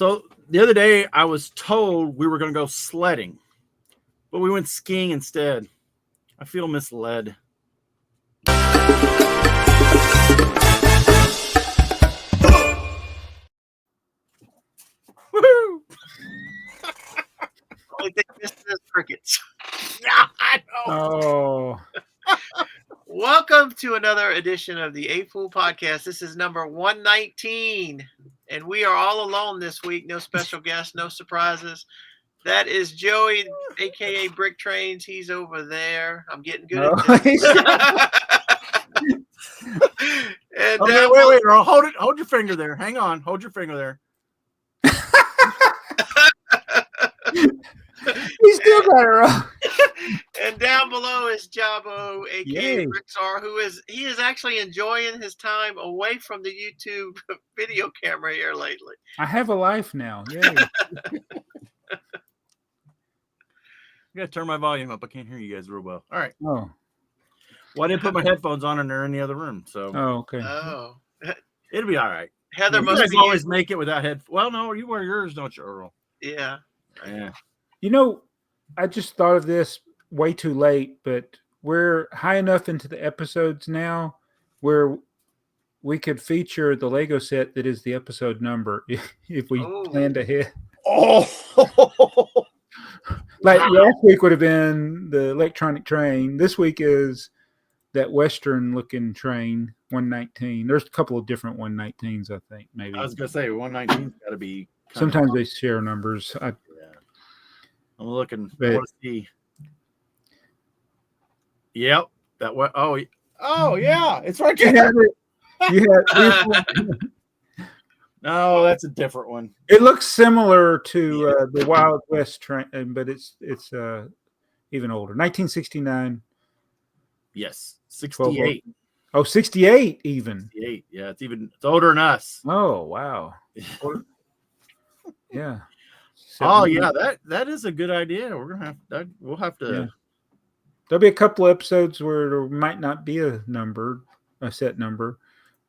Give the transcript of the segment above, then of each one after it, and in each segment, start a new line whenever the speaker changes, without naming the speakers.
So the other day I was told we were going to go sledding, but we went skiing instead. I feel misled. Woohoo!
Only thing missing is crickets.
Yeah, I know.
Oh,
Welcome to another edition of the AFoOL Podcast. This is number 119, and we are all alone this week. No special guests, no surprises. That is Joey, a.k.a. BrickTrains. He's over there. I'm getting good at this. And
Okay, wait. Hold your finger there. Hang on. Hold your finger there.
we still got it wrong.
And down below is Jabo, aka
Yay.
BrickTsar, he is actually enjoying his time away from the YouTube video camera here lately.
I have a life now. Yay.
I gotta turn my volume up. I can't hear you guys real well. All right.
Oh.
Well, I didn't put my headphones on and they're in the other room, so
Okay.
Oh,
it'll be all right.
Heather
You
must
guys
be
always make it without head. Well, no, you wear yours, don't you, Earl?
yeah.
Yeah.
You know, I just thought of this way too late, but we're high enough into the episodes now where we could feature the Lego set that is the episode number if we planned ahead.
Oh,
Like last week would have been the electronic train. This week is that Western looking train, 119. There's a couple of different 119s, I think, maybe.
I was gonna say 119's got to be.
Sometimes they share numbers.
Yeah. I'm looking.
But-
I want to see. Yep, that way. Oh yeah, it's right there. No, that's a different one.
It looks similar to the Wild West train, but it's even older. 1969.
Yes, 68.
Oh, 68 even.
68. Yeah, it's older than us.
Oh, wow. Yeah.
Oh yeah, that is a good idea. We're gonna have that. We'll have to.
Yeah. There'll be a couple episodes where there might not be a set number,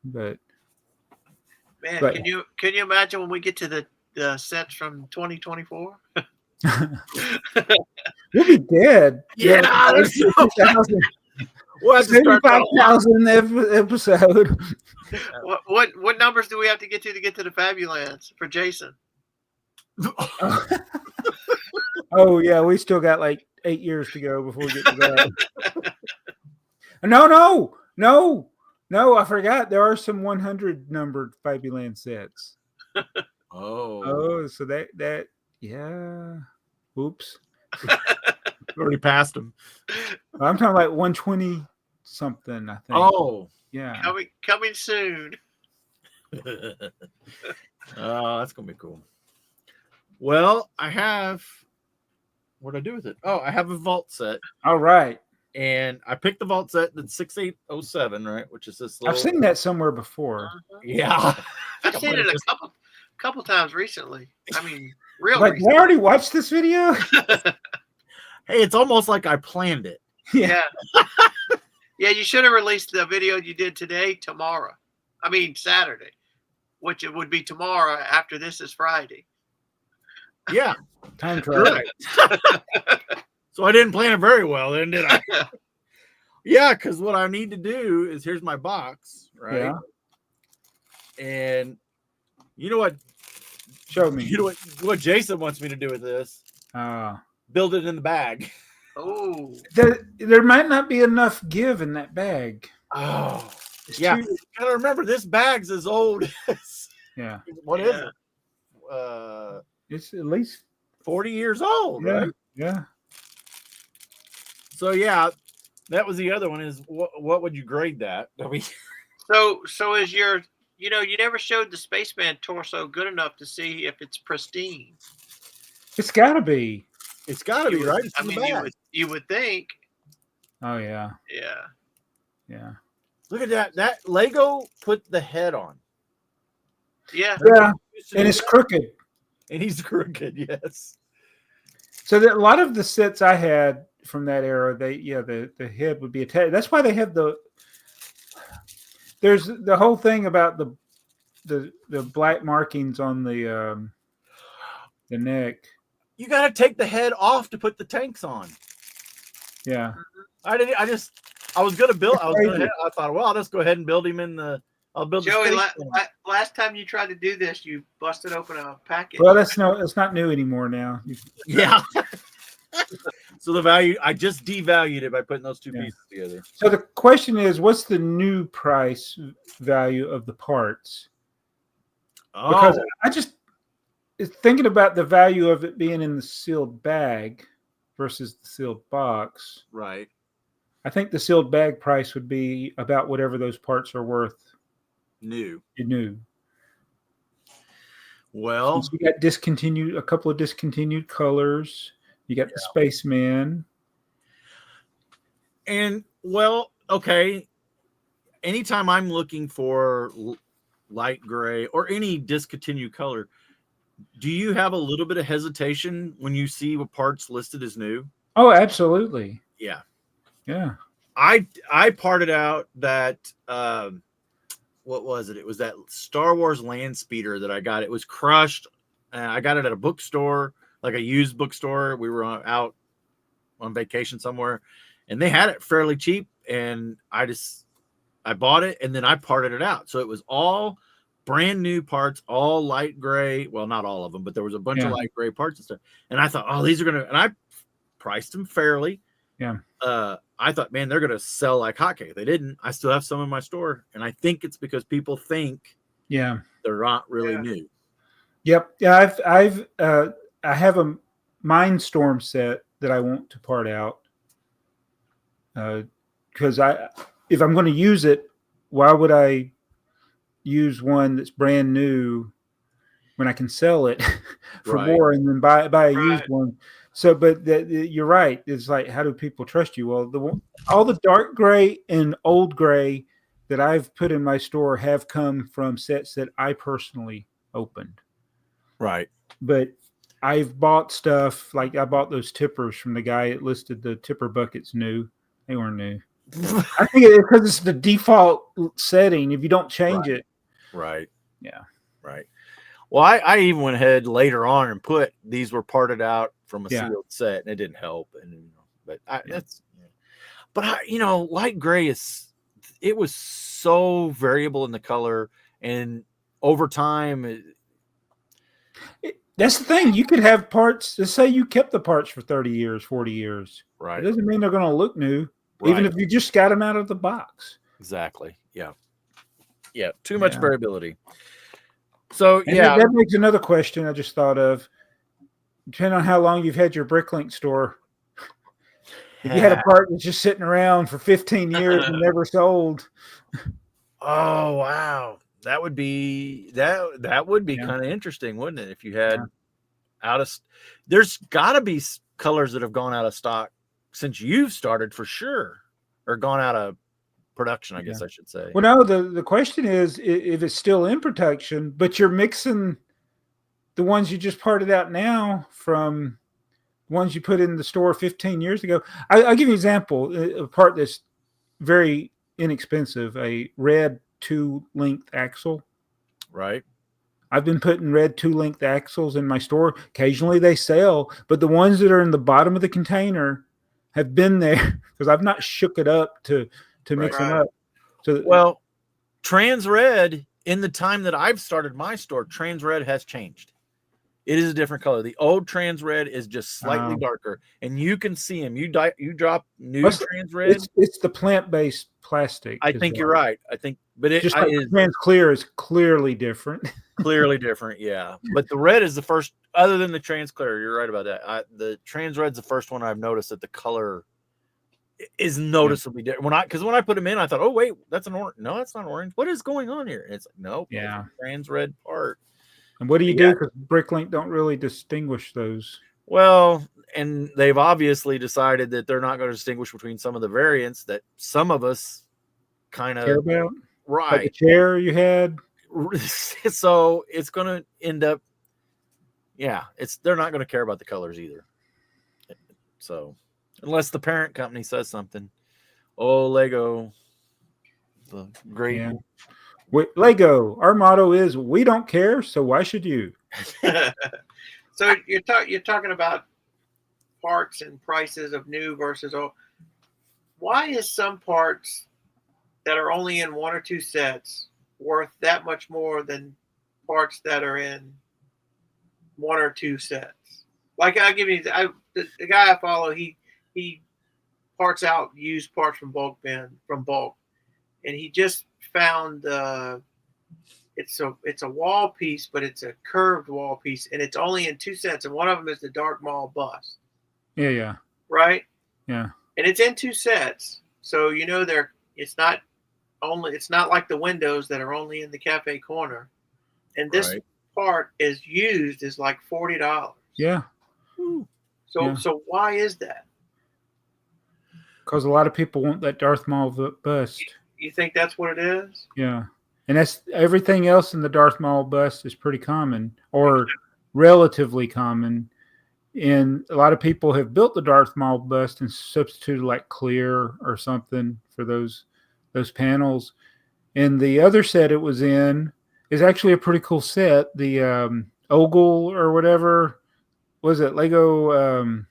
but
Man,
But-
can you imagine when we get to the sets from 2024?
we'll be dead.
Yeah, there's no- We'll have to start that all
75,000 episode.
What numbers do we have to get to the Fabulans for Jason?
Oh yeah, we still got like 8 years to go before we get to that. No, I forgot. There are some 100 numbered Fabuland sets.
Oh,
So that yeah. Oops.
already passed them.
I'm talking like 120 something, I think.
Oh,
Yeah.
Coming soon.
Oh, that's gonna be cool. Well, I have. What did I do with it? Oh, I have a vault set,
All right.
and I picked the vault set, the 6807, right, which is this.
I've seen that somewhere before.
Yeah,
I've seen it a couple times recently. I mean, real
Like, we
recently.
already watched this video?
Hey, it's almost like I planned it.
Yeah. Yeah, you should have released the video you did today, Saturday, which it would be tomorrow after this is Friday.
Yeah,
Time travel.
right. So I didn't plan it very well, then, did I? Yeah, because what I need to do is here's my box, right?
Yeah.
And you know what?
Show me.
You know what Jason wants me to do with this? Build it in the bag.
Oh,
There might not be enough give in that bag.
Oh,
It's
yeah.
too-
Gotta remember this bag's as old as
yeah.
what is
Yeah.
it?
It's at least
40 years old,
yeah.
right?
Yeah.
So yeah, that was the other one. Is what would you grade that? I mean,
so is your, you never showed the spaceman torso good enough to see if it's pristine.
It's gotta be.
it's got to be right. It's
I
in the
mean,
bag.
you would think.
Oh yeah.
Yeah.
Yeah.
Look at that. That Lego put the head on.
Yeah.
Yeah. And it's crooked.
And he's crooked. Yes.
So a lot of the sets I had from that era, the head would be attached. That's why they have there's the whole thing about the black markings on the the neck.
You got to take the head off to put the tanks on.
Yeah.
I was going to build.
Crazy.
I thought, well, I'll just go ahead and build him in the. I'll build.
Joey,
the space
last time you tried to do this, you busted open a package.
Well, it's not new anymore now.
Yeah. So the value, I just devalued it by putting those two pieces together.
So the question is, what's the new price value of the parts? Because I just thinking about the value of it being in the sealed bag versus the sealed box.
Right.
I think the sealed bag price would be about whatever those parts are worth. New.
Well,
since you got a couple of discontinued colors. You got the Spaceman.
And well, okay. Anytime I'm looking for light gray or any discontinued color, do you have a little bit of hesitation when you see parts listed as new?
Oh, absolutely.
Yeah.
Yeah.
I parted out that what was it? It was that Star Wars land speeder that I got. It was crushed. I got it at a bookstore, like a used bookstore. We were out on vacation somewhere, and they had it fairly cheap. And I bought it, and then I parted it out. So it was all brand new parts, all light gray. Well, not all of them, but there was a bunch of light gray parts and stuff. And I thought, oh, these are and I priced them fairly.
Yeah.
I thought, man, they're going to sell like hotcakes. They didn't. I still have some in my store. And I think it's because people think they're not really new.
Yep. Yeah. I have a Mindstorm set that I want to part out. Because if I'm going to use it, why would I use one that's brand new when I can sell it for more and then buy a used one? So, but you're right. It's like, how do people trust you? Well, all the dark gray and old gray that I've put in my store have come from sets that I personally opened.
Right.
But I've bought stuff, like I bought those tippers from the guy that listed the tipper buckets new. They weren't new. I think it's because it's the default setting. If you don't change it.
Right.
Yeah.
Right. Well, I even went ahead later on and put these were parted out from a sealed set, and it didn't help. And light gray it was so variable in the color, and over time.
That's the thing. You could have parts. Let's say you kept the parts for 30 years, 40 years.
Right.
It doesn't mean they're going to look new, even if you just got them out of the box.
Exactly. Yeah. Yeah. Too much variability. So,
that makes another question I just thought of. Depending on how long you've had your Bricklink store, if you had a part that's just sitting around for 15 years and never sold.
Oh, wow. That would be kind of interesting, wouldn't it? If you had there's got to be colors that have gone out of stock since you've started for sure, or gone out of production, I guess I should say.
Well, no, the question is if it's still in production, but you're mixing the ones you just parted out now from ones you put in the store 15 years ago. I'll give you an example. A part that's very inexpensive, a red 2-length axle.
Right.
I've been putting red 2-length axles in my store. Occasionally they sell, but the ones that are in the bottom of the container have been there because I've not shook it up to mix them up. So,
Trans Red, in the time that I've started my store, Trans Red has changed. It is a different color. The old Trans Red is just slightly darker, and you can see them. You drop new Trans Red.
It's the plant-based plastic.
I think you're right. I think, but
just like Trans Clear is clearly different.
Clearly different, yeah. But the red is the first, other than the Trans Clear. You're right about that. The Trans Red's the first one I've noticed that the color is noticeably different. Because when I put them in, I thought, oh wait, that's an orange. No, that's not orange. What is going on here? And it's like, nope, Trans Red part.
And what do you do? Because Bricklink don't really distinguish those.
Well, and they've obviously decided that they're not going to distinguish between some of the variants that some of us kind of
care about.
Right.
Like the chair you had.
So it's going to end up, they're not going to care about the colors either. So unless the parent company says something. Oh, Lego, the great.
Yeah. Lego, our motto is we don't care, so why should you?
So you're talking about parts and prices of new versus old. Why is some parts that are only in one or two sets worth that much more than parts that are in one or two sets? Like I'll give you the guy I follow. He parts out used parts from bulk, and he just found it's a wall piece, but it's a curved wall piece, and it's only in two sets, and one of them is the Dark Maul bust.
Yeah.
Right.
Yeah.
And it's in two sets, so it's not like the windows that are only in the cafe corner, and this part is used is like $40.
Yeah.
So why is that?
Because a lot of people want that Darth Maul bust.
You think that's what it is?
Yeah. And that's everything else in the Darth Maul bust is pretty common or relatively common. And a lot of people have built the Darth Maul bust and substituted like clear or something for those panels. And the other set it was in is actually a pretty cool set. The Ogle or whatever was it? Lego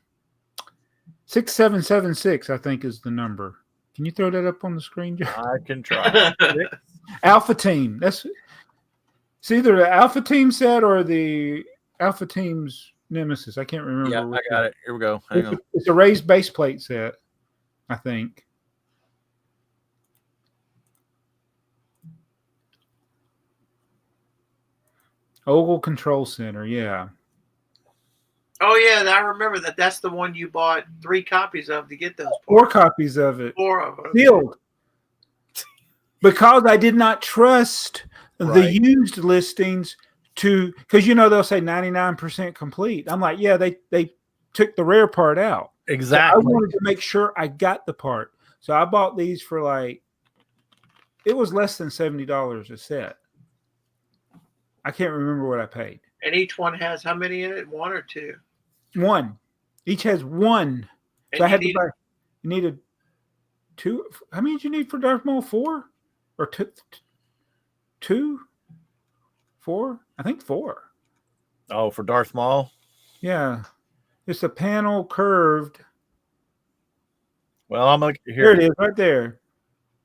6776, I think, is the number. Can you throw that up on the screen, Joe?
I can try.
Alpha Team. It's either the Alpha Team set or the Alpha Team's Nemesis. I can't remember.
Yeah, I got it. Here we go. Hang on.
It's a raised base plate set, I think. Ogle Control Center, yeah.
Oh yeah, and I remember that. That's the one you bought 3 copies of to get those.
4 copies of it.
4 of them.
Sealed. Because I did not trust the used listings because they'll say 99% complete. I'm like, yeah, they took the rare part out.
Exactly.
So I wanted to make sure I got the part. So I bought these for it was less than $70 a set. I can't remember what I paid.
And each one has how many in it? 1 or 2?
1. Each has 1.
And
so I had to buy. You needed 2. How many did you need for Darth Maul? 4 or 2? 4? I think 4.
Oh, for Darth Maul?
Yeah. It's a panel curved.
Well, I'm like
here it is, right there.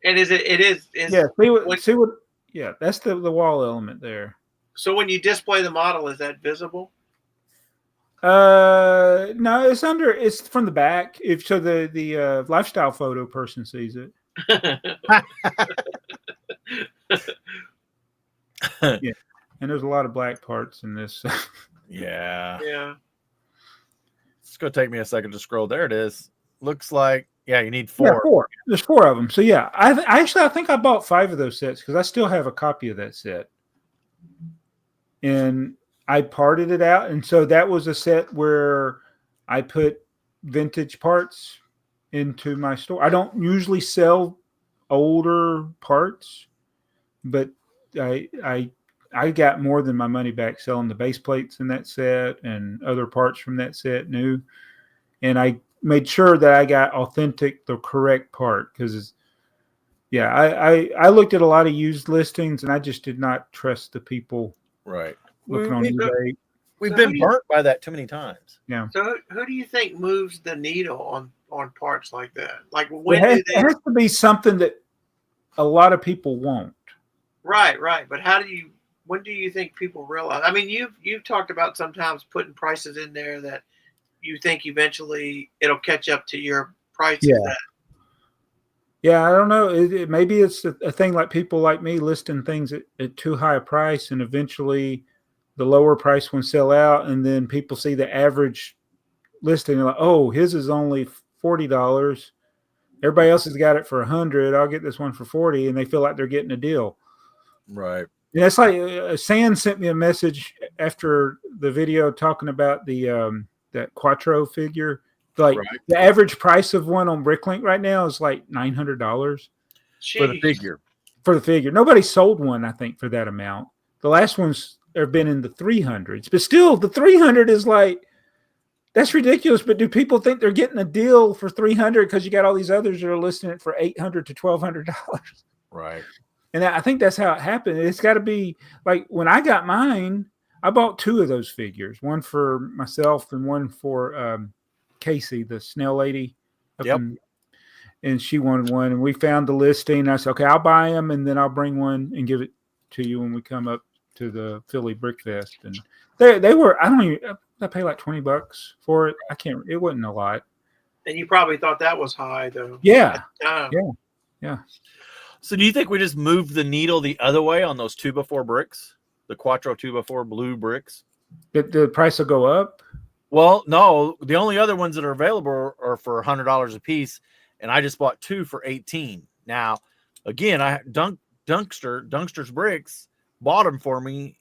And it is.
Yeah. See what? Yeah, that's the wall element there.
So when you display the model, is that visible?
No, it's from the back. If so, the lifestyle photo person sees it. Yeah, and there's a lot of black parts in this.
Yeah.
Yeah.
It's gonna take me a second to scroll. There it is. Looks like you need 4.
Yeah, 4. There's 4 of them. So yeah, I think I bought 5 of those sets because I still have a copy of that set. And I parted it out. And so that was a set where I put vintage parts into my store. I don't usually sell older parts, but I got more than my money back selling the base plates in that set and other parts from that set new. And I made sure that I got the correct part because I looked at a lot of used listings and I just did not trust the people.
Right.
Looking on eBay.
We've been burnt by that too many times.
Yeah.
So who do you think moves the needle on parts like that? Like
it has to be something that a lot of people won't.
Right. But when do you think people realize? I mean, you've talked about sometimes putting prices in there that you think eventually it'll catch up to your prices.
Yeah. Yeah, I don't know. Maybe it's a thing like people like me listing things at too high a price, and eventually the lower price ones sell out, and then people see the average listing and like, oh, his is only $40. Everybody else has got it for $100. I'll get this one for $40, and they feel like they're getting a deal.
Right.
Yeah, it's like San sent me a message after the video talking about the that Quattro figure. Like the average price of one on Bricklink right now is like $900
for the figure.
For the figure, nobody sold one, I think, for that amount. The last ones have been in the 300s, but still, the 300 is like that's ridiculous. But do people think they're getting a deal for 300 because you got all these others that are listing it for $800 to $1,200?
Right.
And I think that's how it happened. It's got to be like when I got mine, I bought 2 of those figures, one for myself and one for Casey, the snail lady.
Yep.
And she wanted one, and we found the listing. I said, okay, I'll buy them, and then I'll bring one and give it to you when we come up to the Philly Brick Fest. And they were, I paid like $20 for it. It wasn't a lot.
And you probably thought that was high, though.
Yeah.
Yeah.
So do you think we just moved the needle the other way on those 2x4 bricks? The Quattro 2x4 blue bricks?
The price will go up?
Well, no. The only other ones that are available are for $100 a piece, and I just bought 2 for $18. Now, again, I Dunkster's Bricks bought them for me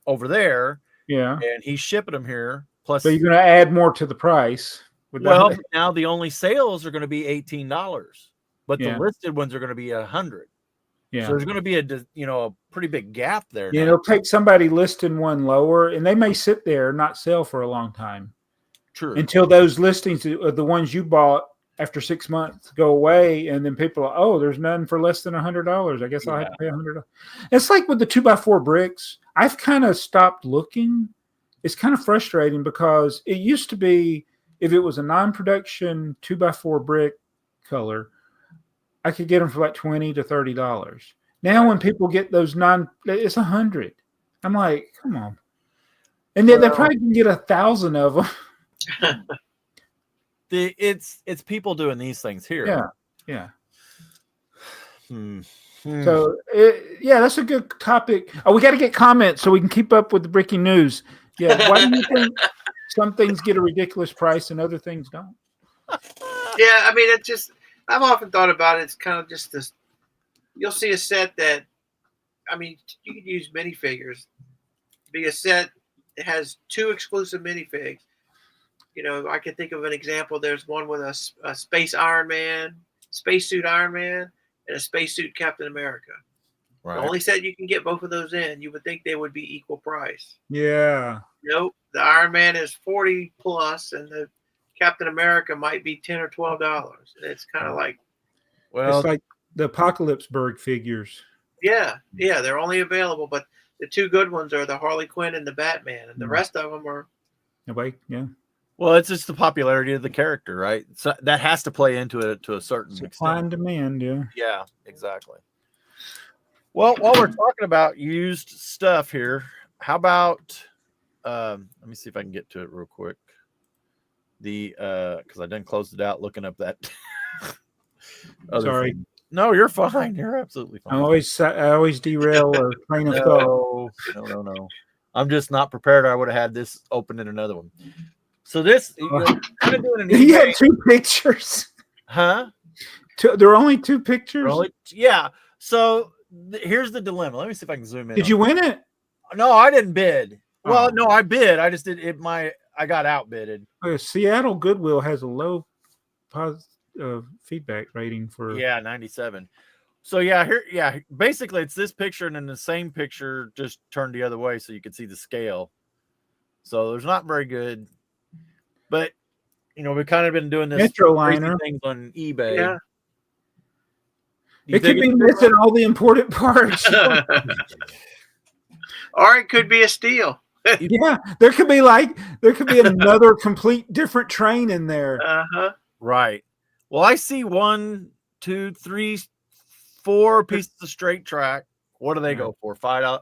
over there.
Yeah.
And he's shipping them here. Plus,
so you're going to add more to the price.
Well, now the only sales are going to be $18, but the
Yeah.
listed ones are going to be $100.
Yeah.
So there's going to be a pretty big gap there.
Yeah,
now.
it'll take somebody listing one lower, and they may sit there and not sell for a long time.
True.
Until those listings, the ones you bought after 6 months, go away, and then people are, oh, there's none for less than $100. I guess I'll have to pay $100. It's like with the 2x4 bricks. I've kind of stopped looking. It's kind of frustrating because it used to be if it was a non-production 2x4 brick color, I could get them for like $20 to $30. Now, when people get those it's $100. I'm like, come on. And then they probably can get 1,000 of them.
It's people doing these things here.
Yeah.
Hmm.
So, that's a good topic. Oh, we got to get comments so we can keep up with the breaking news. Yeah. Why do you think some things get a ridiculous price and other things don't?
Yeah, I mean, I've often thought about it. It's kind of just this. You'll see a set that, I mean, you could use minifigures. Be a set that has 2 exclusive minifigs. You know, I can think of an example. There's one with a space Iron Man, spacesuit Iron Man, and a spacesuit Captain America.
Right.
The only set you can get both of those in, you would think they would be equal price.
Yeah.
Nope. The Iron Man is $40 plus, and the Captain America might be $10 or $12. It's kind of like,
well, it's like the Apocalypseburg figures.
Yeah, they're only available, but the 2 good ones are the Harley Quinn and the Batman, and the rest of them are.
Yeah.
Well, it's just the popularity of the character, right? So that has to play into it to a certain
Supply and
extent.
demand, yeah.
Yeah, exactly. Well, while we're talking about used stuff here, how about let me see if I can get to it real quick. Because I done closed it out looking up that
Sorry.
thing. No, you're fine. You're absolutely fine.
I always derail a train of thought.
No. I'm just not prepared. I would have had this open in another one. So this, kind of doing an
You had 2 pictures.
Huh?
There are only 2 pictures?
Yeah. So here's the dilemma. Let me see if I can zoom in.
Did you win it?
No, I didn't bid. Well, no, I bid. I just did it. I got outbidded.
Seattle Goodwill has a low positive feedback rating for
97. So basically it's this picture and then the same picture just turned the other way so you can see the scale. So there's not very good, but we've kind of been doing this
Metroliner
things on eBay.
Yeah.
It could be missing all the important parts.
Or it could be a steal.
Yeah, there could be another complete different train in there.
Right. Well, I see 1, 2, 3, 4 pieces of straight track. What do they go for? $5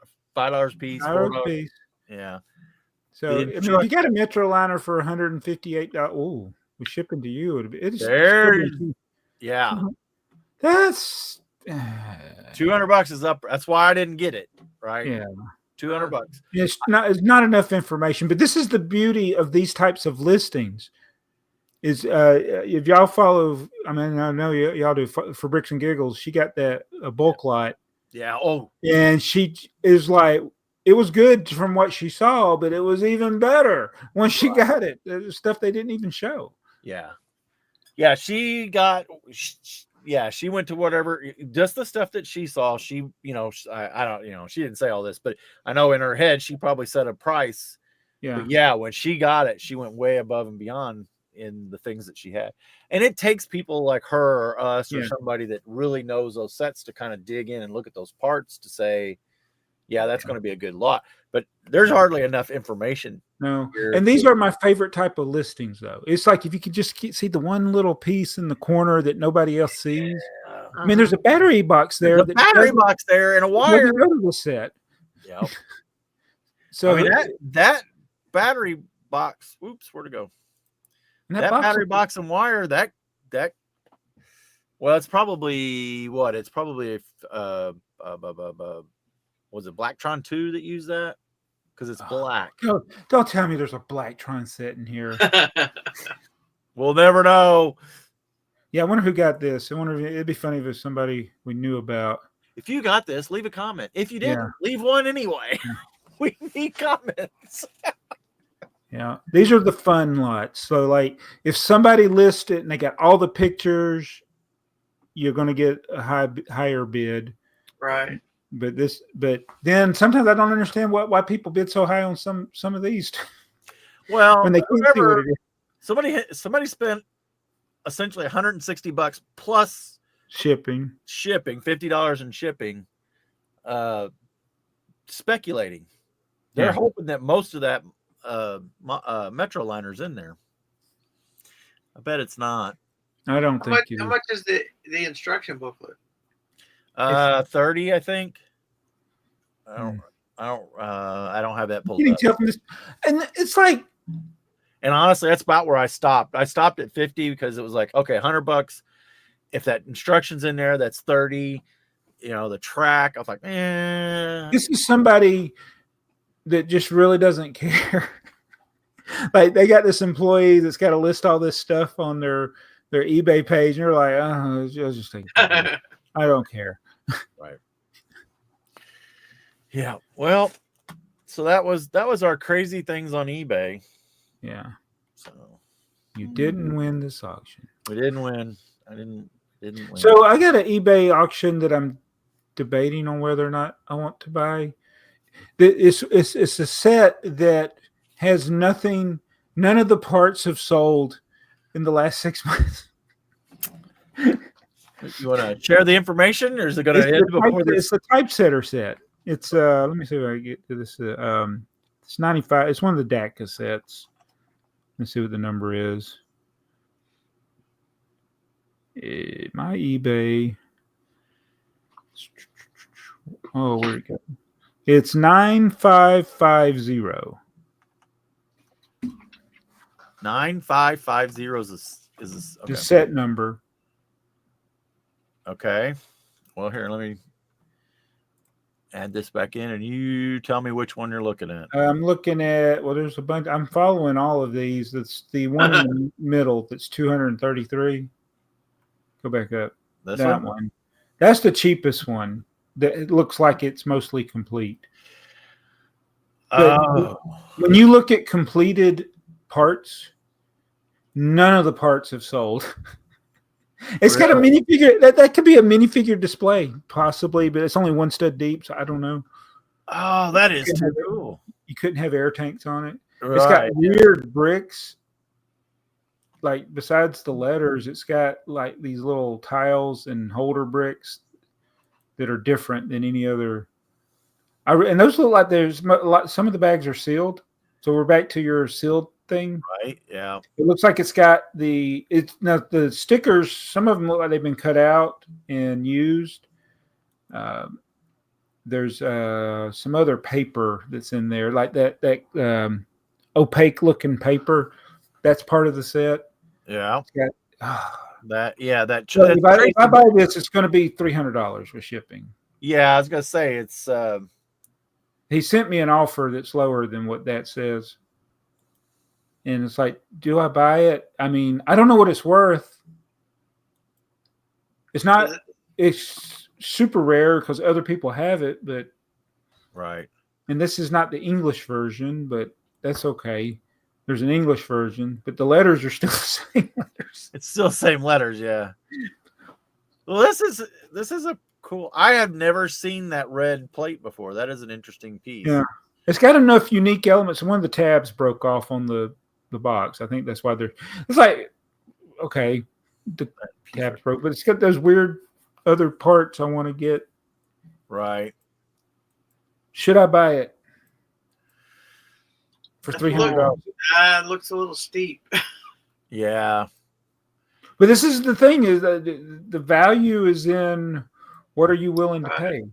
piece.
$5 piece.
Yeah.
So if you got a Metroliner for $158, we're shipping to you.
Yeah.
That's
$200 is up. That's why I didn't get it. Right.
Yeah.
$200.
It's not enough information, but this is the beauty of these types of listings. Is if y'all follow, I mean, I know y'all do for Bricks and Giggles. She got that bulk lot.
Yeah. Oh.
And she is like, it was good from what she saw, but it was even better when she got it. There's stuff they didn't even show.
Yeah. Yeah. She went to whatever, just the stuff that she saw. She, I don't, she didn't say all this, but I know in her head, she probably set a price.
Yeah.
But yeah. When she got it, she went way above and beyond in the things that she had. And it takes people like her or us or somebody that really knows those sets to kind of dig in and look at those parts to say, yeah, that's going to be a good lot. But there's hardly enough information.
No,
here.
and these are my favorite type of listings, though. It's like if you could just see the one little piece in the corner that nobody else sees. I mean, there's a battery box there.
There's a battery box there and a wire.
Go to the set.
Yep.
So
I mean that battery box. Oops, where'd it go? That battery box and wire. That. Well, it's probably what? It's probably was it Blacktron 2 that used that? Because it's black.
Don't tell me there's a Blacktron set in here.
We'll never know.
Yeah, I wonder who got this. I wonder if it'd be funny if it's somebody we knew about.
If you got this, leave a comment. If you didn't, leave one anyway. We need comments.
Yeah, these are the fun lots. So, like, if somebody lists it and they got all the pictures, you're going to get a higher bid.
Right.
But then sometimes I don't understand why people bid so high on some of these.
Well,
when they can't see what it is.
Somebody spent essentially $160 plus shipping, $50 in shipping, speculating. They're hoping that most of that Metro liner's in there. I bet it's not.
I don't think
how much is the instruction booklet?
30, I think. I don't have that pulled up.
And it's like,
and honestly, that's about where I stopped. I stopped at 50 because it was like, okay, $100. If that instruction's in there, that's 30. You know, the track. I was like,
this is somebody that just really doesn't care. Like they got this employee that's got to list all this stuff on their eBay page, and you're like, I'll just take it. I don't care.
Right. Yeah. Well, so that was our crazy things on eBay.
Yeah.
So
you didn't win this auction.
We didn't win. I didn't win.
So I got an eBay auction that I'm debating on whether or not I want to buy. It's a set that has nothing. None of the parts have sold in the last 6 months.
You want to share the information, or is it going to end before this?
It's the Typesetter set. It's let me see if I can get to this. It's 95. It's one of the DAC cassettes. Let's see what the number is. My eBay. Oh, where'd it go? It's 9550.
9550 is okay.
The set number.
Okay. Well, here, let me add this back in, and you tell me which one you're looking at.
I'm looking at, well, there's a bunch. I'm following all of these. That's the one in the middle that's 233. Go back up. That one. That's the cheapest one. It looks like it's mostly complete. But when you look at completed parts, none of the parts have sold. It's got a minifigure. That could be a minifigure display, possibly, but it's only one stud deep, so I don't know.
Oh, that is too cool.
You couldn't have air tanks on it.
Right.
It's got weird bricks. Like, besides the letters, it's got like these little tiles and holder bricks that are different than any other. And those look like some of the bags are sealed. So we're back to your sealed thing.
Right. Yeah.
It looks like it's got the stickers. Some of them look like they've been cut out and used. There's some other paper that's in there, like that opaque looking paper. That's part of the set.
Yeah. That.
So if I buy this, it's going to be $300 with shipping.
Yeah, I was gonna say it's.
He sent me an offer that's lower than what that says. And it's like, do I buy it? I mean, I don't know what it's worth. It's super rare because other people have it, but.
Right.
And this is not the English version, but that's okay. There's an English version, but the letters are still the same letters.
It's still the same letters, yeah. Well, this is a cool. I have never seen that red plate before. That is an interesting piece.
Yeah, it's got enough unique elements. One of the tabs broke off on the box. I think that's why it's like, okay, the tabs broke, but it's got those weird other parts I want to get.
Right.
Should I buy it for
It
$300?
It looks a little steep.
Yeah.
But this is the thing: is that the value is in what are you willing to pay?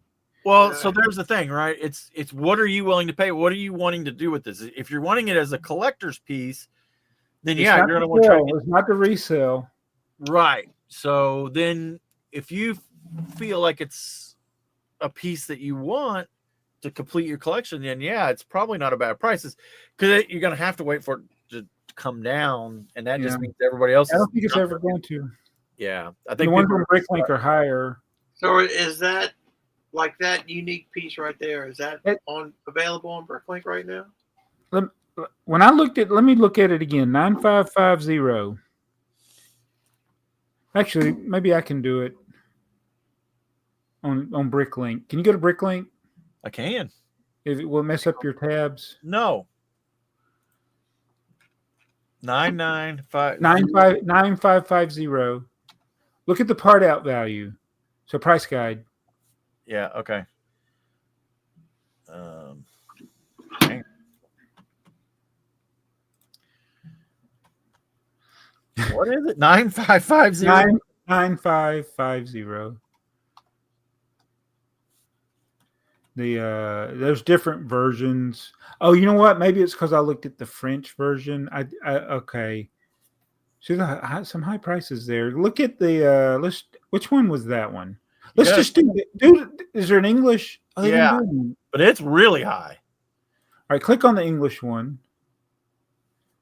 Well, so there's the thing, right? It's what are you willing to pay? What are you wanting to do with this? If you're wanting it as a collector's piece, then
It's
yeah,
not
you're going to
the
want to try to
sale, it's not the resale.
right. So then if you feel like it's a piece that you want to complete your collection, then yeah, it's probably not a bad price. Because you're going to have to wait for it to come down, and that just means everybody else.
I don't think it's ever going to.
Yeah, I
The
think
ones on Bricklink are higher.
So is that like that unique piece right there? Is that available on Bricklink right now?
When I looked at, let me look at it again. 9550. Actually, maybe I can do it on Bricklink. Can you go to Bricklink?
I can.
If it will mess up your tabs.
No.
9550. Look at the part out value. So price guide.
Yeah. Okay. What is it? 9550?
9550. There's different versions. Oh, you know what? Maybe it's because I looked at the French version. Okay. See some high prices there. Look at the which one was that one? Let's just do. Is there an English? Oh,
yeah, but it's really high.
All right, click on the English one.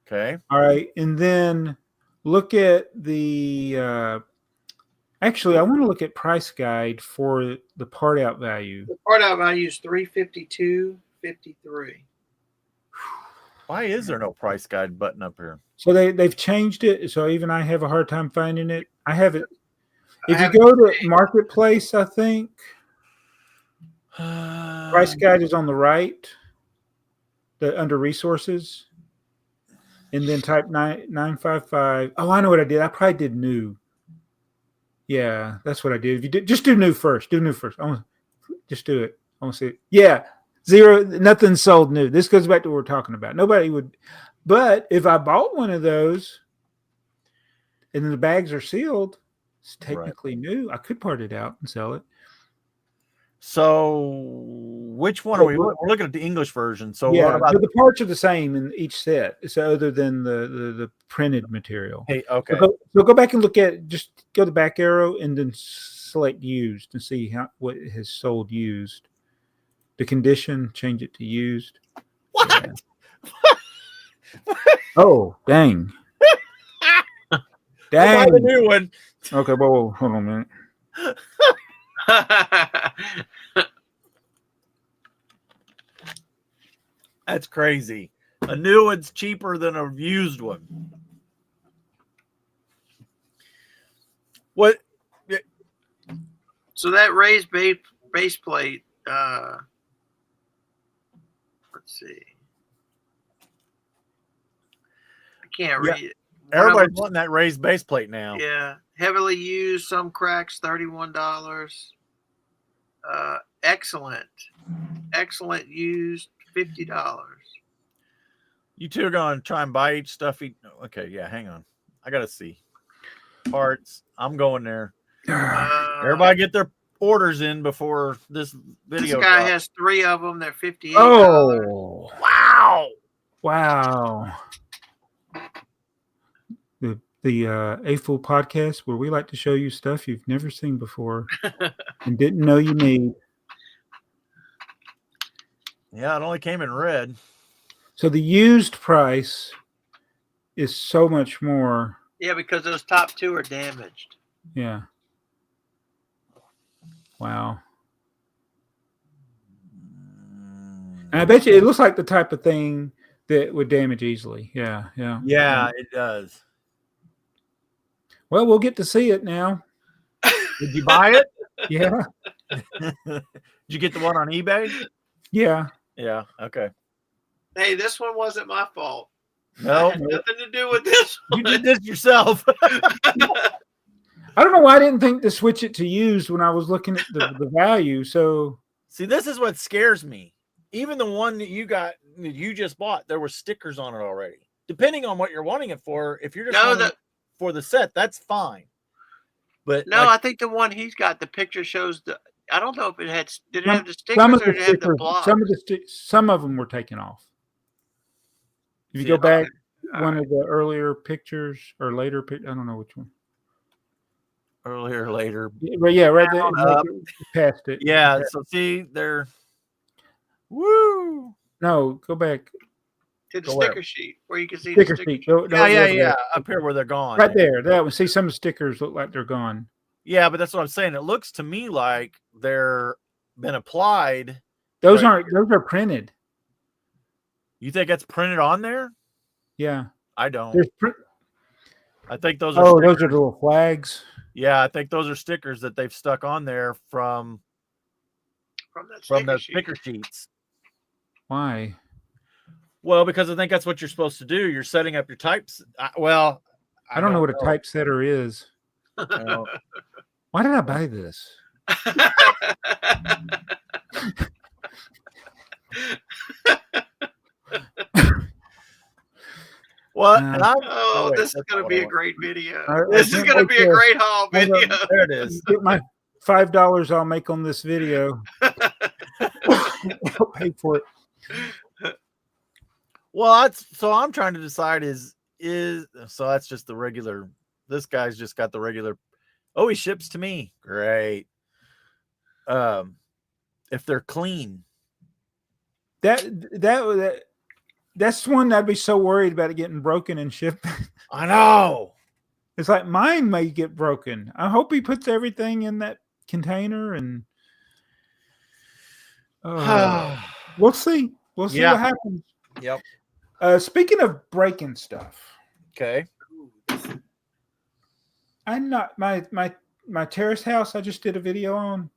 Okay.
All right, and then look at the. Actually, I want to look at price guide for the part out value.
The part out value is $352.53.
Why is there no price guide button up here?
So they've changed it. So even I have a hard time finding it. I have it. If you go to Marketplace, I think price guide is on the right, under resources, and then type 955. Oh, I know what I did. I probably did new. Yeah, that's what I did. If you just do new first. Do new first. Just do it. I want to see it. Yeah, 0. Nothing sold new. This goes back to what we're talking about. Nobody would. But if I bought one of those, and then the bags are sealed, it's technically new. I could part it out and sell it.
So, which one are we? We're looking at the English version. So,
yeah,
what about
the parts are the same in each set. So, other than the printed material.
Hey, okay.
So go back and look at. Just go to the back arrow and then select used and see what has sold used. The condition, change it to used.
What?
Yeah. Oh, dang. Dang.
The new one.
Okay, whoa, hold on a minute.
That's crazy. A new one's cheaper than a used one. What?
So that raised base plate. Let's see. I can't read it.
Everybody's wanting that raised base plate now.
Yeah. Heavily used, some cracks, $31. Excellent used, $50.
You two are going to try and buy each stuff. Okay, yeah, hang on. I got to see. Parts. I'm going there. Everybody get their orders in before this video.
This guy has 3 of them. They're $58.
Oh,
wow.
The AFoOL Podcast, where we like to show you stuff you've never seen before and didn't know you need.
Yeah, it only came in red.
So the used price is so much more.
Yeah, because those top 2 are damaged.
Yeah. Wow. And I bet you it looks like the type of thing that would damage easily. Yeah.
Yeah, it does.
Well, we'll get to see it now.
Did you buy it?
Yeah.
Did you get the one on eBay?
Yeah.
Yeah. Okay.
Hey, this one wasn't my fault.
No.
It had nothing to do with this one.
You did this yourself.
I don't know why I didn't think to switch it to used when I was looking at the value. So
see, this is what scares me. even the one that you just bought, there were stickers on it already. Depending on what you're wanting it for, if you're just wanting it for the set, that's fine. But
no, I think the one he's got, the picture shows the. I don't know if it had. Did it have the stickers
some of
or
the
did it have the
stickers,
blocks?
some of them were taken off. If you go back one of the earlier pictures or later, I don't know which one.
Earlier or later.
Yeah, right there. Past it.
Yeah. So see, they're. Woo.
No, go back
to the sticker sheet where you can see
sticker
the sticker
sheet.
sheet.
Yeah. Up here where they're gone.
Right there. That one. See, some of the stickers look like they're gone.
Yeah, but that's what I'm saying. It looks to me like they're been applied.
Those aren't. Those are printed.
You think that's printed on there?
Yeah.
I don't. I think those are.
Oh, those are the little flags.
Yeah, I think those are stickers that they've stuck on there from the sticker sheets.
Why?
Well, because I think that's what you're supposed to do. You're setting up your types. I don't
know what a typesetter is. Why did I buy this?
What? This is going to be a great video. This is going to be a great haul video.
There it is.
Get my $5 I'll make on this video. I'll pay for it.
Well, so I'm trying to decide so that's just the regular. This guy's just got the regular. Oh, he ships to me. Great. If they're clean.
That's one I'd be so worried about it getting broken and shipped.
I know.
It's like mine may get broken. I hope he puts everything in that container and we'll see. We'll see what happens.
Yep.
Speaking of breaking stuff.
Okay.
I'm not my terrace house I just did a video on.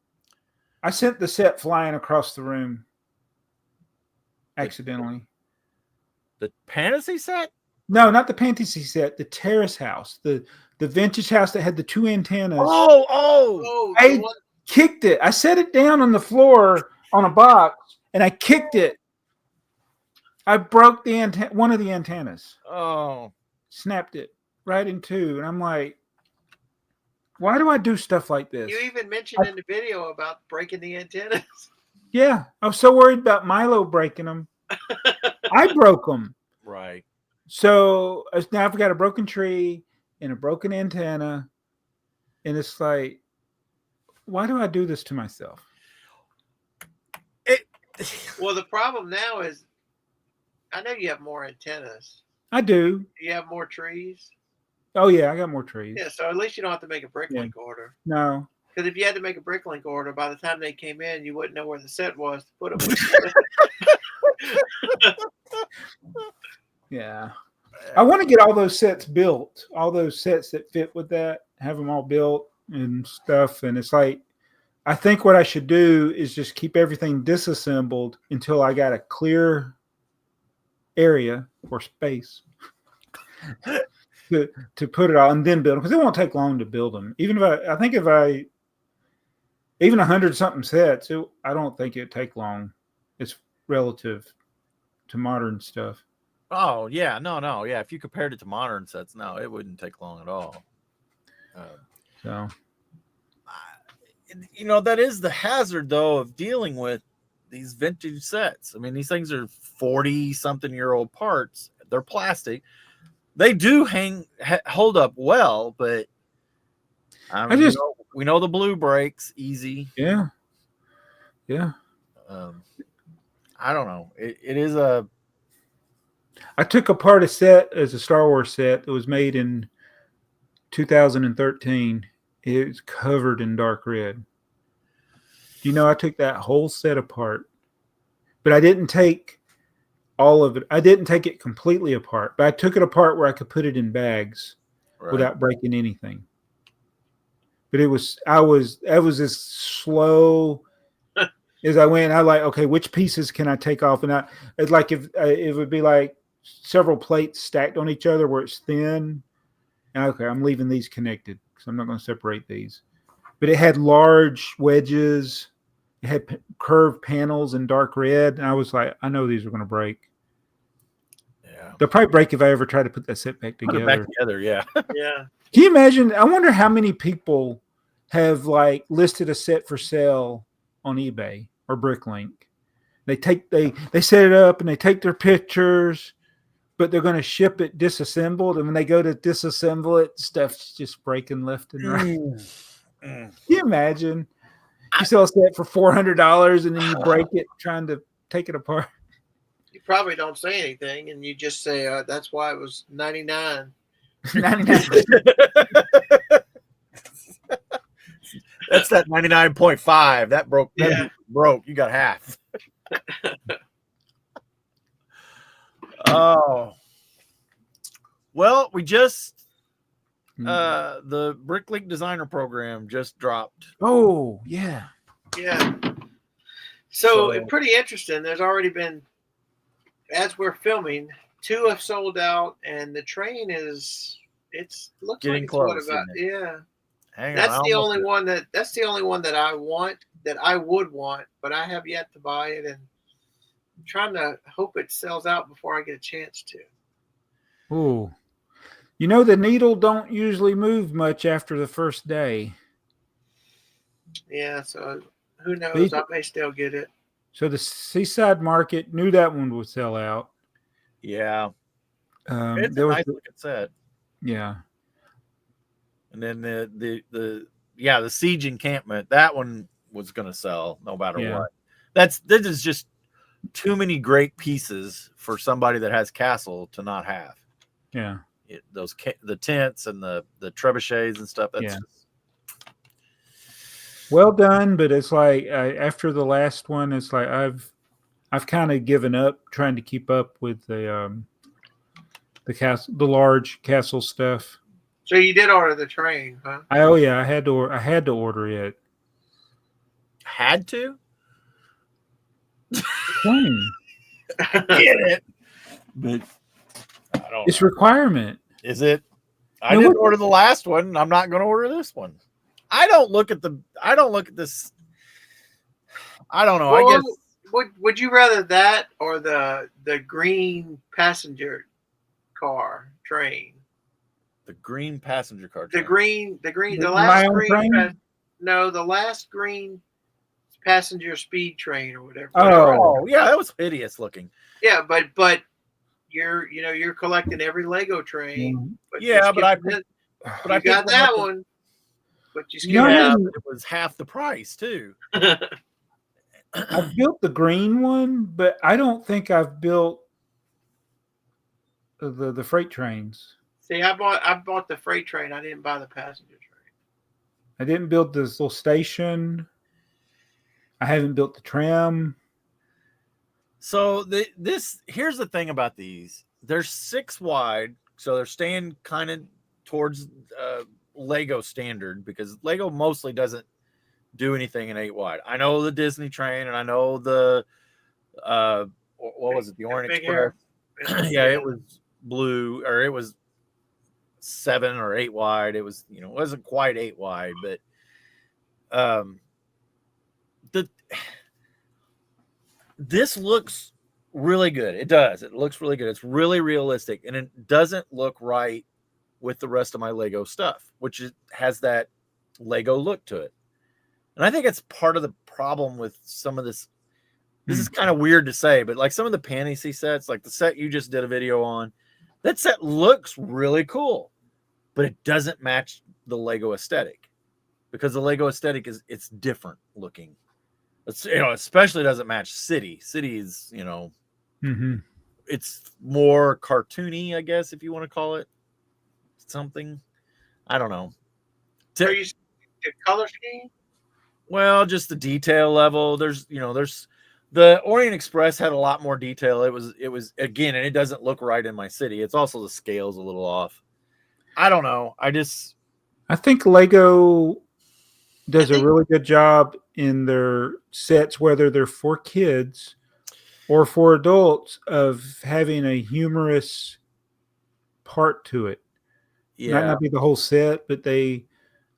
I sent the set flying across the room accidentally.
The fantasy set?
No, not the fantasy set. The terrace house, the vintage house that had the two antennas. I kicked it. I set it down on the floor on a box, and I kicked it. I broke one of the antennas.
Oh,
snapped it right in two, and I'm like, why do I do stuff like this?
You even mentioned in the video about breaking the antennas.
Yeah, I was so worried about Milo breaking them. I broke them.
Right.
So now I've got a broken tree and a broken antenna. And it's like, why do I do this to myself?
Well, the problem now is, I know you have more antennas.
I do.
Do you have more trees?
Oh, yeah, I got more trees.
Yeah, so at least you don't have to make a Bricklink order.
No.
Because if you had to make a Bricklink order, by the time they came in, you wouldn't know where the set was to put them.
Yeah. I want to get all those sets built, all those sets that fit with that, have them all built and stuff. And it's like, I think what I should do is just keep everything disassembled until I got a clear area or space to put it all and then build them, because it won't take long to build them. Even if even 100-something sets, I don't think it'd take long. It's relative to modern stuff.
Oh, yeah. No. Yeah. If you compared it to modern sets, no, it wouldn't take long at all.
So,
that is the hazard, though, of dealing with these vintage sets. I mean, these things are 40-something-year-old parts. They're plastic. They do hold up well, but we know the blue breaks easy.
Yeah.
I don't know. It is a.
I took apart a set as a Star Wars set that was made in 2013. It's covered in dark red. I took that whole set apart, but I didn't take all of it. I didn't take it completely apart, but I took it apart where I could put it in bags without breaking anything. But I was as slow as I went. I like, okay, which pieces can I take off? And it's like, if it would be like several plates stacked on each other where it's thin. And okay, I'm leaving these connected because I'm not going to separate these. But it had large wedges It had curved panels in dark red, and I was like, I know these are going to break.
Yeah.
They'll probably break if I ever try to put that set back
Put it
together.
back together, yeah.
Yeah.
Can you imagine? I wonder how many people have like listed a set for sale on eBay or Bricklink. They set it up and they take their pictures, but they're going to ship it disassembled, and when they go to disassemble it, stuff's just breaking left and right. Can you imagine? You sell a set for $400 and then you break it trying to take it apart.
You probably don't say anything, and you just say that's why it was 99.
99.
That's that 99.5. That broke. That
Yeah.
broke. You got half. Oh. Well, we just the Bricklink designer program just dropped.
Oh, yeah.
Yeah. So
So-
pretty interesting. There's already been, as we're filming, 2 have sold out, and the train looks
Getting
like it's what
close,
about,
isn't
yeah.
Hang
That's
on.
the only one that I want, that I would want, but I have yet to buy it, and I'm trying to hope it sells out before I get a chance to.
Oh. You know, the needle don't usually move much after the first day.
Yeah, so who knows?
These-
I may still get it.
So the Seaside Market knew that one would sell out.
Yeah. It's a
There was
nice looking set.
yeah.
And then the siege encampment, that one was gonna sell no matter
Yeah.
what. This is just too many great pieces for somebody that has castle to not have.
Yeah.
The tents and the trebuchets and stuff. That's
Yeah.
just,
Well done, but it's like after the last one, it's like I've kind of given up trying to keep up with the large castle stuff.
So you did order the train, huh?
I had to order it.
had to
Train.
get it, but I don't.
It's requirement.
Is it? I
No,
didn't
what-
order the last one. I'm not going to order this one. I don't look at this. I don't know. I
Well,
guess
would you rather that or the green passenger car train?
the green passenger car.
The
train.
the
My
last
own
green.
train?
The last green passenger speed train or whatever.
Oh yeah, that was hideous looking.
Yeah, but you're collecting every Lego train. But
Yeah,
you're
but I
skipping
But
you
I
got
picked
that
up
one. But you skipped
No,
Yeah,
that.
but it was half the price too.
I've built the green one, but I don't think I've built the freight trains.
See, I bought the freight train. I didn't buy the passenger train.
I didn't build this little station. I haven't built the tram.
So here's the thing about these. They're 6 wide, so they're staying kind of towards Lego standard because Lego mostly doesn't do anything in 8 wide. I know the Disney train, and I know the what was it? The Orient
Big
Express.
Air.
Yeah, it was blue, or it was 7 or 8 wide. It was, it wasn't quite 8 wide, but this looks really good. It does. It looks really good. It's really realistic, and it doesn't look right with the rest of my Lego stuff, which has that Lego look to it. And I think it's part of the problem with some of this. This is kind of weird to say, but like some of the Panacea sets, like the set you just did a video on, that set looks really cool, but it doesn't match the Lego aesthetic because the Lego aesthetic it's different looking. It's, especially doesn't match City. City is, it's more cartoony, I guess, if you want to call it something. I don't know.
Are you the color scheme?
Well, just the detail level. There's the Orient Express had a lot more detail. It was again, and it doesn't look right in my City. It's also the scale's a little off. I don't know.
I think Lego does a really good job in their sets, whether they're for kids or for adults, of having a humorous part to it.
Yeah.
Might not be the whole set, but they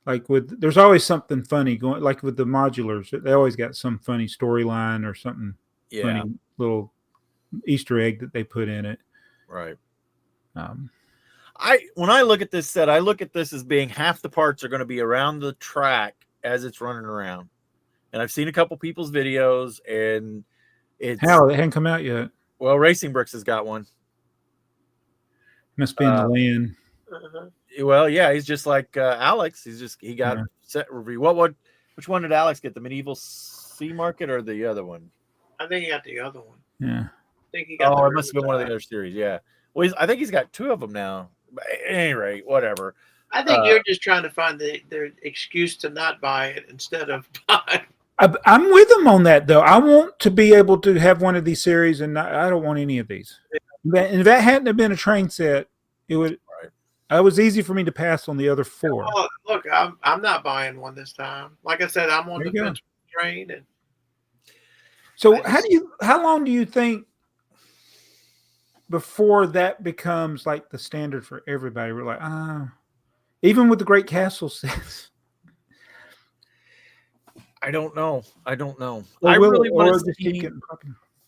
Like there's always something funny going. Like with the modulars, they always got some funny storyline or something funny little Easter egg that they put in it.
Right.
Um,
when I look at this set, I look at this as being half the parts are going to be around the track as it's running around. And I've seen a couple people's videos, and it's
it hadn't come out yet.
Well, Racing Bricks has got one.
Must be in the land.
Well, yeah, he's just like Alex. He got set review. Which one did Alex get? The Medieval Sea Market or the other one?
I think he got the other one.
Yeah.
I think he got.
Oh, it must have been one of the other series. Yeah. Well, I think he's got 2 of them now. But at any rate, whatever.
I think you're just trying to find their excuse to not buy it instead of buy.
I'm with them on that, though. I want to be able to have one of these series, and I don't want any of these. And if that hadn't have been a train set, it would.
Right.
It was easy for me to pass on the other 4.
Well, look, I'm not buying one this time. Like I said, I'm on the fence with the train. And
so, how long do you think before that becomes like the standard for everybody? We're like, even with the Great Castle sets.
I don't know. I
really want to see.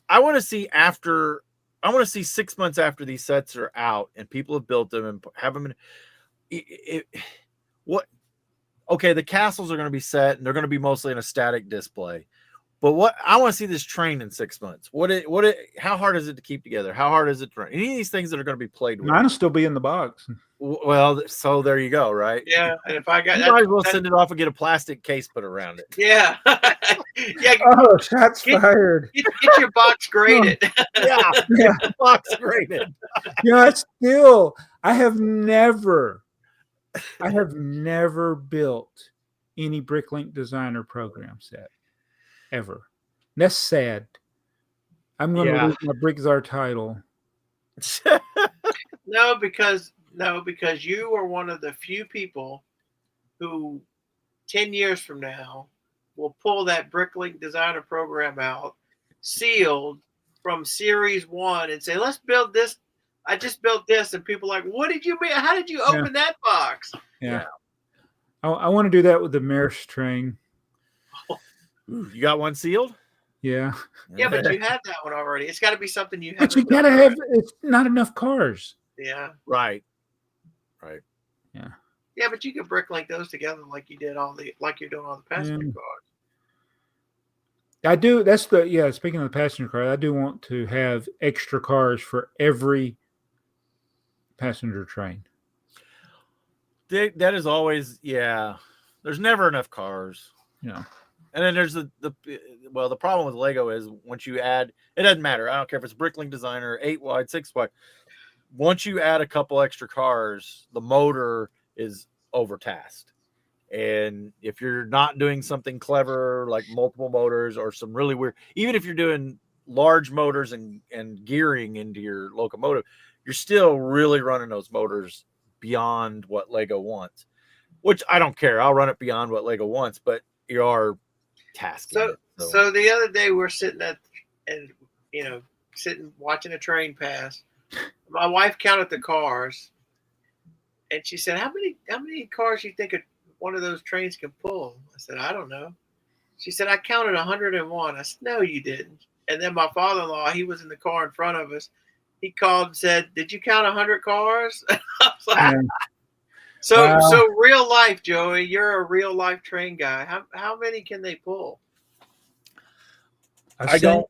I want to see after. I want to see 6 months after these sets are out and people have built them and have them in. Okay, the castles are going to be set and they're going to be mostly in a static display. But I want to see this train in 6 months. How hard is it to keep together? How hard is it to run? Any of these things that are going to be played with?
Mine will still be in the box.
Well, so there you go, right?
Yeah, and if I got,
you might as well send it off and get a plastic case put around it.
Yeah, yeah.
Oh, shots fired!
Get your box graded.
Yeah, box graded.
I have never built any Bricklink designer program set ever. That's sad. I'm going to lose my BrickTsar title.
No, because you are one of the few people who 10 years from now will pull that Bricklink designer program out sealed from series 1 and say, let's build this. I just built this. And people are like, what did you mean? How did you open that box?
Yeah. I want to do that with the Maersk train.
Ooh, you got one sealed?
Yeah.
Yeah, but you have that one already. It's got to be something you have.
But you got to have, it's not enough cars.
Yeah.
Right.
Yeah.
Yeah, but you could Bricklink those together like you did like you're doing all the passenger cars.
I do. Speaking of the passenger car, I do want to have extra cars for every passenger train.
That is always, there's never enough cars.
Yeah.
And then there's the problem with Lego is once you add, it doesn't matter. I don't care if it's Bricklink designer, 8 wide, 6 wide. Once you add a couple extra cars, the motor is overtasked. And if you're not doing something clever like multiple motors or some really weird, even if you're doing large motors and gearing into your locomotive, you're still really running those motors beyond what Lego wants, which I don't care. I'll run it beyond what Lego wants, but you are tasking.
So the other day we're sitting watching a train pass. My wife counted the cars, and she said, "How many cars do you think one of those trains can pull?" I said, "I don't know." She said, "I counted 101." I said, "No, you didn't." And then my father-in-law, he was in the car in front of us. He called and said, "Did you count 100 cars?" I was like, So real life, Joey, you're a real life train guy. How many can they pull?
I don't.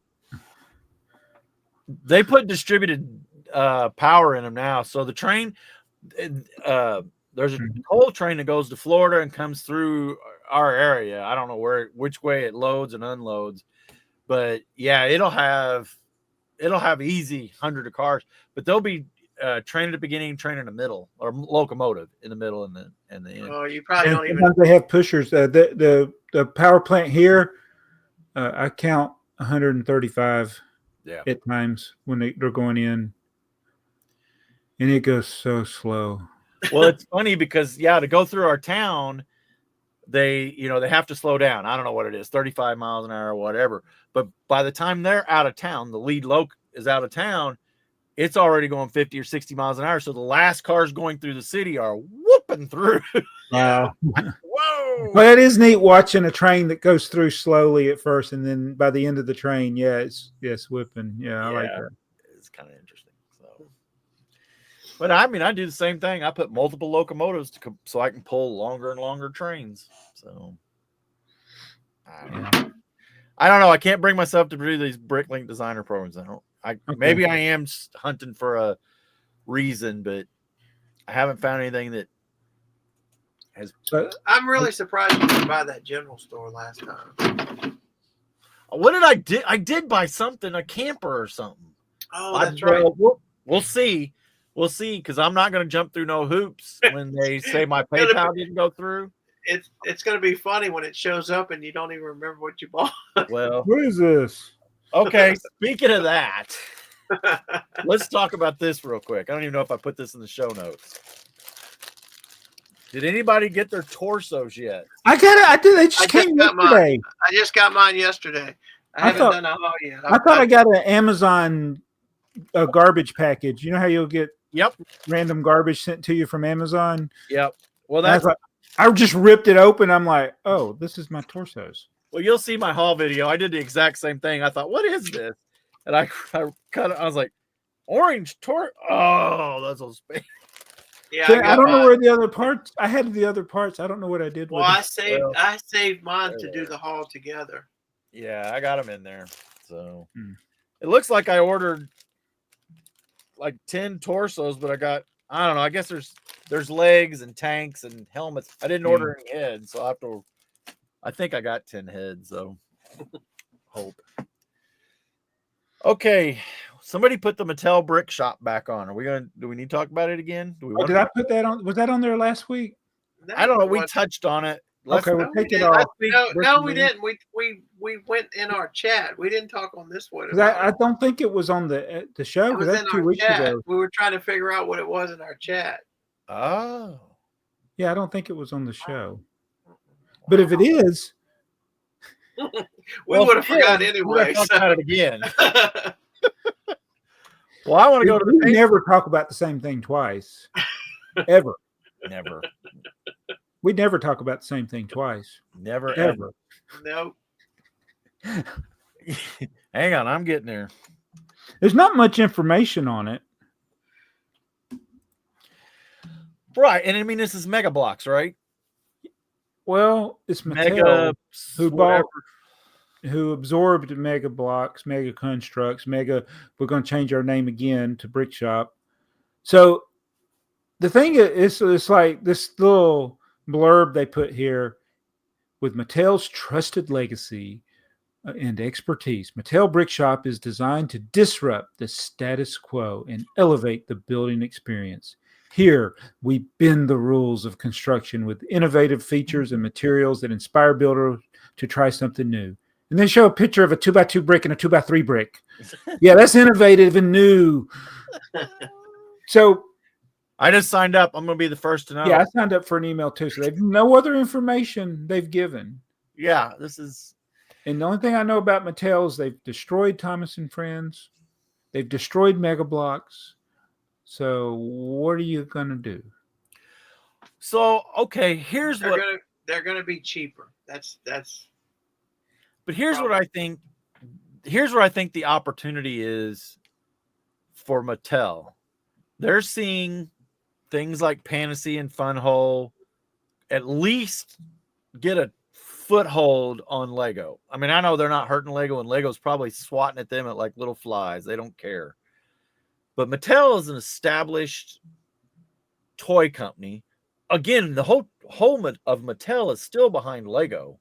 They put distributed power in them now. So the train, there's a coal train that goes to Florida and comes through our area. I don't know which way it loads and unloads, but it'll have easy 100 of cars, but they'll be train at the beginning, train in the middle, or locomotive in the middle and the end.
Oh, you probably don't even.
Sometimes they have pushers. The power plant here, I count 135 at times when they're going in, and it goes so slow.
Well, it's funny because to go through our town, they have to slow down. I don't know what it is, 35 miles an hour or whatever. But by the time they're out of town, the lead loc is out of town, it's already going 50 or 60 miles an hour. So the last cars going through the city are whooping through.
Wow.
Wow, no.
Well, it is neat watching a train that goes through slowly at first, and then by the end of the train, it's whipping. Yeah, I like that.
It's kind of interesting. So, but I mean, I do the same thing. I put multiple locomotives so I can pull longer and longer trains. So, I don't know. I can't bring myself to do these Bricklink designer programs. Maybe I am hunting for a reason, but I haven't found anything that has.
I'm really surprised you didn't buy that general store last time.
What did I do? I did buy something, a camper or something.
Oh, that's right.
We'll see. We'll see, because I'm not going to jump through no hoops when they say my PayPal didn't go through.
It's going to be funny when it shows up and you don't even remember what you bought.
Well,
What is this?
okay. Speaking of that, let's talk about this real quick. I don't even know if I put this in the show notes. Did anybody get their torsos yet?
I got it. I did. They just came yesterday.
I just got mine yesterday. I haven't done a haul yet.
I thought I got an Amazon garbage package. You know how you'll get random garbage sent to you from Amazon?
Yep. Well,
I just ripped it open. I'm like, oh, this is my torsos.
Well, you'll see my haul video. I did the exact same thing. I thought, what is this? And I was like, orange Oh, that's so space.
Yeah,
I don't know where the other parts. I had the other parts. I don't know what I did.
Well, I saved mine to do the haul together.
Yeah, I got them in there. So it looks like I ordered like 10 torsos, but I don't know. I guess there's legs and tanks and helmets. I didn't order any heads, so I think I got 10 heads, so hope. Okay. Somebody put the Mattel brick shop back on. Do we need to talk about it again?
Did I put that on? Was that on there last week?
I don't know. We touched on it.
Okay, we'll take it off.
No, we didn't. We went in our chat. We didn't talk on this one.
I don't think it was on the show.
It was in our chat. We were trying to figure out what it was in our chat.
Oh.
Yeah, I don't think it was on the show. But if it is,
we would have forgot anyway.
Talk about it again. Well, I want to go to
we never talk about the same thing twice. Ever.
Never.
We never talk about the same thing twice.
Never,
ever. Nope.
Hang on, I'm getting there.
There's not much information on it.
Right, and I mean, this is Mega Bloks, right?
Well, it's Mattel who absorbed Mega Bloks, Mega Constructs, Mega. We're going to change our name again to Brick Shop. So the thing is, it's like this little blurb they put here: with Mattel's trusted legacy and expertise, Mattel Brick Shop is designed to disrupt the status quo and elevate the building experience. Here, we bend the rules of construction with innovative features and materials that inspire builders to try something new. And then show a picture of a 2x2 brick and a 2x3 brick. Yeah, that's innovative and new. So
I just signed up. I'm going to be the first to know.
Yeah, I signed up for an email too. So they've no other information they've given.
Yeah, this is.
And the only thing I know about Mattel is they've destroyed Thomas and Friends. They've destroyed Mega Bloks. So what are you going to do?
So, okay, here's
they're going to be cheaper. That's.
But here's what I think. Here's where I think the opportunity is for Mattel. They're seeing things like Panacea and Funhole at least get a foothold on Lego. I mean, I know they're not hurting Lego, and Lego's probably swatting at them at like little flies. They don't care. But Mattel is an established toy company. Again, the whole of Mattel is still behind Lego.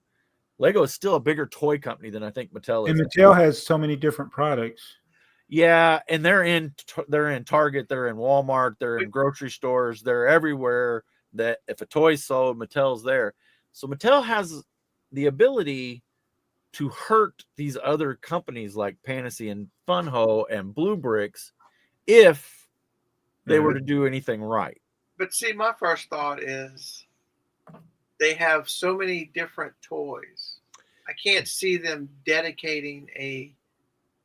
Lego is still a bigger toy company than I think Mattel is.
And Mattel has so many different products.
Yeah, and they're in Target, they're in Walmart, they're in grocery stores, they're everywhere. That if a toy's sold, Mattel's there. So Mattel has the ability to hurt these other companies like Panacea and Funho and Blue Bricks if they were to do anything right.
But see, my first thought is they have so many different toys. I can't see them dedicating a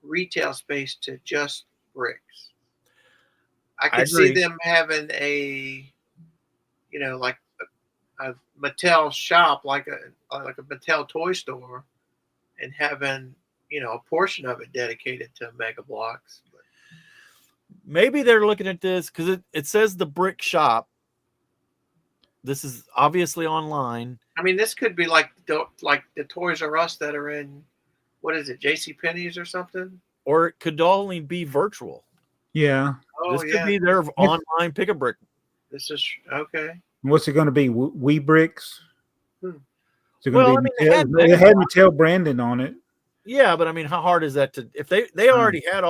retail space to just bricks. I could see them having a, like Mattel shop, like a Mattel toy store, and having a portion of it dedicated to Mega Blocks.
Maybe they're looking at this because it says the brick shop. This is obviously online.
I mean, this could be like the Toys R Us that are in, what is it, J.C. Penney's or something?
Or it could only be virtual.
Yeah.
Oh,
this could be their online pick a brick.
This is okay.
What's it going to be? We Bricks?
Hmm.
Is it going to be Mattel? They had Mattel branding on it.
Yeah, but I mean, how hard is that to? If they already had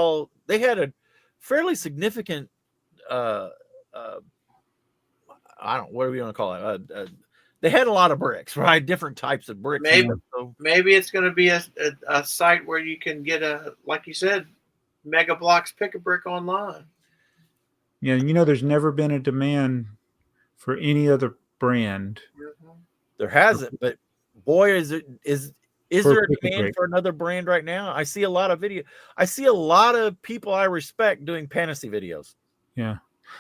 they had a fairly significant. I don't. What do we want to call it? They had a lot of bricks, right? Different types of bricks.
Maybe it's going to be a site where you can get like you said, Mega Blocks pick a brick online.
Yeah, there's never been a demand for any other brand.
Mm-hmm.
There hasn't, but boy, is there a demand for another brand right now? I see a lot of video. I see a lot of people I respect doing fantasy videos.
Yeah,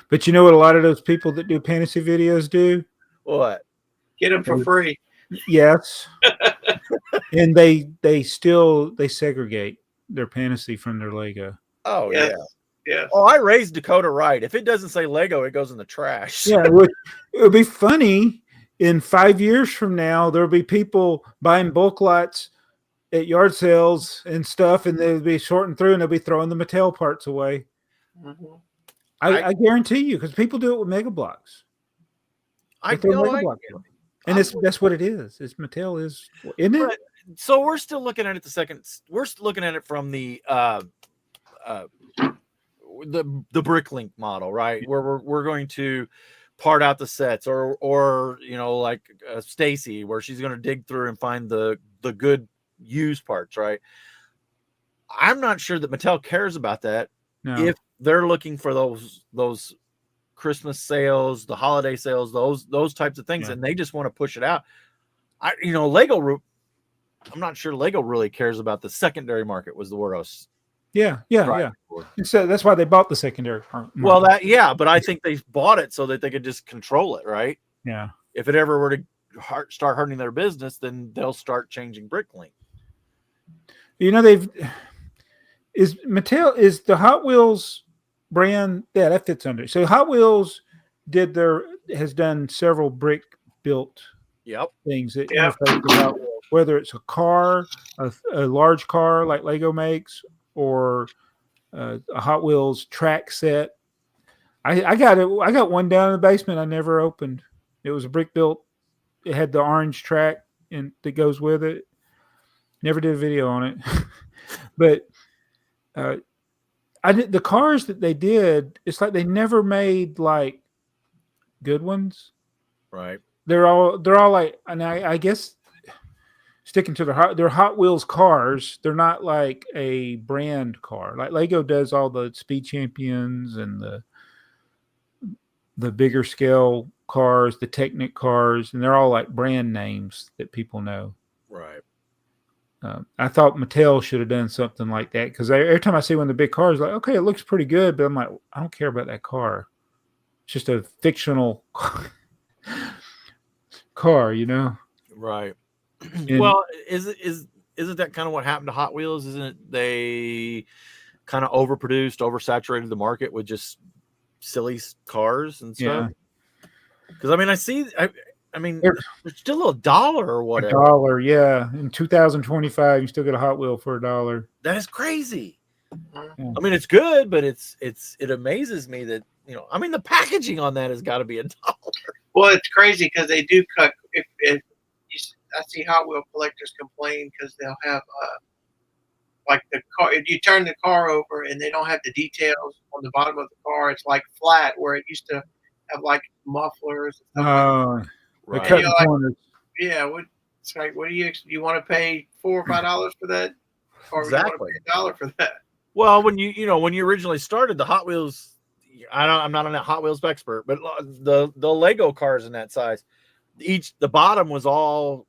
but you know what? A lot of those people that do fantasy videos do
what?
Get them for free.
Yes, and they segregate their fantasy from their Lego.
Oh yeah.
Yeah.
Oh, I raised Dakota right. If it doesn't say Lego, it goes in the trash.
Yeah, it would be funny. In 5 years from now, there'll be people buying bulk lots at yard sales and stuff, and they'll be sorting through, and they'll be throwing the Mattel parts away.
Mm-hmm.
I guarantee you, because people do it with Mega Blocks. And that's what it is. It's Mattel isn't it?
So we're still looking at it. We're looking at it from the Bricklink model, right? Where we're going to part out the sets, or like Stacy, where she's going to dig through and find the good used parts, right? I'm not sure that Mattel cares about that.
No.
If they're looking for those Christmas sales, the holiday sales, those types of things, and they just want to push it out. Lego. I'm not sure Lego really cares about the secondary market. Was the word I was.
Yeah. And so that's why they bought the secondary market.
Well, but I think they bought it so that they could just control it, right?
Yeah.
If it ever were to start hurting their business, then they'll start changing Bricklink.
Is the Hot Wheels brand that fits under. So Hot Wheels has done several brick built things that interface with Hot Wheels, whether it's a car, a large car like Lego makes, or a Hot Wheels track set. I got one down in the basement I never opened. It was a brick built. It had the orange track that goes with it. Never did a video on it, but the cars that they did. It's like they never made like good ones.
Right.
They're all like, and I guess sticking to they're Hot Wheels cars. They're not like a brand car. Like Lego does all the Speed Champions and the bigger scale cars, the Technic cars, and they're all like brand names that people know.
Right.
I thought Mattel should have done something like that, because every time I see one of the big cars, like, okay, it looks pretty good, but I'm like, I don't care about that car. It's just a fictional car,
Right. Well, isn't that kind of what happened to Hot Wheels? Isn't it they kind of overproduced, oversaturated the market with just silly cars and stuff? Because I mean, there's still $1 or whatever.
$1, yeah. In 2025, you still get a Hot Wheel for $1.
That is crazy.
Yeah.
I mean, it's good, but it amazes me that the packaging on that has got to be $1.
Well, it's crazy because they do cut. I see Hot Wheel collectors complain because they'll have like the car. If you turn the car over and they don't have the details on the bottom of the car, it's like flat where it used to have like mufflers. And stuff
right.
Corners.
Yeah, it's like, what do you want to pay $4 or $5 for that, or
exactly
you want to pay $1 for that?
Well, when you originally started the Hot Wheels, I'm not a Hot Wheels expert, but the Lego cars in that size, the bottom was all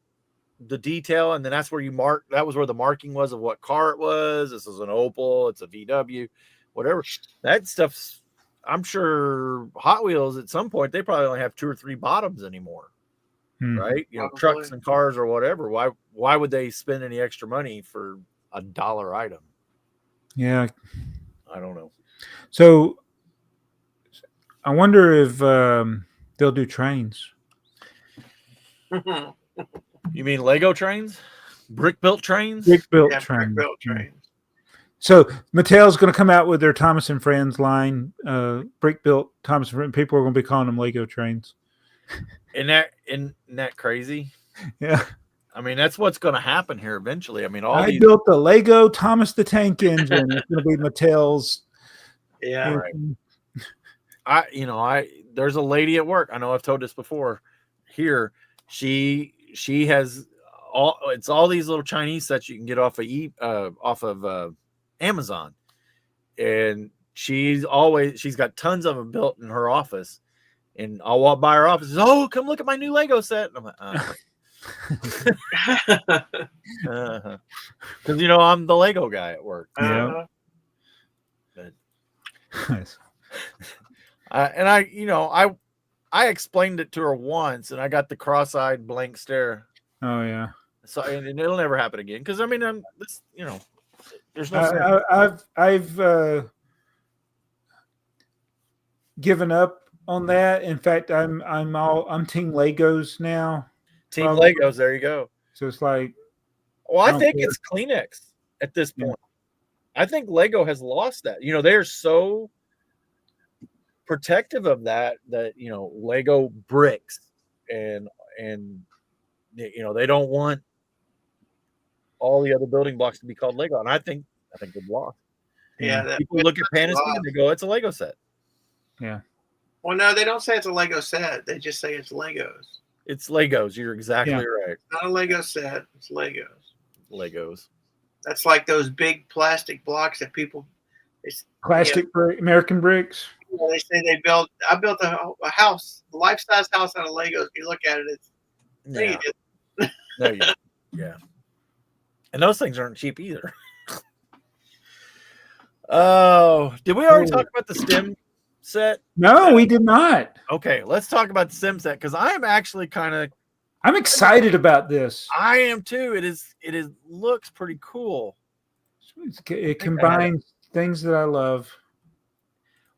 the detail, and then that's where that was where the marking was of what car it was. This is an Opel, it's a VW, whatever. That stuff's, I'm sure Hot Wheels at some point they probably only have 2 or 3 bottoms anymore. right? You know,
Probably.
trucks and cars or whatever. Why would they spend any extra money for a dollar item?
Yeah.
I don't know.
So I wonder if they'll do trains.
You mean Lego trains? Brick built trains?
Brick built
Yeah,
trains.
brick-built trains.
So Mattel's going to come out with their Thomas and Friends line, brick built Thomas and Friends. People are going to be calling them Lego trains.
Isn't that crazy?
Yeah.
I mean, that's what's going to happen here eventually. I mean,
I built the Lego Thomas the Tank engine. It's going to be Mattel's.
Yeah.
Right. There's a lady at work. I know I've told this before. Here, she has all these little Chinese sets you can get off of Amazon, and she's got tons of them built in her office. And I'll walk by her office. And says, "Oh, come look at my new Lego set." And I'm like, because I'm the Lego guy at work.
Yeah.
But,
Nice.
I explained it to her once, and I got the cross-eyed blank stare.
Oh yeah.
So and it'll never happen again. Because I mean, there's no.
I've given up on that. In fact, I'm Team Legos now.
Team Legos. There you go.
So it's like,
well, I think it's Kleenex at this point. I think Lego has lost that. They're so protective of that Lego bricks and they don't want all the other building blocks to be called Lego. And I think they've lost.
Yeah.
People look at Panasonic and they go, "It's a Lego set."
Yeah.
Well, no, they don't say it's a Lego set. They just say it's Legos.
It's Legos. You're exactly right.
It's not a Lego set. It's Legos.
Legos.
That's like those big plastic blocks that people.
American bricks.
They say I built a house, a life-size house out of Legos. If you look at it, it's
yeah. And those things aren't cheap either. Oh, did we already talk about the stem set?
No, we did not.
Okay, let's talk about the stem set because I am actually
I'm excited about this.
I am too. It looks pretty cool.
It combines things that I love.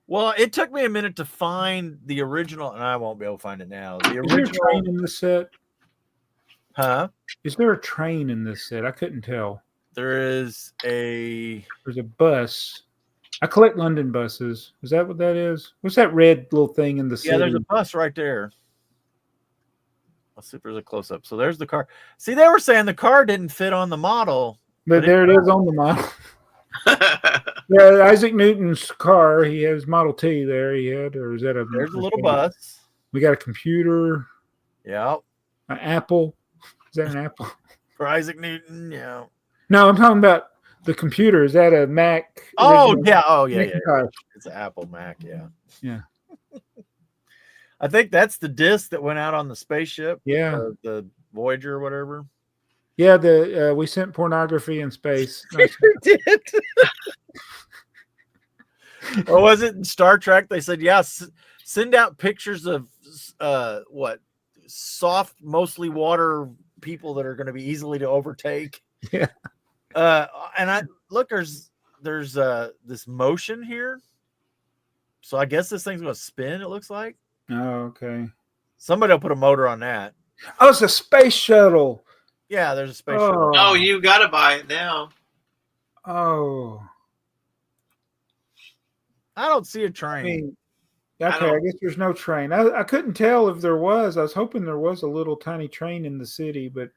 Well, it took me a minute to find the original, and I won't be able to find it now. The original.
Is there a train in this set?
Huh?
Is there a train in this set? I couldn't tell.
There's a
bus. I collect London buses. Is that what that is? What's that red little thing in the city?
Yeah, there's a bus right there. Let's see if there's a close-up. So there's the car. See, they were saying the car didn't fit on the model.
But there it is on the model. Yeah, Isaac Newton's car. He has Model T there. Or is that a?
There's a little bus.
We got a computer.
Yeah.
An Apple. Is that an Apple?
For Isaac Newton, yeah.
No, I'm talking about the computer. Is that a Mac?
Oh, yeah. Oh, yeah. It's an Apple Mac, yeah.
Yeah.
I think that's the disc that went out on the spaceship.
Yeah.
The Voyager or whatever.
Yeah, we sent pornography in space.
We did. Or was it in Star Trek? They said, send out pictures of soft, mostly water people that are going to be easily to overtake.
Yeah.
And I look, there's this motion here. So I guess this thing's going to spin, it looks like.
Oh, okay.
Somebody will put a motor on that.
Oh, it's a space shuttle.
Yeah, there's a space shuttle.
Oh, you got to buy it now.
Oh.
I don't see a train.
I guess there's no train. I couldn't tell if there was. I was hoping there was a little tiny train in the city, but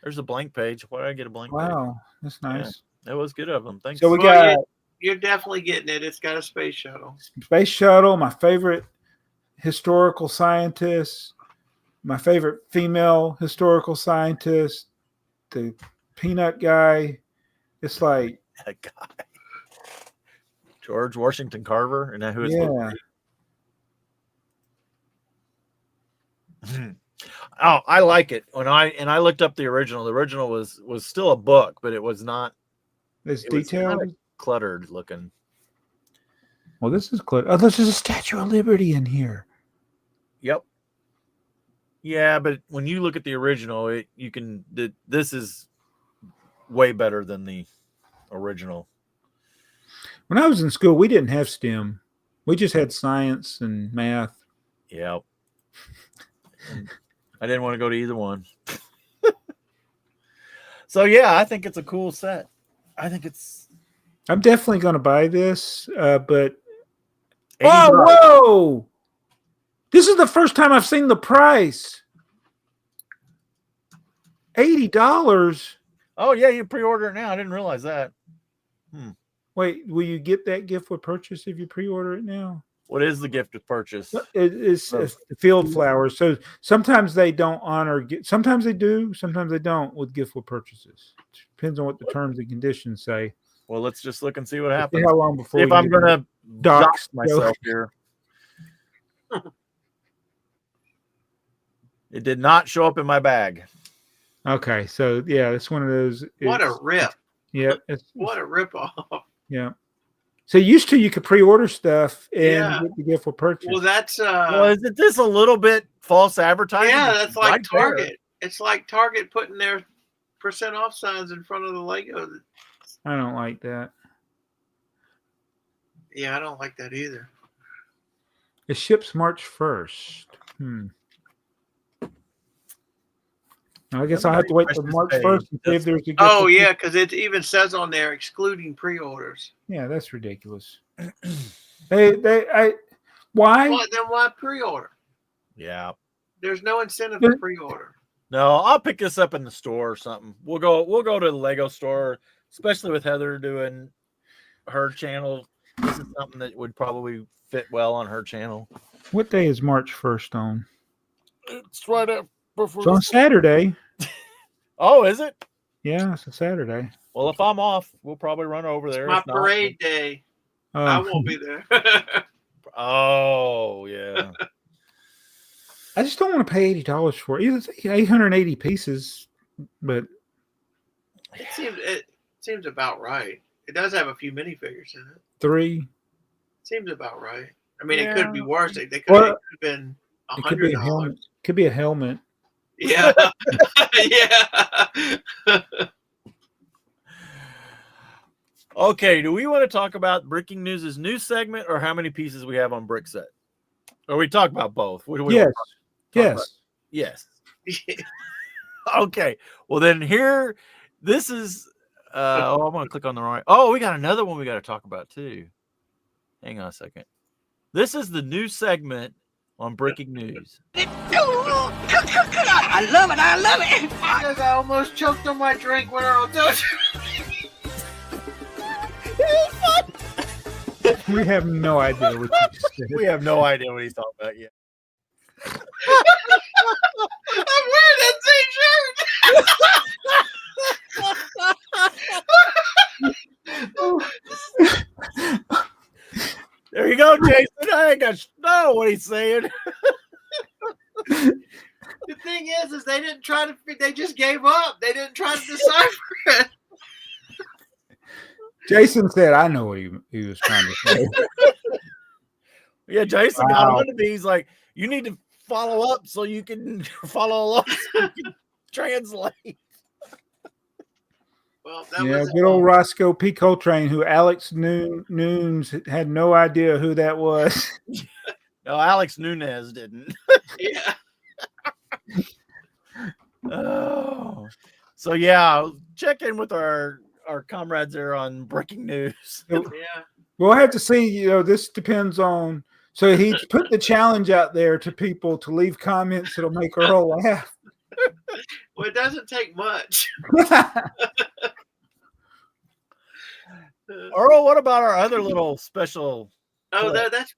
there's a blank page. Why did I get a blank page?
Wow, that's nice.
Yeah, that was good of them. Thanks.
So we got.
You're definitely getting it. It's got a space shuttle.
Space shuttle. My favorite historical scientist. My favorite female historical scientist. The peanut guy. It's like
that guy. George Washington Carver, and that who is?
Yeah.
Oh, I like it. When I looked up the original was still a book, but it was not.
It's detailed,
cluttered looking.
Well, this is cluttered. Oh, this is a Statue of Liberty in here.
Yep. Yeah, but when you look at the original, this is way better than the original.
When I was in school, we didn't have STEM. We just had science and math.
Yeah. And I didn't want to go to either one. So yeah, I think it's a cool set. I'm
definitely going to buy this, but
$80.
whoa! This is the first time I've seen the price. $80.
Oh yeah, you pre-order it now. I didn't realize that.
Wait, will you get that gift with purchase if you pre-order it now?
What is the gift of purchase?
It's field flowers. So sometimes they don't honor. Sometimes they do. Sometimes they don't with gift with purchases. Depends on what the terms and conditions say.
Well, let's just look and see what happens.
See how long before
if I'm gonna dox myself here. It did not show up in my bag.
Okay, so yeah, it's one of those.
What a rip!
Yeah,
what a rip off.
Yeah. So used to you could pre-order stuff and get the gift for purchase.
Well, that's
well, isn't this a little bit false advertising?
Yeah, that's like
right
Target.
There.
It's like Target putting their % off signs in front of the Lego.
I don't like that.
Yeah, I don't like that either.
It ships March 1st. I guess I'll have to wait till March 1st and see if there's a gift.
Oh, yeah, because it even says on there excluding pre-orders.
Yeah, that's ridiculous. Why?
Well, then why pre-order?
Yeah.
There's no incentive to pre-order.
No, I'll pick this up in the store or something. We'll go to the Lego store, especially with Heather doing her channel. This is something that would probably fit well on her channel.
What day is March 1st on?
It's right up before.
It's on Saturday.
Oh, is it?
Yeah, it's a Saturday.
Well, if I'm off, we'll probably run over there.
It's my parade day. I won't be there.
Oh, yeah.
I just don't want to pay $80 for it. It's 880 pieces, but
it seems about right. It does have a few minifigures in it.
3.
Seems about right. I mean, it could be worse. They could have been $100.
Could be a helmet.
Yeah. Yeah.
Okay, do we want to talk about Bricking News' new segment or how many pieces we have on BrickTsar? Or we talk about both? Yes. Okay. Well, then this is, I'm going to click on the right. Oh, we got another one we got to talk about too. Hang on a second. This is the new segment on Bricking News.
I love it. I love it.
I almost choked on my drink when I was doing
We have no idea what you just said.
We have no idea what he's talking about yet.
I'm wearing that t-shirt.
There you go, Jason. I ain't got to know what he's saying.
The thing is they didn't try to. They just gave up. They didn't try to decipher it.
Jason said, "I know what he was trying to say."
Yeah, Jason got on to me. He's like, "You need to follow up so you can follow along, so you can translate."
Well,
good old Roscoe P. Coltrane, who Alex Nunes had no idea who that was.
No, Alex Nunez didn't.
Yeah.
Oh, so yeah, check in with our comrades there on Breaking News.
Yeah.
We'll have to see. This depends on. So he's put the challenge out there to people to leave comments that'll make Earl laugh.
Well, it doesn't take much.
Earl, what about our other little special?
Oh, that's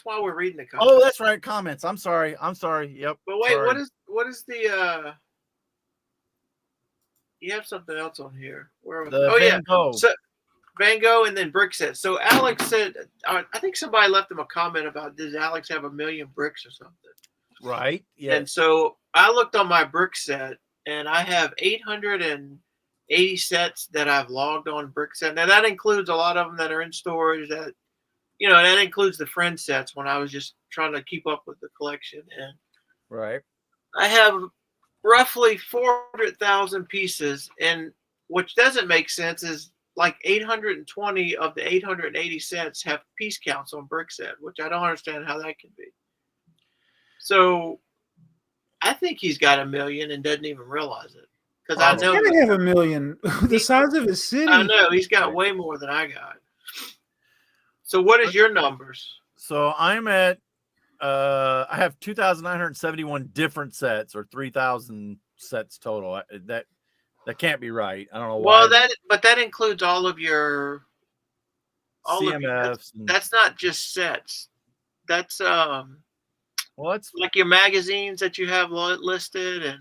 why we're reading the comments.
Oh, that's right, comments. I'm sorry. Yep.
But wait,
sorry.
what is the you have something else on here. Where
Van Gogh.
So Van Gogh and then brick set. So Alex said, I think somebody left him a comment about, does Alex have 1 million bricks or something?
Right. Yeah.
And so I looked on my brick set and I have 880 sets that I've logged on brick set. Now that includes a lot of them that are in storage. That includes the friend sets when I was just trying to keep up with the collection. And
right.
I have roughly 400,000 pieces, and which doesn't make sense is like 820 of the 880 sets have piece counts on BrickTsar, which I don't understand how that can be. So I think he's got 1 million and doesn't even realize it. Because I know
he's gonna have 1 million. The size of his city.
I know he's got way more than I got. So what is your numbers?
So I'm at I have 2,971 different sets, or 3,000 sets total. That can't be right. I don't know why.
Well, that includes all of your
CMFs.
That's not just sets. That's
well, it's
like your magazines that you have listed and.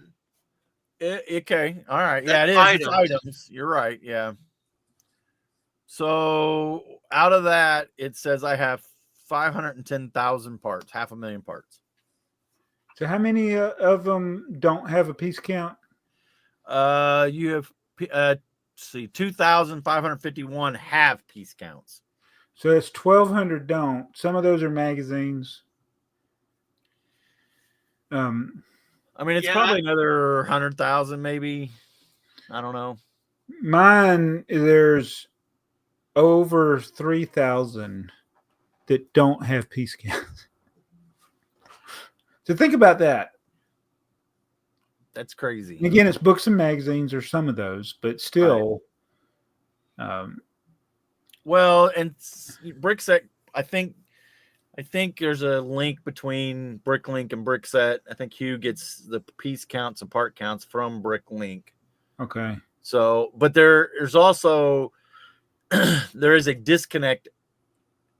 Okay. All right. Yeah, it is. It's items. You're right. Yeah. So out of that, it says I have 510,000 parts, 500,000 parts.
So how many of them don't have a piece count?
You have 2,551 have piece counts.
So it's 1,200 don't. Some of those are magazines.
I mean, it's probably another 100,000, maybe. I don't know.
Mine, there's over 3,000 that don't have piece counts. So think about that.
That's crazy.
And again, it's books and magazines, or some of those, but still.
Right. Well, and BrickTsar, I think there's a link between Bricklink and BrickTsar. I think Hugh gets the piece counts and part counts from Bricklink.
Okay.
So, but there's also there is a disconnect.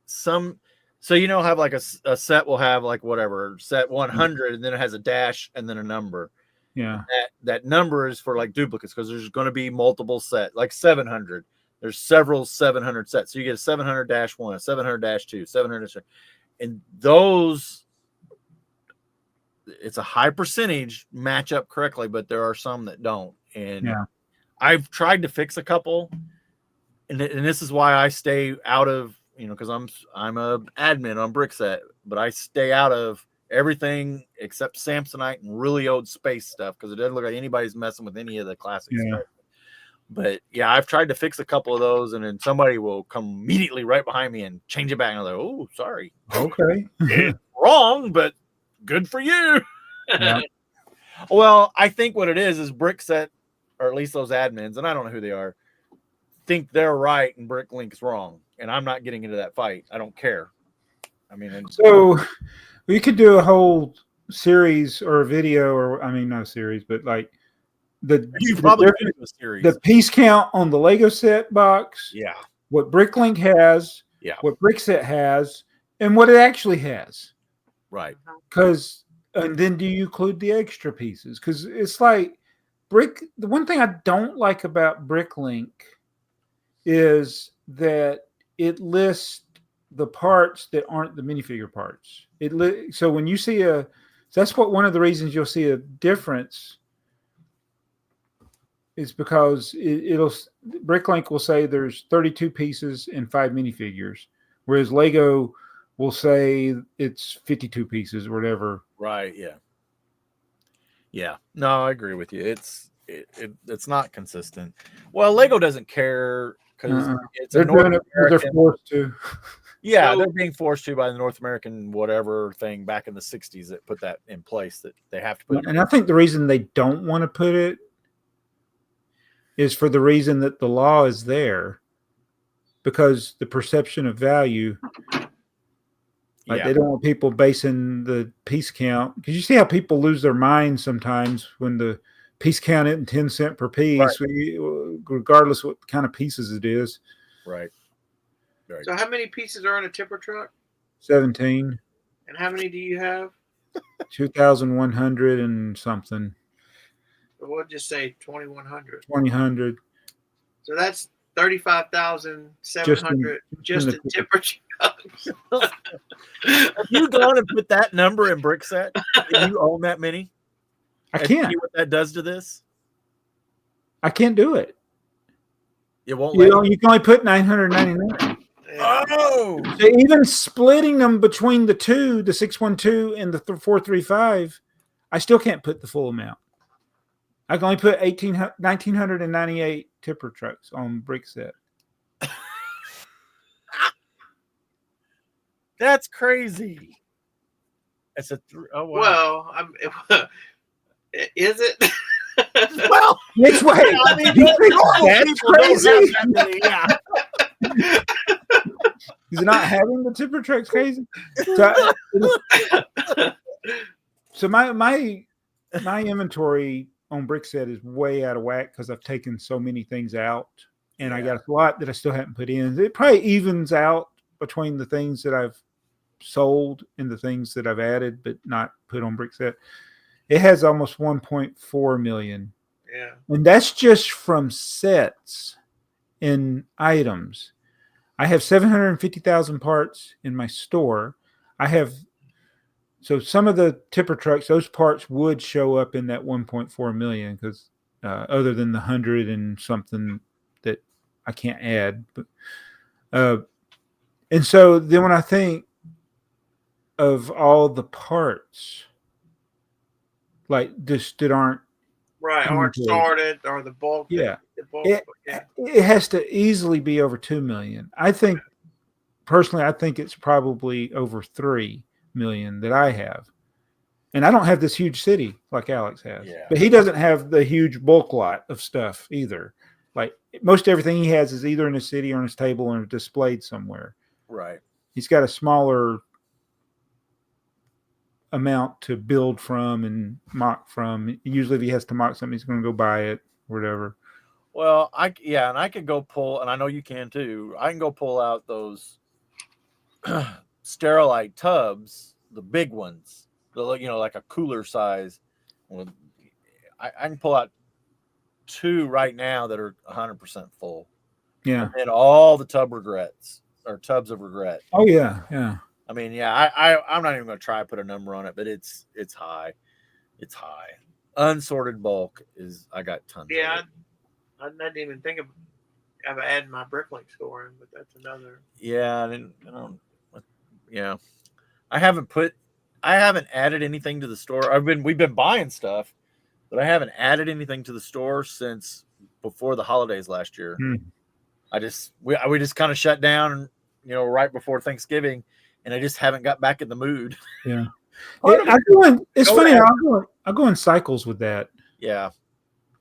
So have like a set will have like whatever set 100, and then it has a dash and then a number.
Yeah.
That number is for like duplicates, because there's going to be multiple sets, like 700. There's several 700 sets. So you get a 700-1, a 700-2, 700, and those, it's a high percentage match up correctly, but there are some that don't. And I've tried to fix a couple, and this is why I stay out of, because I'm a admin on BrickTsar, but I stay out of everything except Samsonite and really old space stuff, because it doesn't look like anybody's messing with any of the classic stuff. But yeah, I've tried to fix a couple of those, and then somebody will come immediately right behind me and change it back. And I'm like, oh, sorry.
Okay.
It's wrong, but good for you.
Yeah.
Well, I think what it is BrickTsar, or at least those admins, and I don't know who they are, think they're right and Bricklink's wrong. And I'm not getting into that fight. I don't care. I mean,
so we could do a whole series or a video, or not a series, but like the piece count on the Lego set box.
Yeah.
What Bricklink has.
Yeah.
What BrickTsar has, and what it actually has.
Right.
And then do you include the extra pieces? Because it's like the one thing I don't like about Bricklink is that it lists the parts that aren't the minifigure parts. So when you see that's one of the reasons you'll see a difference is because Bricklink will say there's 32 pieces and 5 minifigures, whereas Lego will say it's 52 pieces or whatever.
Right. Yeah. Yeah. No, I agree with you. It's not consistent. Well, Lego doesn't care because
they're forced to.
Yeah, they're being forced to by the North American whatever thing back in the 60s that put that in place, that they have to put.
And I think the reason they don't want to put it is for the reason that the law is there, because the perception of value. They don't want people basing the piece count, because you see how people lose their minds sometimes when the piece count isn't 10 cents per piece, regardless what kind of pieces it is.
Right.
So how many pieces are in a tipper truck?
17.
And how many do you have?
2,100 and something.
So we'll just say 2,100.
2,000.
So that's 35,700 just in tipper trucks.
Have you gone and put that number in BrickTsar? Do you own that many?
I can't.
See what that does to this?
I can't do it.
It won't.
You can only put 999.
Oh,
so even splitting them between the 612 and the 435, I still can't put the full amount. I can only put 1,998 tipper trucks on BrickTsar.
That's crazy. It's a oh wow.
Well, is it?
Well,
Which way?
I mean,
You think
normal
that's
people don't
crazy?
have that many, yeah.
Is it not having the tipper trucks crazy? So, so my inventory on BrickTsar is way out of whack because I've taken so many things out, and I got a lot that I still haven't put in. It probably evens out between the things that I've sold and the things that I've added but not put on BrickTsar. It has almost 1.4 million.
Yeah. And
that's just from sets and items. I have 750,000 parts in my store. So some of the tipper trucks, those parts would show up in that 1.4 million because other than the 100 and something that I can't add. But and so then when I think of all the parts, like just that aren't
sorted or the bulk.
Yeah. It has to easily be over 2 million. I think it's probably over 3 million that I have. And I don't have this huge city like Alex has.
Yeah.
But he doesn't have the huge bulk lot of stuff either. Like most everything he has is either in his city or on his table or displayed somewhere.
Right.
He's got a smaller amount to build from and mock from. Usually if he has to mock something, he's going to go buy it, whatever.
Well, I could go pull, and I know you can too. I can go pull out those Sterilite tubs, the big ones, like a cooler size. I can pull out 2 right now that are 100% full.
Yeah.
And all the tubs of regret.
Oh yeah, yeah.
I mean, yeah, I'm not even going to try to put a number on it, but it's high. It's high. Unsorted bulk I got tons.
Yeah,
of it.
I didn't even think of adding my Bricklink store in, but that's another.
Yeah, I haven't added anything to the store. We've been buying stuff, but I haven't added anything to the store since before the holidays last year. We just kind of shut down, right before Thanksgiving, and I just haven't got back in the mood.
Yeah. It's funny. I'll go in cycles with that.
Yeah.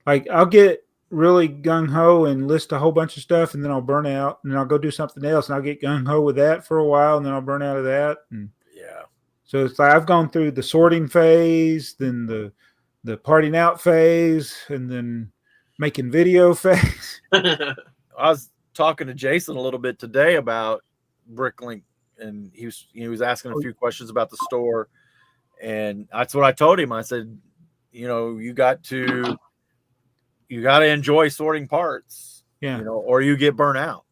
Like I'll get really gung ho and list a whole bunch of stuff, and then I'll burn out, and then I'll go do something else, and I'll get gung ho with that for a while, and then I'll burn out of that. And
yeah.
So it's like I've gone through the sorting phase, then the partying out phase, and then making video phase.
I was talking to Jason a little bit today about Bricklink, and he was asking a few questions about the store, and that's what I told him. I said, you got to enjoy sorting parts, or you get burnt out.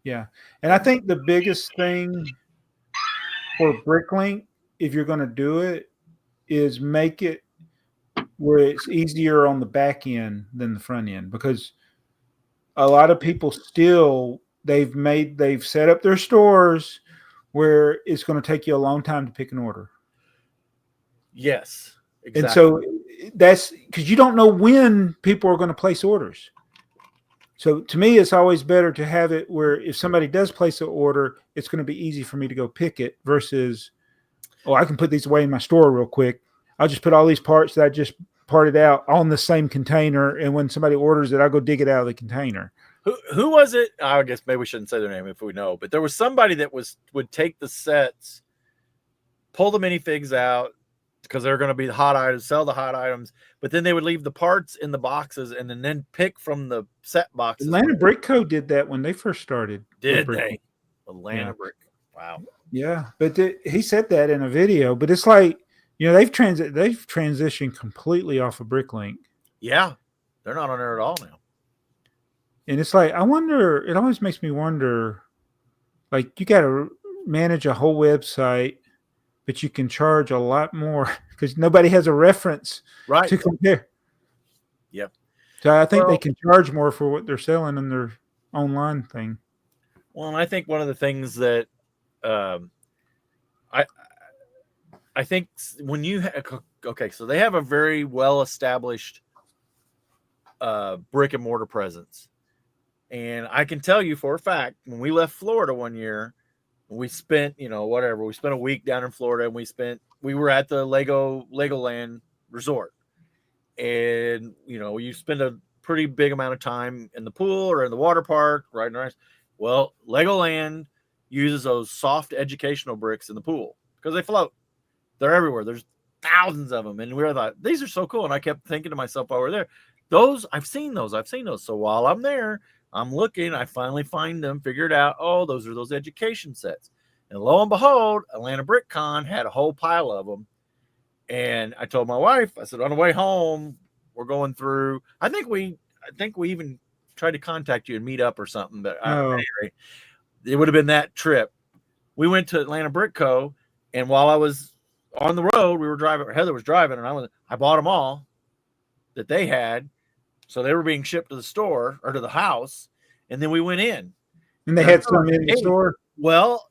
Yeah, and I think the biggest thing for Bricklink, if you're going to do it, is make it where it's easier on the back end than the front end, because a lot of people still they've set up their stores where it's going to take you a long time to pick an order.
Yes, exactly.
And so that's because you don't know when people are going to place orders. So to me, it's always better to have it where if somebody does place an order, it's going to be easy for me to go pick it versus, I can put these away in my store real quick. I'll just put all these parts that I just parted out on the same container, and when somebody orders it, I'll go dig it out of the container.
Who was it? I guess maybe we shouldn't say their name if we know, but there was somebody that would take the sets, pull the minifigs out because they're going to be the hot items, sell the hot items, but then they would leave the parts in the boxes and then pick from the set boxes.
Atlanta Brick Co. did that when they first started.
Did they? Atlanta Brick. Wow.
Yeah, but he said that in a video, but it's like, they've transitioned completely off of Bricklink.
Yeah, they're not on there at all now.
And it's like, I wonder, it always makes me wonder, like, you got to manage a whole website, but you can charge a lot more because nobody has a reference to compare.
Yep.
So I think they can charge more for what they're selling in their online thing.
Well, and I think one of the things that I think when you okay, so they have a very well established brick and mortar presence, and I can tell you for a fact when we left Florida one year, we spent whatever we spent a week down in Florida, and we were at the Legoland resort, and you spend a pretty big amount of time in the pool or in the water park riding rides. Well, Legoland uses those soft educational bricks in the pool because they float. They're everywhere. There's thousands of them. And we were like, these are so cool. And I kept thinking to myself while we were there, I've seen those. So while I'm there, I'm looking, I finally find them, figure it out. Oh, those are those education sets. And lo and behold, Atlanta Brick Con had a whole pile of them. And I told my wife, I said, on the way home, we're going through, I think we even tried to contact you and meet up or something. But anyway, it would have been that trip. We went to Atlanta Brick Co. And while I was on the road, Heather was driving, and I bought them all that they had. So they were being shipped to the store or to the house. And then we went in.
And they had some in the store?
Well,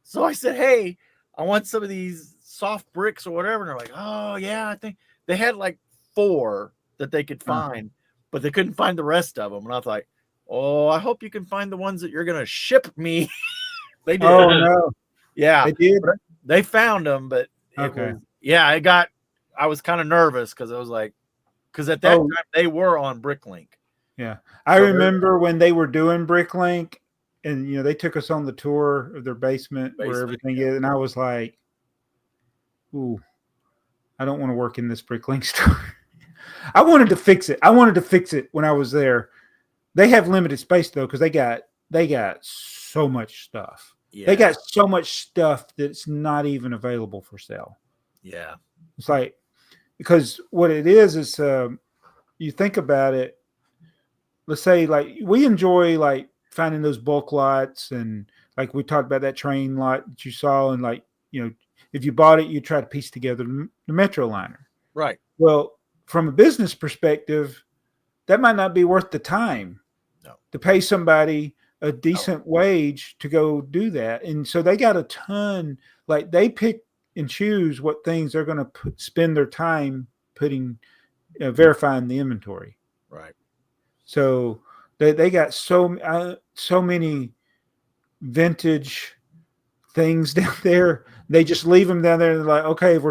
so I said, hey, I want some of these soft bricks or whatever. And they're like, oh, yeah, I think they had like 4 that they could find, but they couldn't find the rest of them. And I was like, oh, I hope you can find the ones that you're going to ship me. They did.
Oh, no.
Yeah.
They did?
They found them, but I was kind of nervous because I was like, because at that time they were on Bricklink.
Yeah. I remember when they were doing Bricklink and, they took us on the tour of their basement where everything is. And I was like, ooh, I don't want to work in this Bricklink store. I wanted to fix it when I was there. They have limited space though, because they got so much stuff. Yeah. They got so much stuff that's not even available for sale.
Yeah.
It's like, because what it is you think about it, let's say like we enjoy like finding those bulk lots, and like we talked about that train lot that you saw, and like, if you bought it, you try to piece together the Metro liner.
Right.
Well, from a business perspective, that might not be worth the time to pay somebody a decent wage to go do that. And so they got a ton, like they pick and choose what things they're going to spend their time putting, verifying the inventory.
Right.
So they got so many vintage things down there. They just leave them down there. And they're like, okay, if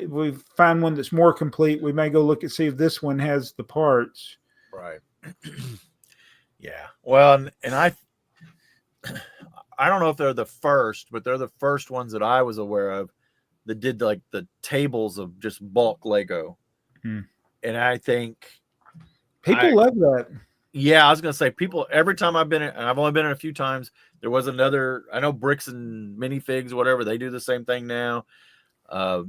we find one that's more complete, we may go look and see if this one has the parts.
Right. Yeah. Well, and I don't know if they're the first, but they're the first ones that I was aware of that did like the tables of just bulk Lego. And I think
people love that.
Yeah, I was gonna say people every time I've been in, and I've only been in a few times. There was another. I know Bricks and Minifigs, whatever, they do the same thing now.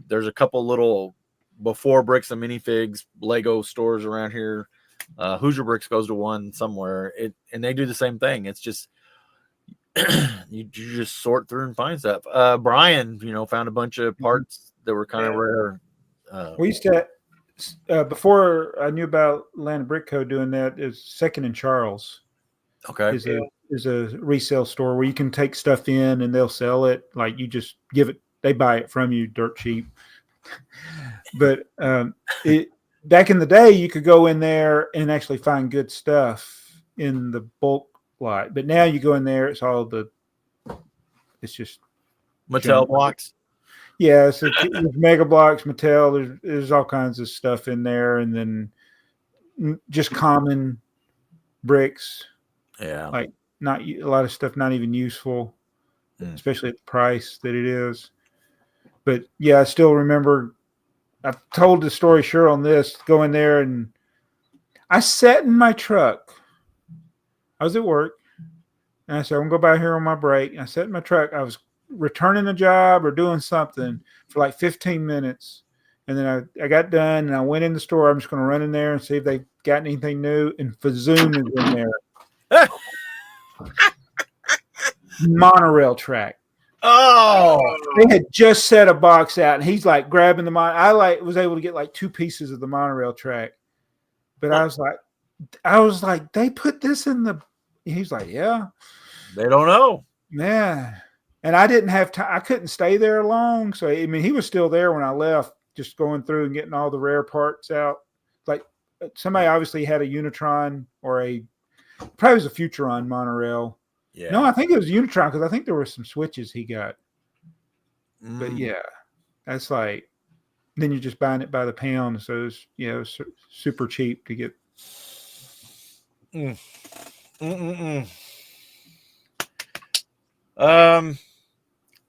There's a couple little before Bricks and Minifigs Lego stores around here. Hoosier Bricks goes to one somewhere. And they do the same thing. It's just you just sort through and find stuff. Brian, found a bunch of parts that were kind of rare.
We used to. Before I knew about Atlanta Brick Co. doing that, is Second and Charles.
Okay.
Is a resale store where you can take stuff in and they'll sell it. Like you just give it, they buy it from you dirt cheap. But back in the day, you could go in there and actually find good stuff in the bulk lot. But now you go in there, it's just
Mattel blocks.
Yeah, so there's Mega Blocks, Mattel. There's all kinds of stuff in there, and then just common bricks.
Yeah,
like not a lot of stuff not even useful, especially at the price that it is. But yeah, I still remember. I've told the story sure on this. Go in there and I sat in my truck. I was at work, and I said, "I'm gonna go by here on my break." And I sat in my truck. I was returning a job or doing something for like 15 minutes. And then I got done and I went in the store. I'm just going to run in there and see if they got anything new. And Fazoon is in there. Monorail track.
Oh,
they had just set a box out and he's like grabbing the I was able to get like 2 pieces of the monorail track. But I was like, they put this in the, he's like, yeah.
They don't know.
Yeah. And I didn't have time. I couldn't stay there long. So, I mean, he was still there when I left, just going through and getting all the rare parts out. Like somebody obviously had a Unitron or probably was a Futuron monorail.
Yeah.
No, I think it was Unitron because I think there were some switches he got. But yeah, that's like, then you're just buying it by the pound. So it's, super cheap to get.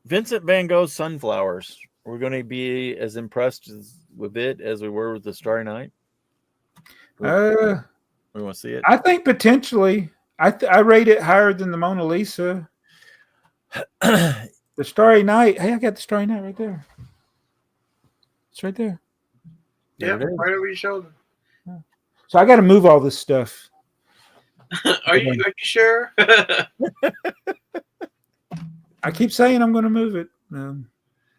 Vincent Van Gogh's Sunflowers. We're going to be as impressed with it as we were with the Starry Night. We want to see it.
I think potentially. I rate it higher than the Mona Lisa. The Starry Night. Hey, I got the Starry Night right there. It's right there.
Yeah, right over your shoulder.
So I got to move all this stuff.
Are you sure?
I keep saying I'm going to move it.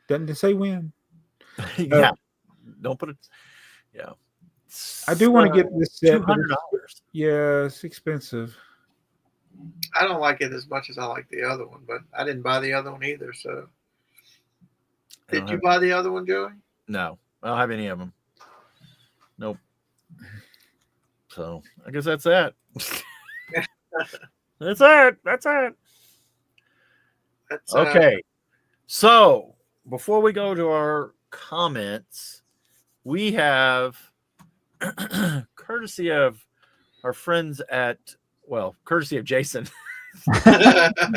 Doesn't say when.
Yeah. Don't put it. Yeah.
I do want to get this set.
$200.
Yeah, it's expensive.
I don't like it as much as I like the other one, but I didn't buy the other one either. So, did you buy the other one, Joey?
No, I don't have any of them. Nope. So I guess that's it. That's it. Okay. So before we go to our comments, we have courtesy of our friends courtesy of Jason.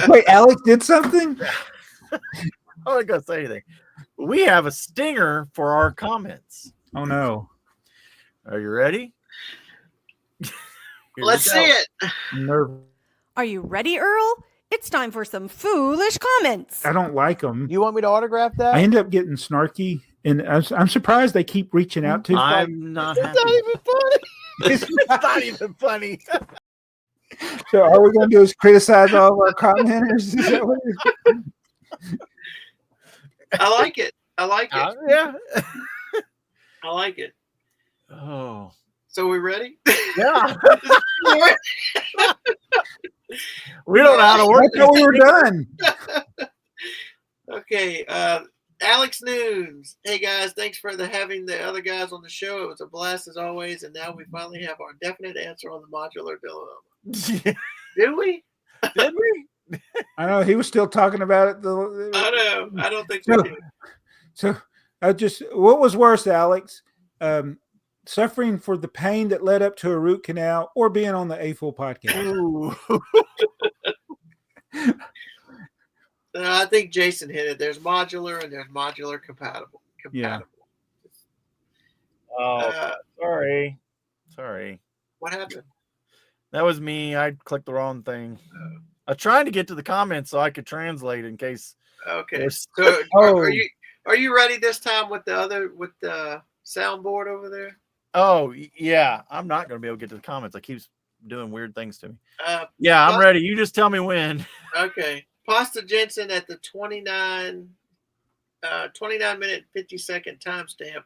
Wait, Alex did something?
I'm not gonna say anything. We have a stinger for our comments.
Oh no.
Are you ready?
Let's see it.
Are you ready, Earl? It's time for some foolish comments.
I don't like them.
You want me to autograph that?
I end up getting snarky, and I'm surprised they keep reaching out to.
I'm not happy.
It's
not even funny.
So all we're going to do is criticize all of our commenters? Is that what
I like it.
Yeah.
I like it.
Oh.
So we ready?
Yeah. We don't know how to work.
That's how we were done.
Okay. Alex Noons. Hey guys, thanks for having the other guys on the show. It was a blast as always, and now we finally have our definite answer on the modular dilemma. Did we?
Did we?
I know he was still talking about it.
I know. I don't think we did.
So what was worse, Alex? Suffering for the pain that led up to a root canal, or being on the AFoOL podcast?
I think Jason hit it. There's modular and there's modular compatible.
Yeah.
Oh, sorry.
What happened?
That was me. I clicked the wrong thing. I was trying to get to the comments so I could translate in case.
Okay. So are you ready this time with the soundboard over there?
Oh yeah, I'm not going to be able to get to the comments. It keeps doing weird things to me. Yeah, I'm ready. You just tell me when.
Okay. Pasta Jensen at the 29 minute 50 second timestamp.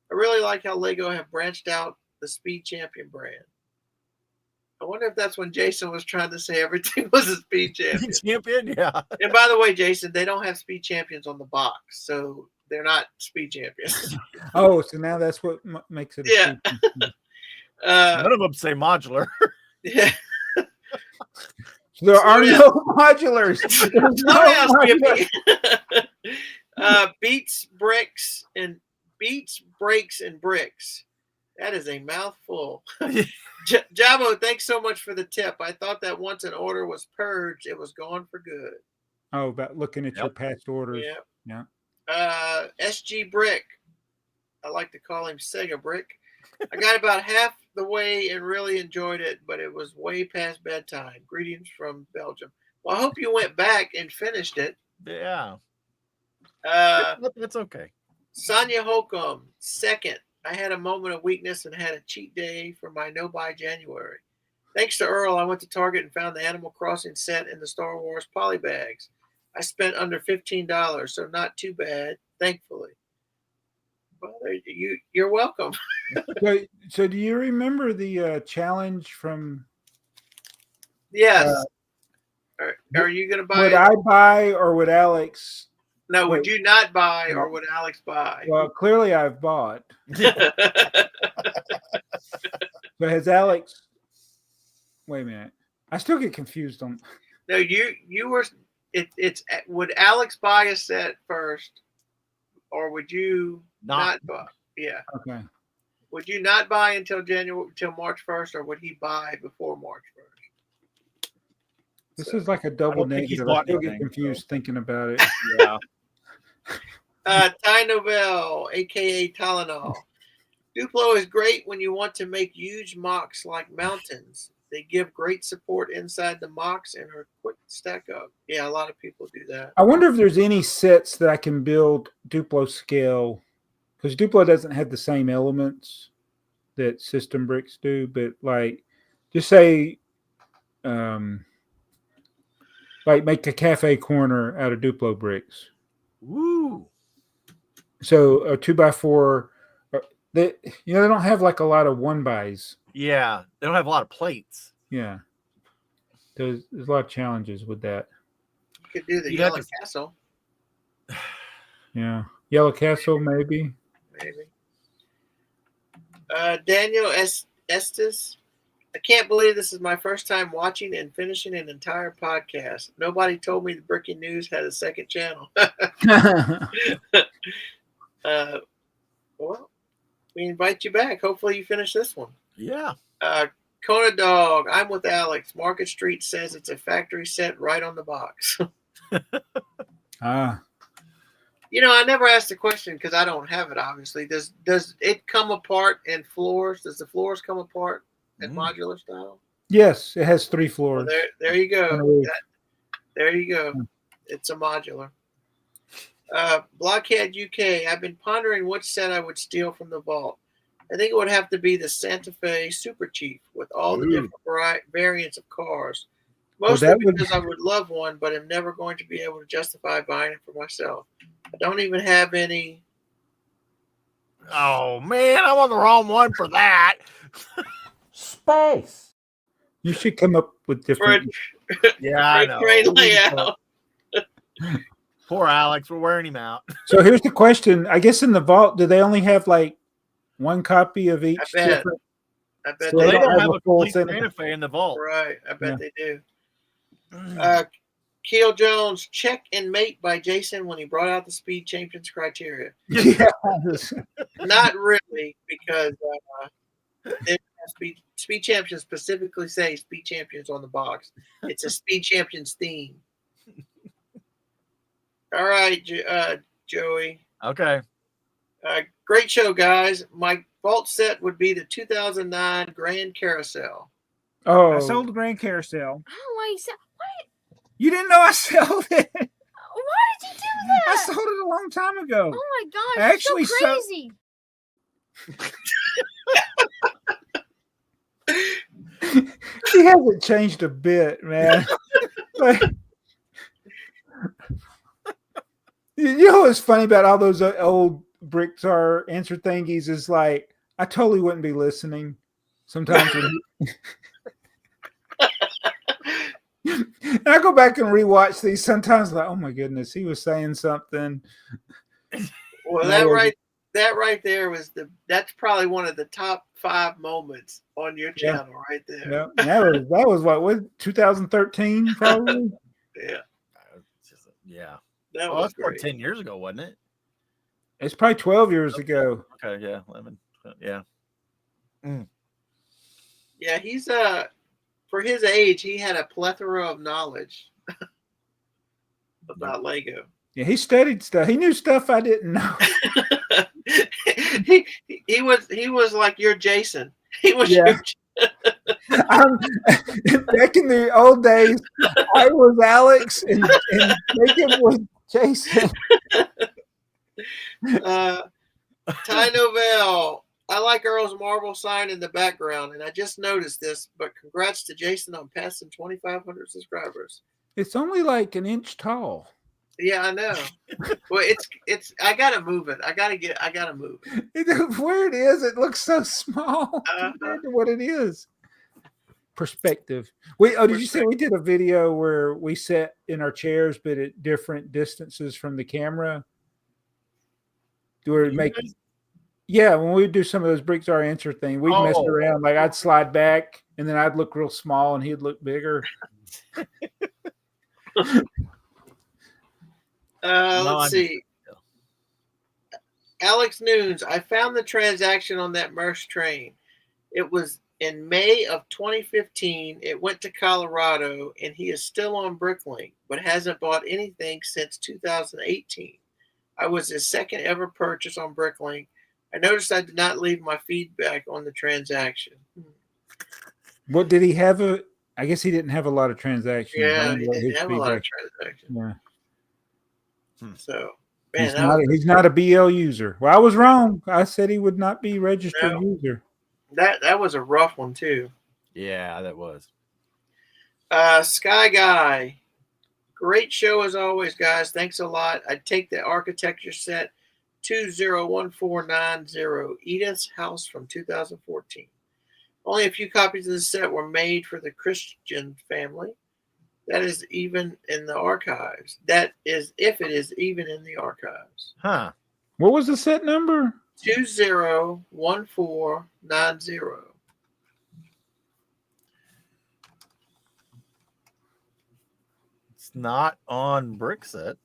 I really like how Lego have branched out the Speed Champion brand. I wonder if that's when Jason was trying to say everything was a Speed Champion.
Champion, yeah.
And by the way, Jason, they don't have Speed Champions on the box, so they're not Speed Champions.
Oh, so now that's what makes it.
Yeah.
None of them say modular.
Yeah.
There are no modulars.
Beats, Bricks, and Beats, Breaks, and Bricks. That is a mouthful. Jabo, thanks so much for the tip. I thought that once an order was purged, it was gone for good.
Oh, about looking at your past orders.
Yeah. SG Brick. I like to call him Sega Brick. I got about half the way and really enjoyed it, but it was way past bedtime. Greetings from Belgium. Well, I hope you went back and finished it.
Yeah. That's okay.
Sonia Holcomb, second. I had a moment of weakness and had a cheat day for my no-buy January. Thanks to Earl, I went to Target and found the Animal Crossing set in the Star Wars poly bags. I spent under $15, so not too bad, thankfully. Well, you're welcome.
So do you remember the challenge from?
Yes. Are you going to buy
Would
it?
I buy or would Alex?
No, would
Wait.
you not buy or would Alex buy?
Well, clearly I've bought. But has Alex? Wait a minute. I still get confused on.
No, you were. It's would Alex buy a set first, or would you not buy? Yeah.
Okay.
Would you not buy until March 1st, or would he buy before March 1st?
This is like a double
don't think he's
negative. I
bought
still get
anything,
confused thinking about it.
Yeah.
Ty Novell, aka Tylenol. Duplo is great when you want to make huge mocks like mountains. They give great support inside the mocks and are quick to stack up. Yeah, a lot of people do that.
I wonder if there's any sets that I can build Duplo scale, because Duplo doesn't have the same elements that System Bricks do. But like, just say, like make a cafe corner out of Duplo bricks.
Woo.
So a 2x4. They don't have like a lot of 1x.
Yeah, they don't have a lot of plates.
Yeah, there's a lot of challenges with that.
You could do the
You'd
Yellow
have to-
Castle,
Yeah, Yellow Castle maybe.
maybe. Daniel Estes. I can't believe this is my first time watching and finishing an entire podcast. Nobody told me the Breaking News had a second channel. Well, we invite you back. Hopefully you finish this one.
Yeah.
Kona Dog, I'm with Alex. Market Street says it's a factory set right on the box.
Ah,
I never asked the question because I don't have it, obviously. Does it come apart in floors? Does the floors come apart in modular style?
yes, it has 3 floors.
Well, there you go.
Oh.
There you go. It's a modular. Blockhead UK, I've been pondering which set I would steal from the vault. I think it would have to be the Santa Fe Super Chief with all the different variants of cars. Mostly because I would love one, but I'm never going to be able to justify buying it for myself. I don't even have any.
Oh man, I'm on the wrong one for that.
Space.
You should come up with different.
Yeah, I know.
Train layout.
Poor Alex, we're wearing him out.
So here's the question: I guess in the vault, do they only have like one copy of each?
I bet.
different-
I bet
So
They
they
don't
do.
have a
full
complete
Santa
Santa Fe in the vault.
Right. I bet
Yeah.
they do. Keel Jones, Check and Mate by Jason when he brought out the Speed Champions criteria.
Yeah.
Not really, because Speed Champions specifically say Speed Champions on the box. It's a Speed Champions theme. All right, Joey.
Okay.
Great show, guys. My vault set would be the 2009 Grand Carousel.
Oh,
I sold the Grand Carousel.
Oh, what?
You didn't know I sold it.
Why did you do that?
I sold it a long time ago.
Oh my gosh!
I actually
so
so-
crazy.
he hasn't changed a bit, man. Like, you know what's funny about all those old BrickTsar answer thingies is like I totally wouldn't be listening sometimes. And I go back and rewatch these sometimes, like, oh my goodness, he was saying something.
Well, that right there that's probably one of the top 5 moments on your channel right there.
Yeah, that was what 2013 probably.
Yeah,
Yeah.
that
Oh,
was
that's about
great.
10 years ago, wasn't it?
It's probably 12 years ago.
Okay, yeah, 11. Yeah.
Yeah, he's for his age, he had a plethora of knowledge about Lego.
Yeah, he studied stuff. He knew stuff I didn't know.
he was like your Jason. He was
Yeah. Back in the old days, I was Alex and Jacob was Jason.
Ty Novell. I like Earl's marble sign in the background, and I just noticed this, but congrats to Jason on passing 2,500 subscribers.
It's only like an inch tall.
Yeah, I know. Well, it's. I gotta move it. I gotta move it.
Where it is, it looks so small compared to what it is. perspective. Did you say we did a video where we sat in our chairs but at different distances from the camera? When we do some of those BrickTsar answer thing, we'd mess around. Like I'd slide back and then I'd look real small and he'd look bigger.
Let's see. Alex Noons, I found the transaction on that Merce train. It was in May of 2015. It went to Colorado, and he is still on Bricklink, but hasn't bought anything since 2018. I was his second ever purchase on Bricklink. I noticed I did not leave my feedback on the transaction.
What did he have? I guess he didn't have a lot of transactions.
Yeah, he didn't have a lot of transactions.
Yeah.
So, man,
he's not a BL user. Well, I was wrong. I said he would not be registered user.
That was a rough one too.
Yeah, that was.
Sky Guy, great show as always, guys. Thanks a lot. I'd take the architecture set 201490 Edith's House from 2014. Only a few copies of the set were made for the Christian family. That is even in the archives. That is if it is even in the archives.
Huh.
What was the set number?
201490.
It's not on BrickSet.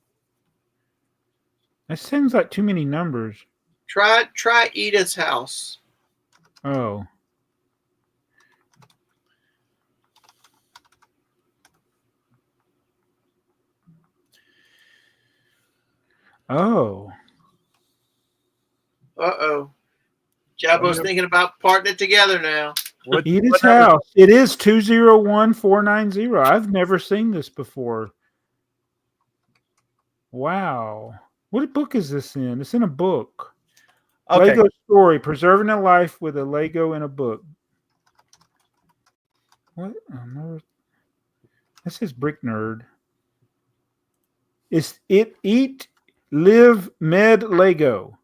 That seems like too many numbers.
Try Edith's House.
Oh. Oh.
Uh-oh. Jabo's thinking about parting it together now.
Edith's House. It is 201490. I've never seen this before. Wow. What book is this in? It's in a book. Okay. Lego story, preserving a life with a Lego in a book. What? This is Brick Nerd. It's Eat, Live, Med, Lego.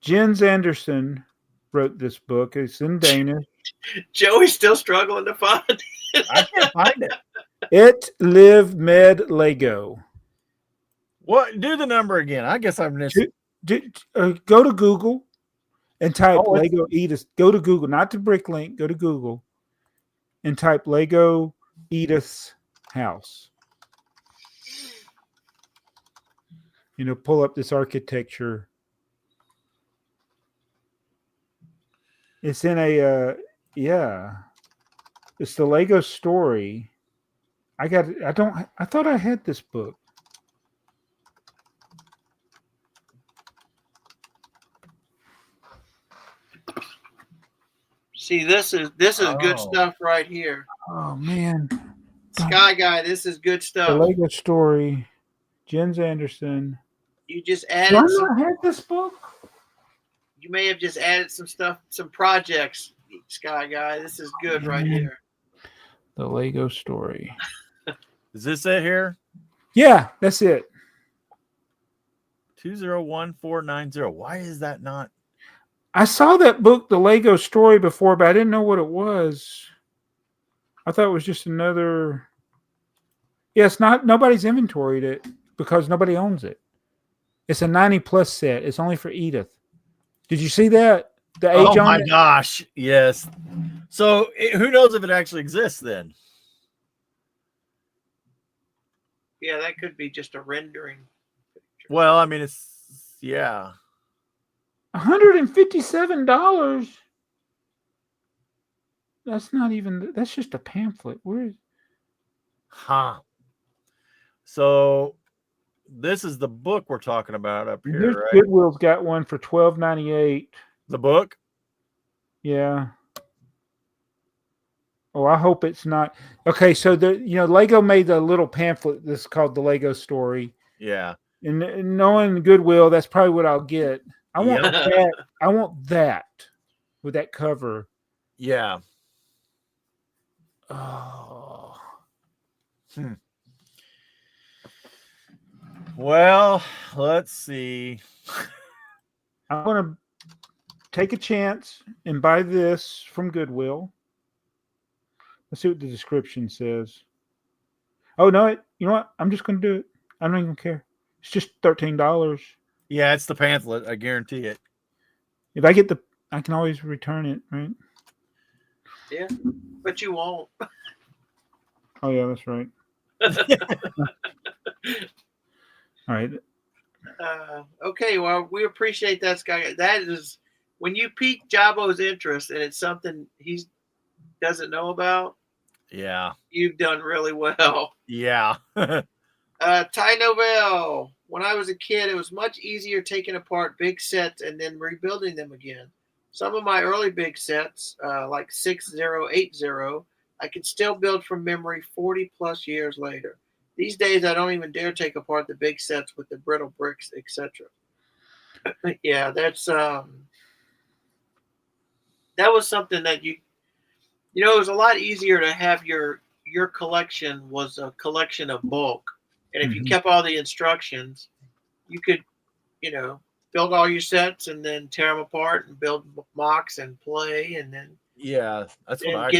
Jens Anderson wrote this book. It's in Danish.
Joey's still struggling to find it.
I can't find it.
It, Live, Med, Lego.
What? Do the number again. I guess I'm missing.
Go to Google and type Lego Edith. Go to Google, not to Bricklink. Go to Google and type Lego Edith's House. Pull up this architecture. It's in it's the Lego story. I thought I had this book.
See, this is good stuff right here.
Oh man.
Sky Guy, this is good stuff.
The Lego story. Jens Anderson.
You just added
I had this book.
You may have just added some stuff, some projects, Sky Guy. This is good right here.
The Lego story.
Is this it here?
Yeah, that's it.
201490. Why is that not?
I saw that book, The Lego Story, before, but I didn't know what it was. I thought it was just another. Yeah, it's not. Nobody's inventoried it because nobody owns it. It's a 90+ set. It's only for Edith. Did you see that? The age on it?
Oh my gosh! Yes. So who knows if it actually exists then?
Yeah, that could be just a rendering.
Well, I mean, it's
$157. That's not even. That's just a pamphlet. Where is?
Huh. So this is the book we're talking about up here, right?
Goodwill's got one for $12.98.
The book?
Yeah. Oh, I hope it's not. Okay, so Lego made a little pamphlet. This is called The Lego Story.
Yeah.
And knowing Goodwill, that's probably what I'll get. I want that. I want that with that cover.
Yeah.
Oh.
Well, let's see.
I'm going to take a chance and buy this from Goodwill. Let's see what the description says. Oh no! You know what? I'm just going to do it. I don't even care. It's just $13.
Yeah, it's the pamphlet. I guarantee it.
If I get I can always return it, right?
Yeah, but you won't.
Oh yeah, that's right. All right.
Okay, well, we appreciate that, Sky. That is when you pique Jabo's interest and it's something he doesn't know about.
Yeah.
You've done really well.
Yeah.
Ty Novell. When I was a kid, it was much easier taking apart big sets and then rebuilding them again. Some of my early big sets, like 6080, I can still build from memory 40 plus years later. These days, I don't even dare take apart the big sets with the brittle bricks, etc. Yeah, that was something that it was a lot easier to have your collection was a collection of bulk. And if you kept all the instructions, you could, build all your sets and then tear them apart and build mocks and play and then
that's what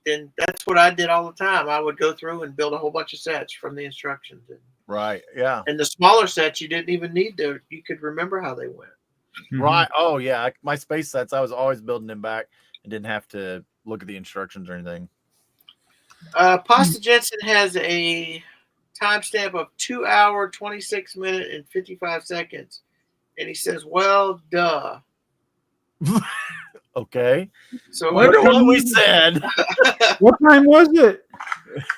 then that's what I did all the time. I would go through and build a whole bunch of sets from the instructions.
Right. Yeah.
And the smaller sets, you didn't even need to. You could remember how they went.
Right. Oh yeah. My space sets, I was always building them back and didn't have to look at the instructions or anything.
Pasta Jensen has a timestamp of 2 hour, 26 minute, and 55 seconds. And he says, well, duh.
Okay.
So
Wonder what we said.
What time was it?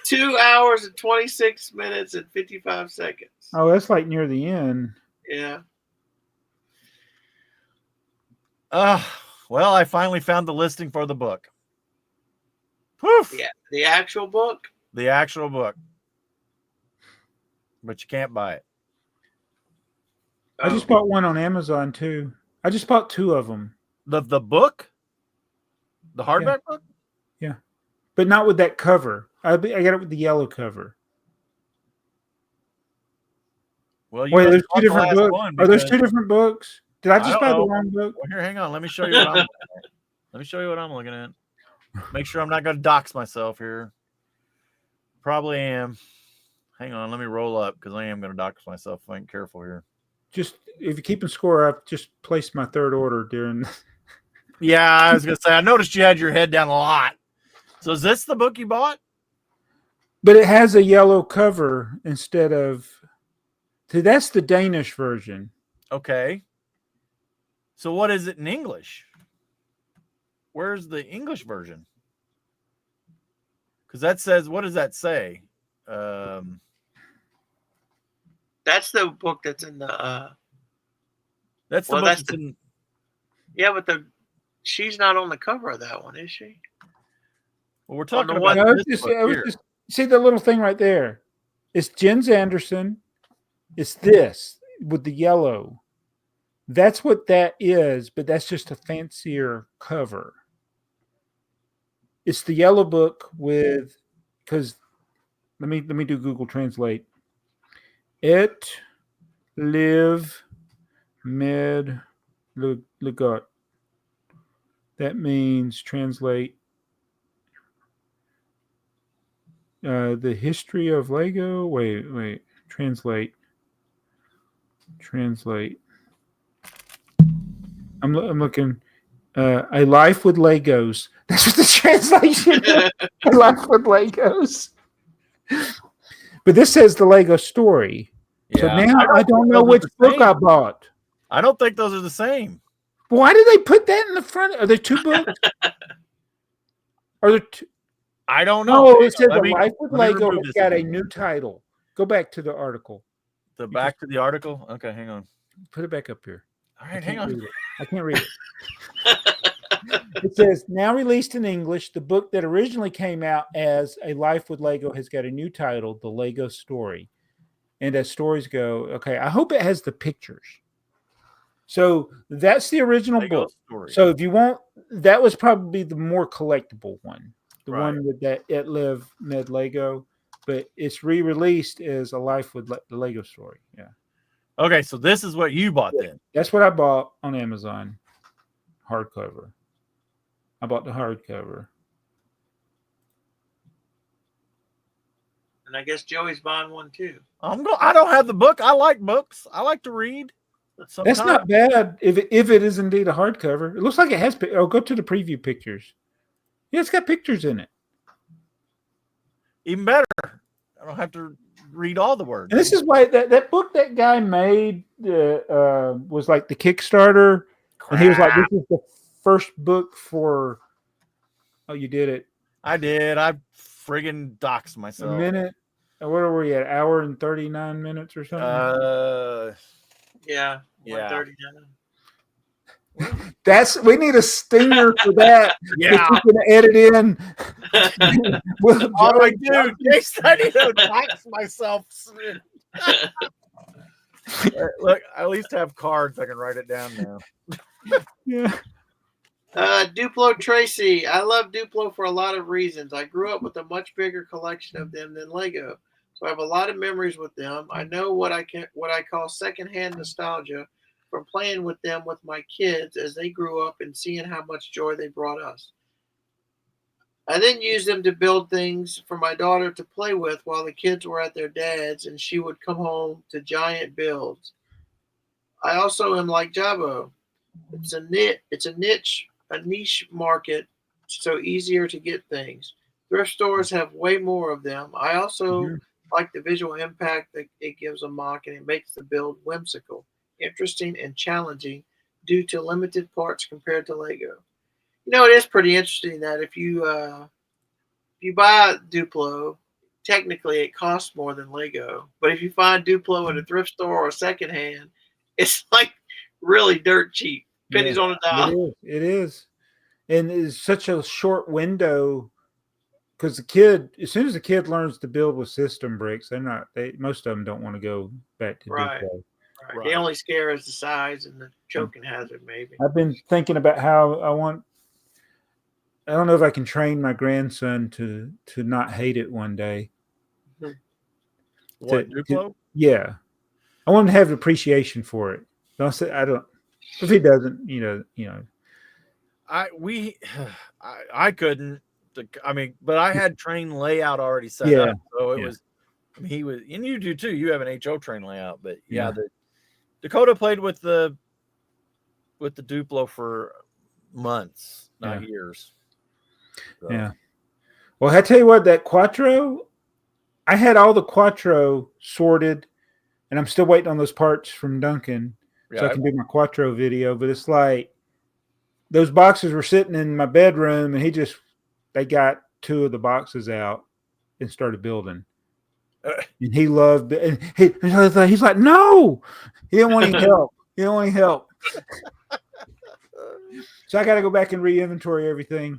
2 hours and 26 minutes and 55 seconds.
Oh, that's like near the end.
Yeah.
Well, I finally found the listing for the book. Poof.
Yeah. The actual book?
The actual book. But you can't buy it.
I just bought one on Amazon too. I just bought 2 of them.
The book? The hardback book?
Yeah. But not with that cover. I got it with the yellow cover.
Well,
wait, there's 2 different books. Are there 2 different books? Did I just buy the wrong book?
Well, here, hang on. Let me show you what I'm looking at. Let me show you what I'm looking at. Make sure I'm not going to dox myself here. Probably am. Hang on. Let me roll up because I am going to dox myself if I ain't careful here.
Just if you're keeping score, I've just placed my 3rd order during.
Yeah, I was going to say, I noticed you had your head down a lot. So is this the book you bought?
But it has a yellow cover instead of. See, that's the Danish version.
Okay. So what is it in English? Where's the English version? Because that says, what does that say?
That's the book that's in the.
That's the book that's in.
Yeah, but she's not on the cover of that one, is she?
Well, we're talking
about
this book here.
See the little thing right there? It's Jens Anderson. It's this with the yellow. That's what that is, but that's just a fancier cover. It's the yellow book with, because let me do Google Translate. Et live med legot. That means translate the history of Lego. Wait. Translate. I'm looking. A life with Legos. That's what the translation is. A life with Legos. But this says the Lego story. Yeah. So now I don't know which book I bought.
I don't think those are the same.
Why did they put that in the front? Are there 2 books? Are there 2?
I don't know.
Oh, it says A Life with Lego has got a new title. Go back to the article.
Back to the article? Okay, hang on.
Put it back up here.
All right, hang on.
I can't read it. It says, now released in English, the book that originally came out as A Life with Lego has got a new title, The Lego Story. And as stories go, okay, I hope it has the pictures. So that's the original
Lego
book.
Story.
So if you want, that was probably the more collectible one. The
Right.
one with that It Live Med Lego. But it's re-released as A Life with the Lego Story. Yeah.
Okay, so this is what you bought then.
That's what I bought on Amazon. Hardcover. I bought the hardcover.
And I guess Joey's buying one too.
I don't have the book. I like books. I like to read.
That's not bad if it is indeed a hardcover. It looks like it has. Oh, go to the preview pictures. Yeah, it's got pictures in it.
Even better. I don't have to read all the words.
And this is why that book that guy made was like the Kickstarter.
Crap.
And he was like, this is the first book for. Oh, you did it.
I did. I friggin' doxed myself.
A minute. What are we at? Hour and 39 minutes or something?
Yeah.
Yeah.
139.
We need a stinger for that.
Yeah.
We're going to edit in.
Oh my dude, Jason, I need to dox myself. Look, I at least have cards. I can write it down now.
Yeah.
Duplo Tracy. I love Duplo for a lot of reasons. I grew up with a much bigger collection of them than Lego, so I have a lot of memories with them. I know what I call secondhand nostalgia from playing with them with my kids as they grew up and seeing how much joy they brought us. I then used them to build things for my daughter to play with while the kids were at their dad's, and she would come home to giant builds. I also am like Jabo. It's a niche market, so easier to get things. Thrift stores have way more of them. I also like the visual impact that it gives a mock, and it makes the build whimsical, interesting, and challenging due to limited parts compared to Lego. You know, it is pretty interesting that if you buy Duplo, technically it costs more than Lego. But if you find Duplo at a thrift store or secondhand, it's like really dirt cheap. Pennies on a dime.
It is. And it's such a short window because as soon as the kid learns to build with system bricks, most of them don't want to go back to
Right.
Duplo.
Right. The only scare is the size and the choking hazard, maybe.
I've been thinking about how I don't know if I can train my grandson to not hate it one day.
What, Duplo?
Yeah. I want him to have appreciation for it. I don't. If he doesn't,
I couldn't. I mean, but I had train layout already set up, so it was. I mean, he was, and you do too. You have an HO train layout, but Dakota played with the Duplo for months, not years. So.
Yeah. Well, I tell you what, that Quattro, I had all the Quattro sorted, and I'm still waiting on those parts from Duncan. So I can do my Quattro video, but it's like those boxes were sitting in my bedroom, and they got two of the boxes out and started building. And he loved it. And he's like, no, he didn't want any help. He didn't want any help. So I got to go back and re-inventory everything.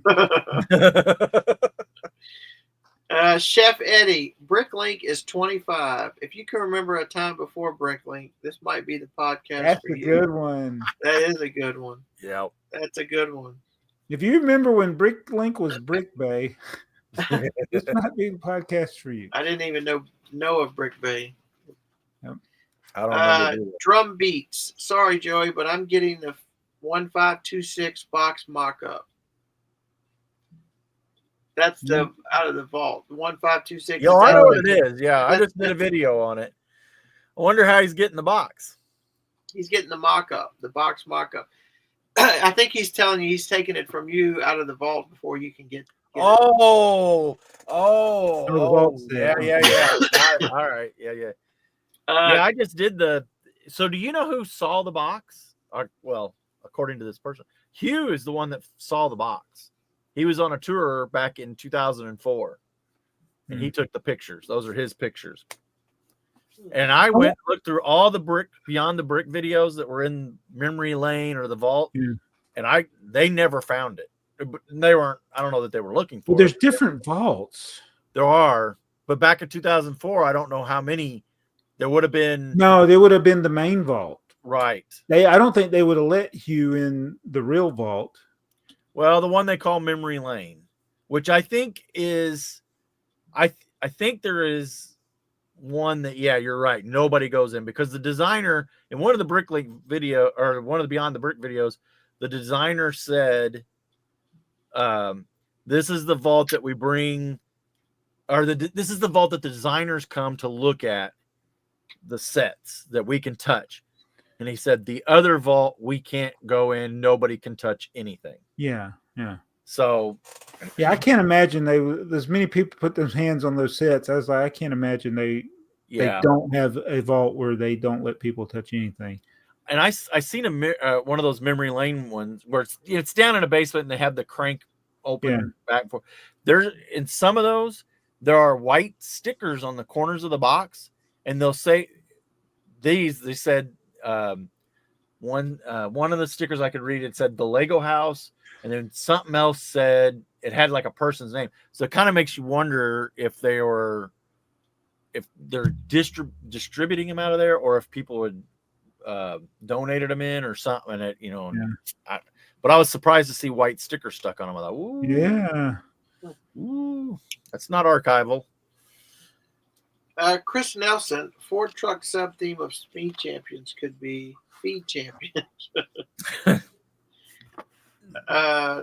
Chef Eddie, Bricklink is 25. If you can remember a time before Bricklink, this might be the podcast.
That's
for
a
you.
good one.
That is a good one.
Yeah,
that's a good one.
If you remember when Bricklink was Brick Bay, this might be the podcast for you.
I didn't even know of Brick Bay.
Yep.
I don't know.
Drum beats. Sorry, Joey, but I'm getting the 1526 box mock-up. That's the out of the vault. 1526.
Yo, I know what it is. Yeah, I just did a video on it. I wonder how he's getting the box.
He's getting the mock-up, the box mock-up. I think he's telling you he's taking it from you out of the vault before you can get it.
Yeah. All right. Yeah. I just did so do you know who saw the box? Well, according to this person, Hugh is the one that saw the box. He was on a tour back in 2004, and he took the pictures. Those are his pictures. And I went and looked through all the Beyond the Brick videos that were in memory lane or the vault, and they never found it. They weren't. I don't know that they were looking for.
Well, there's different vaults.
There are, but back in 2004, I don't know how many. There would have been.
No, they would have been the main vault.
Right.
I don't think they would have let Hugh in the real vault.
Well, the one they call Memory Lane, which I think is, I think there is one that, you're right. Nobody goes in because the designer in one of the Bricklink video or one of the Beyond the Brick videos, the designer said, this is the vault that we bring this is the vault that the designers come to look at the sets that we can touch. And he said the other vault we can't go in. Nobody can touch anything.
Yeah.
So
Yeah, I can't imagine there's many people put their hands on those sets. I was like, I can't imagine they don't have a vault where they don't let people touch anything.
And I seen one of those memory lane ones where it's down in a basement and they have the crank open back and forth. There, in some of those, there are white stickers on the corners of the box, and they'll say they said one of the stickers I could read, it said the Lego house, and then something else said it had like a person's name. So it kind of makes you wonder if they're distributing them out of there, or if people would donated them in or something. But I was surprised to see white stickers stuck on them. I thought, ooh,
yeah,
ooh, that's not archival.
Chris Nelson, Ford truck sub theme of Speed Champions could be Feed Champions.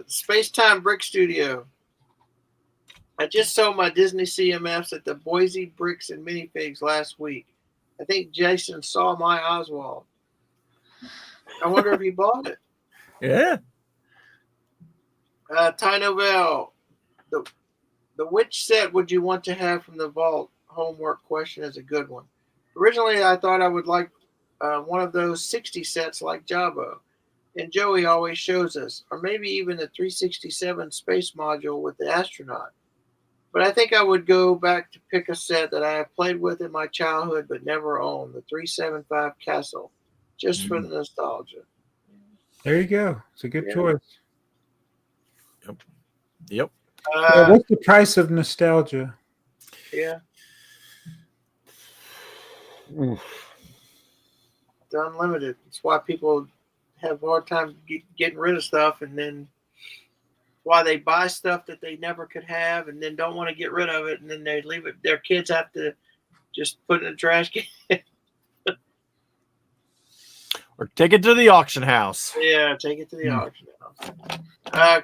Space Time Brick Studio. I just sold my Disney CMFs at the Boise Bricks and Minifigs last week. I think Jason saw my Oswald. I wonder if he bought it.
Yeah.
Ty Novell, the which set would you want to have from the vault? Homework question is a good one. Originally, I thought I would like one of those 60 sets like Jabbo, and Joey always shows us, or maybe even the 367 space module with the astronaut. But I think I would go back to pick a set that I have played with in my childhood but never owned, the 375 Castle, just for the nostalgia.
There you go. It's a good choice.
Yep.
What's the price of nostalgia?
Yeah. It's unlimited. It's why people have a hard time getting rid of stuff, and then why they buy stuff that they never could have and then don't want to get rid of it, and then they leave it. Their kids have to just put it in the trash can.
Or take it to the auction house.
Yeah, take it to the auction house.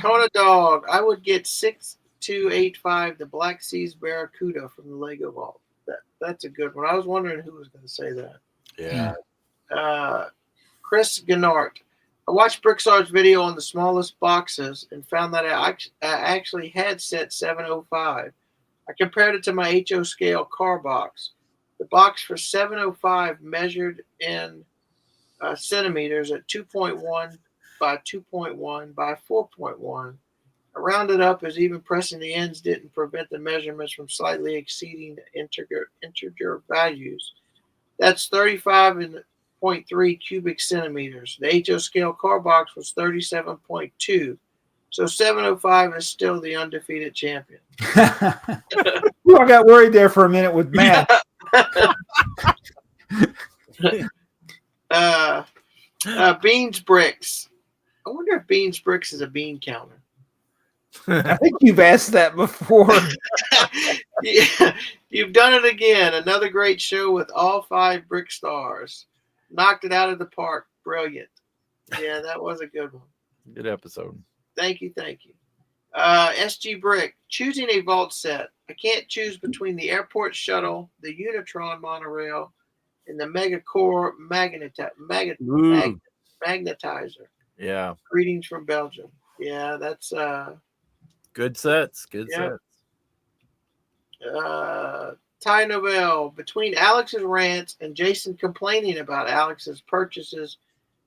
Kona Dog, I would get 6285, the Black Seas Barracuda from the Lego Vault. That's a good one. I was wondering who was going to say that.
Yeah.
Chris Gennart, I watched BrickTsar's video on the smallest boxes and found that I actually had set 705. I compared it to my HO scale car box. The box for 705 measured in centimeters at 2.1 by 2.1 by 4.1. I rounded up as even pressing the ends didn't prevent the measurements from slightly exceeding integer values. That's 35.3 cubic centimeters. The HO scale car box was 37.2. So 705 is still the undefeated champion.
Ooh, I got worried there for a minute with Matt.
Beans Bricks. I wonder if Beans Bricks is a bean counter.
I think you've asked that before.
Yeah, you've done it again. Another great show with all 5 Brick stars. Knocked it out of the park. Brilliant. Yeah, that was a good one.
Good episode.
Thank you. SG Brick. Choosing a vault set. I can't choose between the airport shuttle, the Unitron monorail, and the Megacore magnetizer.
Yeah.
Greetings from Belgium. Yeah, that's
good sets. Good sets.
Ty Novell, between Alex's rants and Jason complaining about Alex's purchases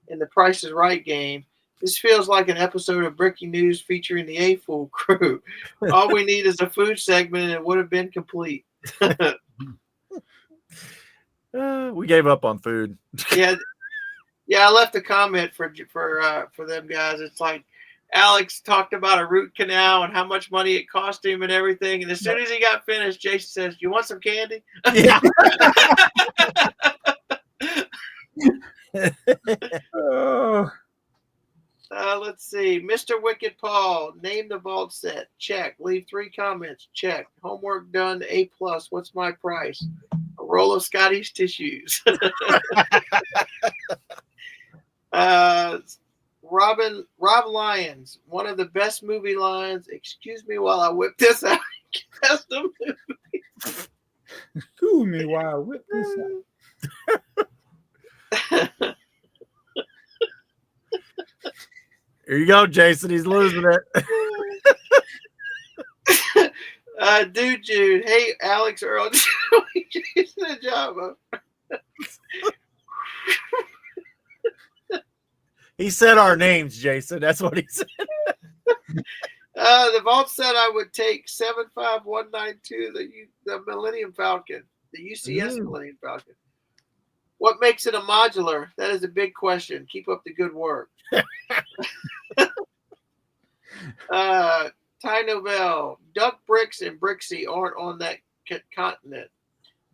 in the Price is Right game, this feels like an episode of Breaking News featuring the AFoOL crew. All we need is a food segment and it would have been complete.
We gave up on food.
Yeah, I left a comment for them guys. It's like Alex talked about a root canal and how much money it cost him and everything. And as soon as he got finished, Jason says, "You want some candy?"
Yeah.
Let's see. Mr. Wicked Paul, name the vault set. Check. Leave 3 comments. Check. Homework done. A+. What's my price? A roll of Scotty's tissues. Rob Lyons, one of the best movie lines. Excuse me while I whip this out. That's the
School me while I whip this out.
Here you go, Jason. He's losing it.
Dude, Jude. Hey, Alex Earl. Jason and Java.
He said our names, Jason. That's what he said.
The vault said I would take 75192, the Millennium Falcon, the UCS Millennium Falcon. What makes it a modular? That is a big question. Keep up the good work. Ty Novell, Duck Bricks and Brixie aren't on that continent,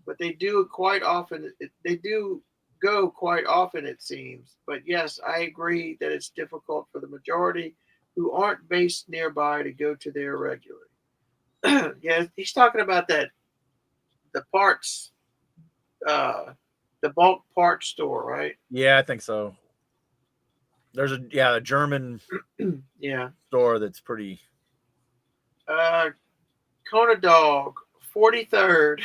but they do quite often. They do go quite often, it seems. But yes, I agree that it's difficult for the majority who aren't based nearby to go to there regularly. Yeah, he's talking about that, the parts, the bulk parts store, right?
Yeah, I think so. There's a German
Yeah.
store that's pretty.
Kona Dog, 43rd,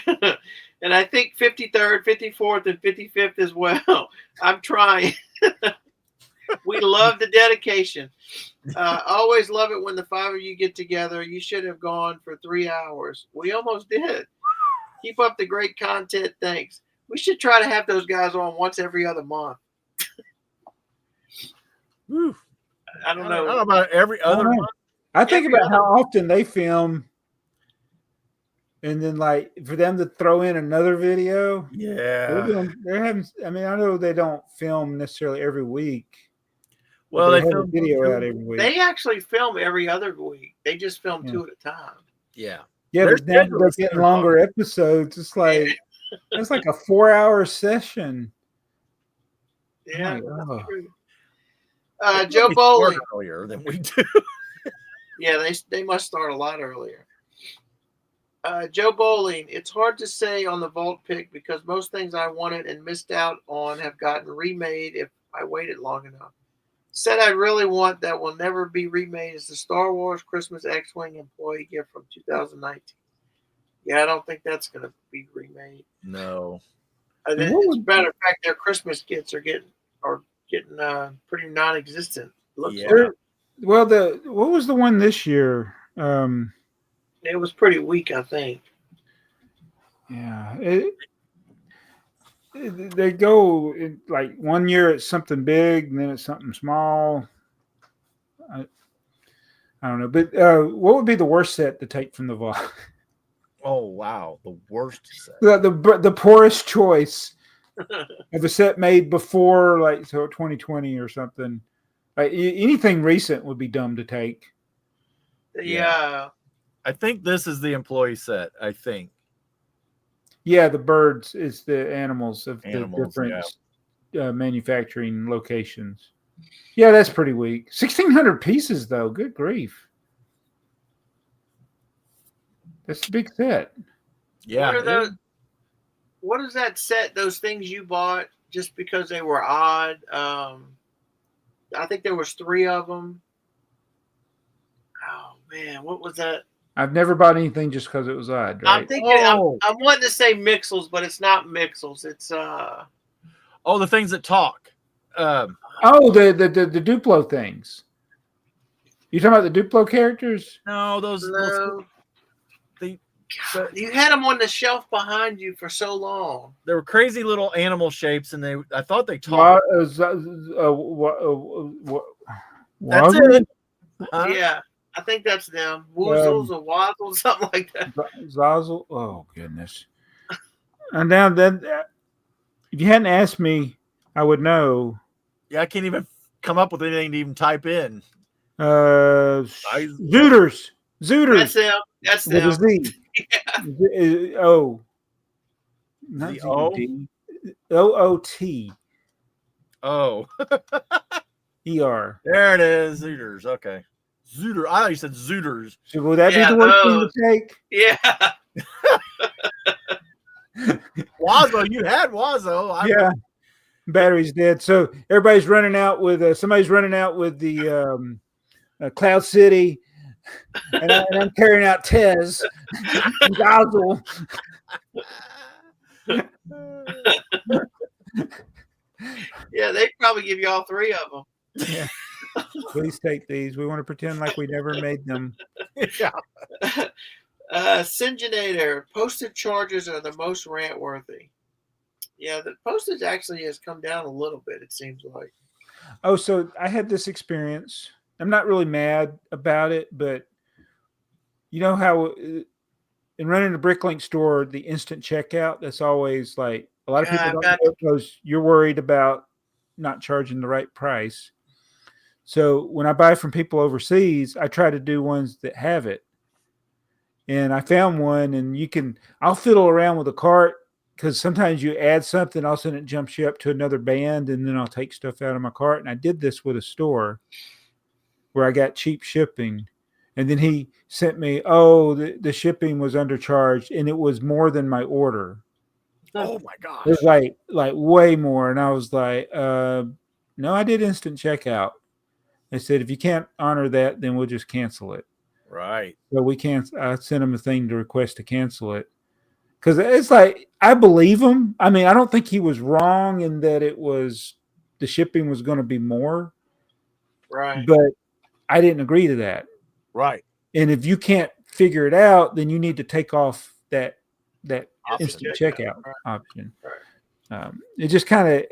and I think 53rd, 54th, and 55th as well. I'm trying. We love the dedication. Always love it when the five of you get together. You should have gone for 3 hours. We almost did. Keep up the great content. Thanks. We should try to have those guys on once every other month.
Whew.
I don't know.
I don't know about every other month.
I think
Every
about how often they film, and then like for them to throw in another video.
Yeah.
They're having. I mean, I know they don't film necessarily every week.
Well,
they
they
have a
film
video out every week.
They actually film every other week. They just film
Yeah.
2 at a time.
Yeah.
Yeah,
Their
but now
schedule
they're
is
getting
kinda
longer episodes. It's like it's like a 4-hour session.
Yeah.
Oh,
That's
oh.
true.
They
Joe
probably
Bowling.
start earlier than we do.
Yeah, they must start a lot earlier. Joe Bowling, it's hard to say on the Vault pick because most things I wanted and missed out on have gotten remade if I waited long enough. Said I really want that will never be remade is the Star Wars Christmas X-Wing employee gift from 2019. Yeah, I don't think that's going to be remade.
No.
As a matter of fact, their Christmas kits are getting pretty non-existent. Looks
Yeah.
like.
Well, what was the one this year?
It was pretty weak, I think.
Yeah, they go like 1 year it's something big, and then it's something small. I don't know, but what would be the worst set to take from the vault?
Oh wow, the worst set.
the poorest choice of a set made before, like 2020 or something. Like anything recent would be dumb to take.
Yeah.
I think this is the employee set. I think.
Yeah, the birds is the animals of
Animals,
the different manufacturing locations. Yeah, that's pretty weak. 1,600 pieces, though. Good grief. That's a big set.
Yeah.
What are those? What is that set? Those things you bought just because they were odd. I think there was 3 of them. Oh man, what was that?
I've never bought anything just because it was odd. Right?
I'm thinking.
Oh.
I'm wanting to say Mixels, but it's not Mixels. It's
Oh, the things that talk.
Oh, the Duplo things. You talking about the Duplo characters?
No, those.
No.
They
You had them on the shelf behind you for so long.
They were crazy little animal shapes, and I thought they talked.
That's
it. Huh?
Yeah, I think that's them. Woozles or Wazzles, something like that.
Zazzle. Oh goodness. And now then, if you hadn't asked me, I would know.
Yeah, I can't even come up with anything to even type in.
Zooters.
That's them. That's
With
them.
a Z.
Yeah.
O. Not
The O?
Z-O-D. O-O-T.
Oh,
E-R.
there it is. Zooters. Okay. Zooter. I thought you said Zooters.
So would that
Yeah,
be the worst thing
those.
to take?
Yeah.
Wazo, you had Wazo.
Yeah. Battery's dead. So everybody's running out with somebody's running out with the Cloud City.
and I'm carrying out Tez and Gozzle.
Yeah, they'd probably give you all three of them.
Yeah. Please take these. We want to pretend like we never made them.
Yeah.
Syngenator, postage charges are the most rant worthy. Yeah, the postage actually has come down a little bit, it seems like.
Oh, so I had this experience. I'm not really mad about it, but you know how in running a Bricklink store, the instant checkout, that's always like a lot of people don't know because you're worried about not charging the right price. So when I buy from people overseas, I try to do ones that have it. And I found one, and I'll fiddle around with a cart because sometimes you add something, all of a sudden it jumps you up to another band, and then I'll take stuff out of my cart. And I did this with a store where I got cheap shipping. And then he sent me, the shipping was undercharged, and it was more than my order.
Oh my gosh.
It was like way more. And I was like, no, I did instant checkout. They said, if you can't honor that, then we'll just cancel it.
Right.
So I sent him a thing to request to cancel it. Because it's like, I believe him. I mean, I don't think he was wrong in that the shipping was going to be more.
Right.
But I didn't agree to that.
Right.
And if you can't figure it out, then you need to take off that instant checkout option.
Right.
It just kind of,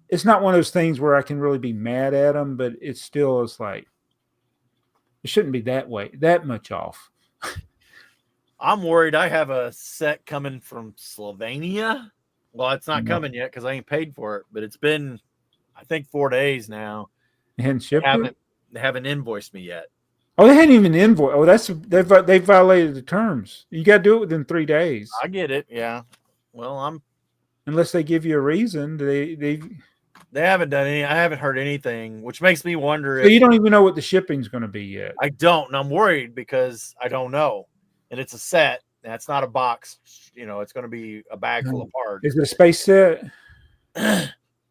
it's not one of those things where I can really be mad at them, but it still is like, it shouldn't be that much off.
I'm worried I have a set coming from Slovenia. Well, it's not coming yet because I ain't paid for it, but it's been, I think, 4 days now.
They hadn't shipped it?
They haven't invoiced me yet.
Oh, they hadn't even invoiced. Oh, they violated the terms. You got to do it within 3 days.
I get it. Yeah. Well,
unless they give you a reason.
They haven't done any. I haven't heard anything, which makes me wonder.
So you don't even know what the shipping's going to be yet.
I don't, and I'm worried because I don't know. And it's a set. That's not a box. It's going to be a bag full of parts.
Is it a space set?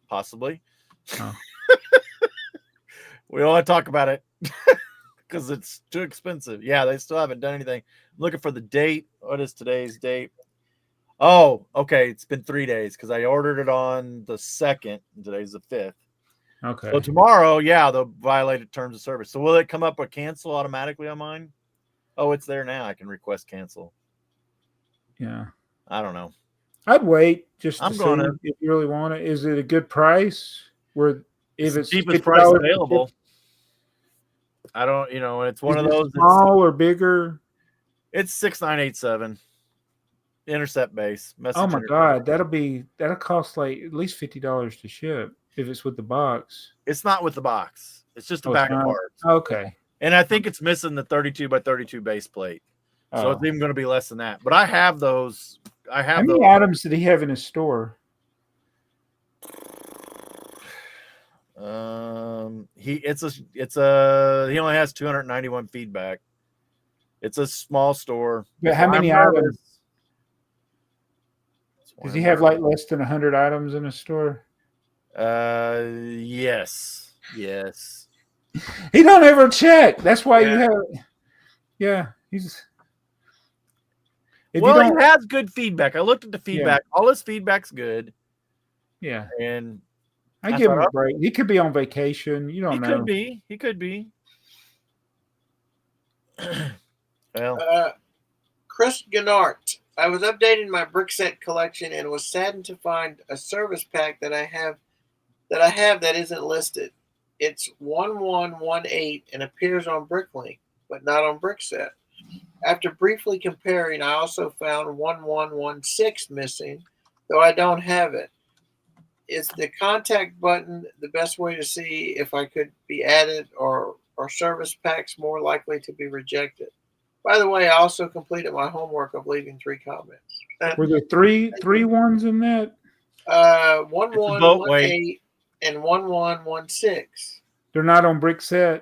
Possibly.
Oh.
We don't want to talk about it because it's too expensive. Yeah, they still haven't done anything. I'm looking for the date. What is today's date? Oh, okay. It's been 3 days because I ordered it on the 2nd. And today's the 5th.
Okay.
So tomorrow, they'll violate terms of service. So will it come up with cancel automatically on mine? Oh, it's there now. I can request cancel.
Yeah.
I don't know.
I'd wait just to
see
if you really want it. Is it a good price? If it's
cheapest price available. I don't, it's one of those
small or bigger.
It's 6987 intercept base.
Oh my God, that'll cost like at least $50 to ship if it's with the box.
It's not with the box. It's just a bag of parts.
Okay.
And I think it's missing the 32 by 32 base plate. So it's even going to be less than that. But I have those. How
many items did he have in his store?
He only has 291 feedback. It's a small store.
But how many items? Does he have like less than 100 items in his store?
Yes.
He don't ever check. That's why you have. Yeah, he's.
He has good feedback. I looked at the feedback. Yeah. All his feedback's good.
Yeah,
and
I give him a break. He could be on vacation. You don't know.
He could be. Well,
Chris Gennart. I was updating my brick set collection and was saddened to find a service pack that I have that isn't listed. It's 1118 and appears on Bricklink, but not on BrickTsar. After briefly comparing, I also found 1116 missing, though I don't have it. Is the contact button the best way to see if I could be added or service packs more likely to be rejected? By the way, I also completed my homework of leaving 3 comments.
Were there three ones in that?
1118 and 1116.
They're not on BrickTsar.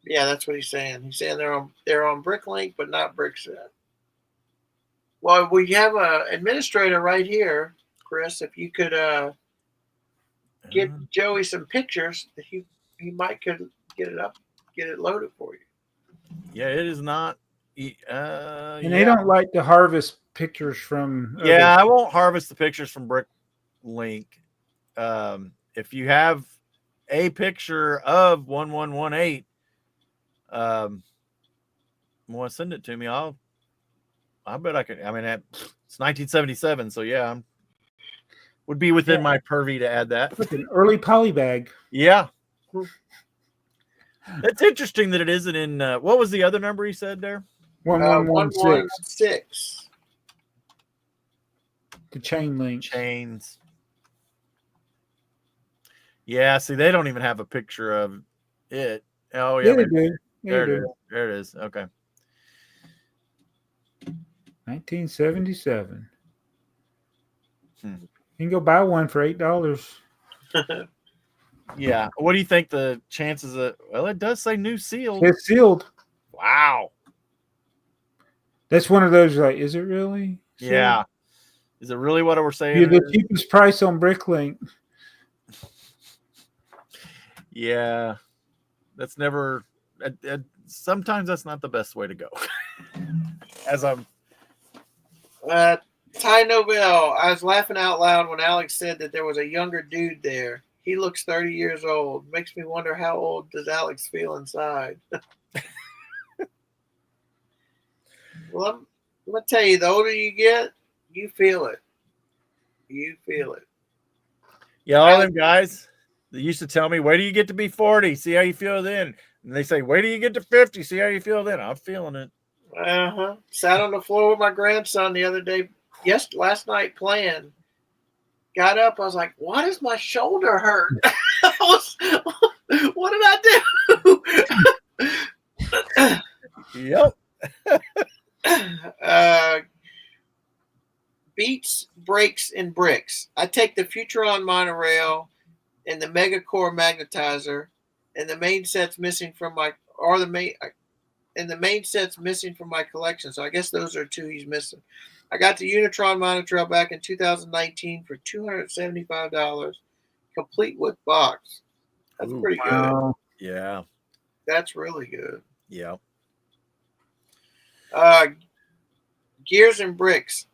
Yeah, that's what he's saying. He's saying they're on Bricklink, but not BrickTsar. Well, we have an administrator right here, Chris. If you could get Joey some pictures, he might could get it up get it loaded for you.
Yeah, it is not.
And they don't like to harvest pictures from.
Yeah, I won't harvest the pictures from Bricklink. If you have a picture of 1118, want to send it to me? I bet I could. I mean, it's 1977, so yeah, would be within my purview to add that.
With an early polybag.
Yeah. It's interesting that it isn't in. What was the other number he said there?
1116.
1116.
The chain link.
Chains. Yeah, see, they don't even have a picture of it. Oh, yeah.
Yeah, they do.
There it is. There it is. Okay.
1977. You can go buy one for $8.
Yeah. What do you think the chances of? Well, it does say new sealed.
It's sealed.
Wow.
That's one of those. Like, is it really? sealed?
Yeah. Is it really what we're saying?
You're the cheapest price on Bricklink.
Yeah. That's never. Sometimes that's not the best way to go. As I'm.
Ty Nobel, I was laughing out loud when Alex said that there was a younger dude there. He looks 30 years old. Makes me wonder how old does Alex feel inside? Well, I'm going to tell you, the older you get, you feel it. You feel it.
Yeah, all them guys that used to tell me, wait till you get to be 40, see how you feel then. And they say, wait till you get to 50, see how you feel then. I'm feeling it.
Sat on the floor with my grandson the other day. Last night playing. Got up. I was like, why does my shoulder hurt? What did I do?
Yep.
Beats, brakes, and bricks. I take the Futuron monorail and the Megacore magnetizer, and the main set's missing from my collection. So I guess those are two he's missing. I got the Unitron monorail back in 2019 for $275, complete with box. That's pretty good.
Yeah.
That's really good.
Yeah.
Gears and Bricks.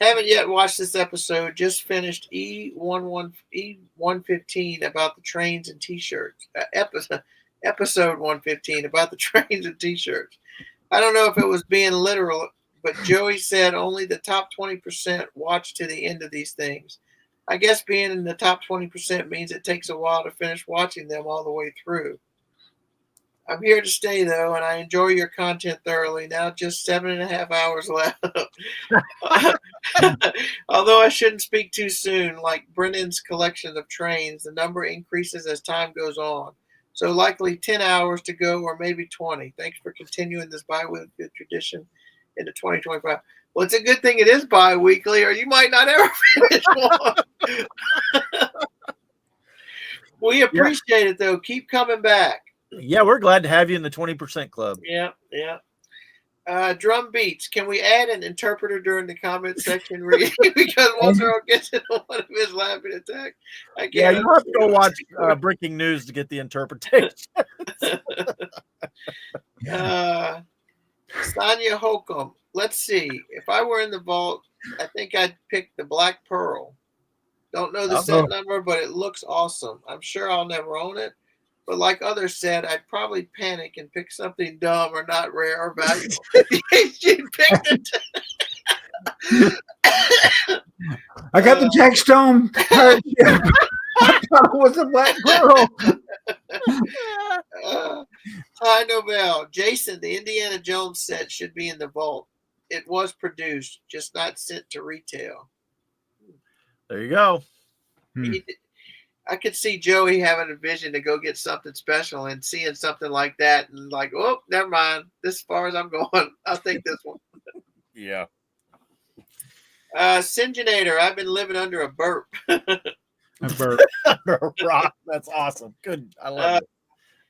Haven't yet watched this episode. Just finished E115 about the trains and t-shirts. Episode 115 about the trains and t-shirts. I don't know if it was being literal, but Joey said only the top 20% watch to the end of these things. I guess being in the top 20% means it takes a while to finish watching them all the way through. I'm here to stay, though, and I enjoy your content thoroughly. Now just 7.5 hours left. Although I shouldn't speak too soon, like Brennan's collection of trains, the number increases as time goes on. So likely 10 hours to go or maybe 20. Thanks for continuing this bi-weekly tradition into 2025. Well, it's a good thing it is bi-weekly, or you might not ever finish one. We appreciate it, though. Keep coming back.
Yeah, we're glad to have you in the 20% club.
Yeah. Drum beats. Can we add an interpreter during the comment section? Because once Earl gets into one of his laughing attacks, I can't.
Yeah, you have to go watch Breaking News to get the interpretation.
Sonia Holcomb. Let's see. If I were in the vault, I think I'd pick the Black Pearl. Don't know the set number, but it looks awesome. I'm sure I'll never own it. But like others said, I'd probably panic and pick something dumb or not rare or valuable. She picked it.
I got the Jack Stone pirate ship. I thought it was a Black Pearl.
Ty Nobel. Jason, the Indiana Jones set should be in the vault. It was produced, just not sent to retail.
There you go.
I could see Joey having a vision to go get something special and seeing something like that and like, oh, never mind. This far as I'm going, I'll take this one.
Yeah.
Syngenator, I've been living under a burp.
A burp.
Rock. That's awesome. Good. I love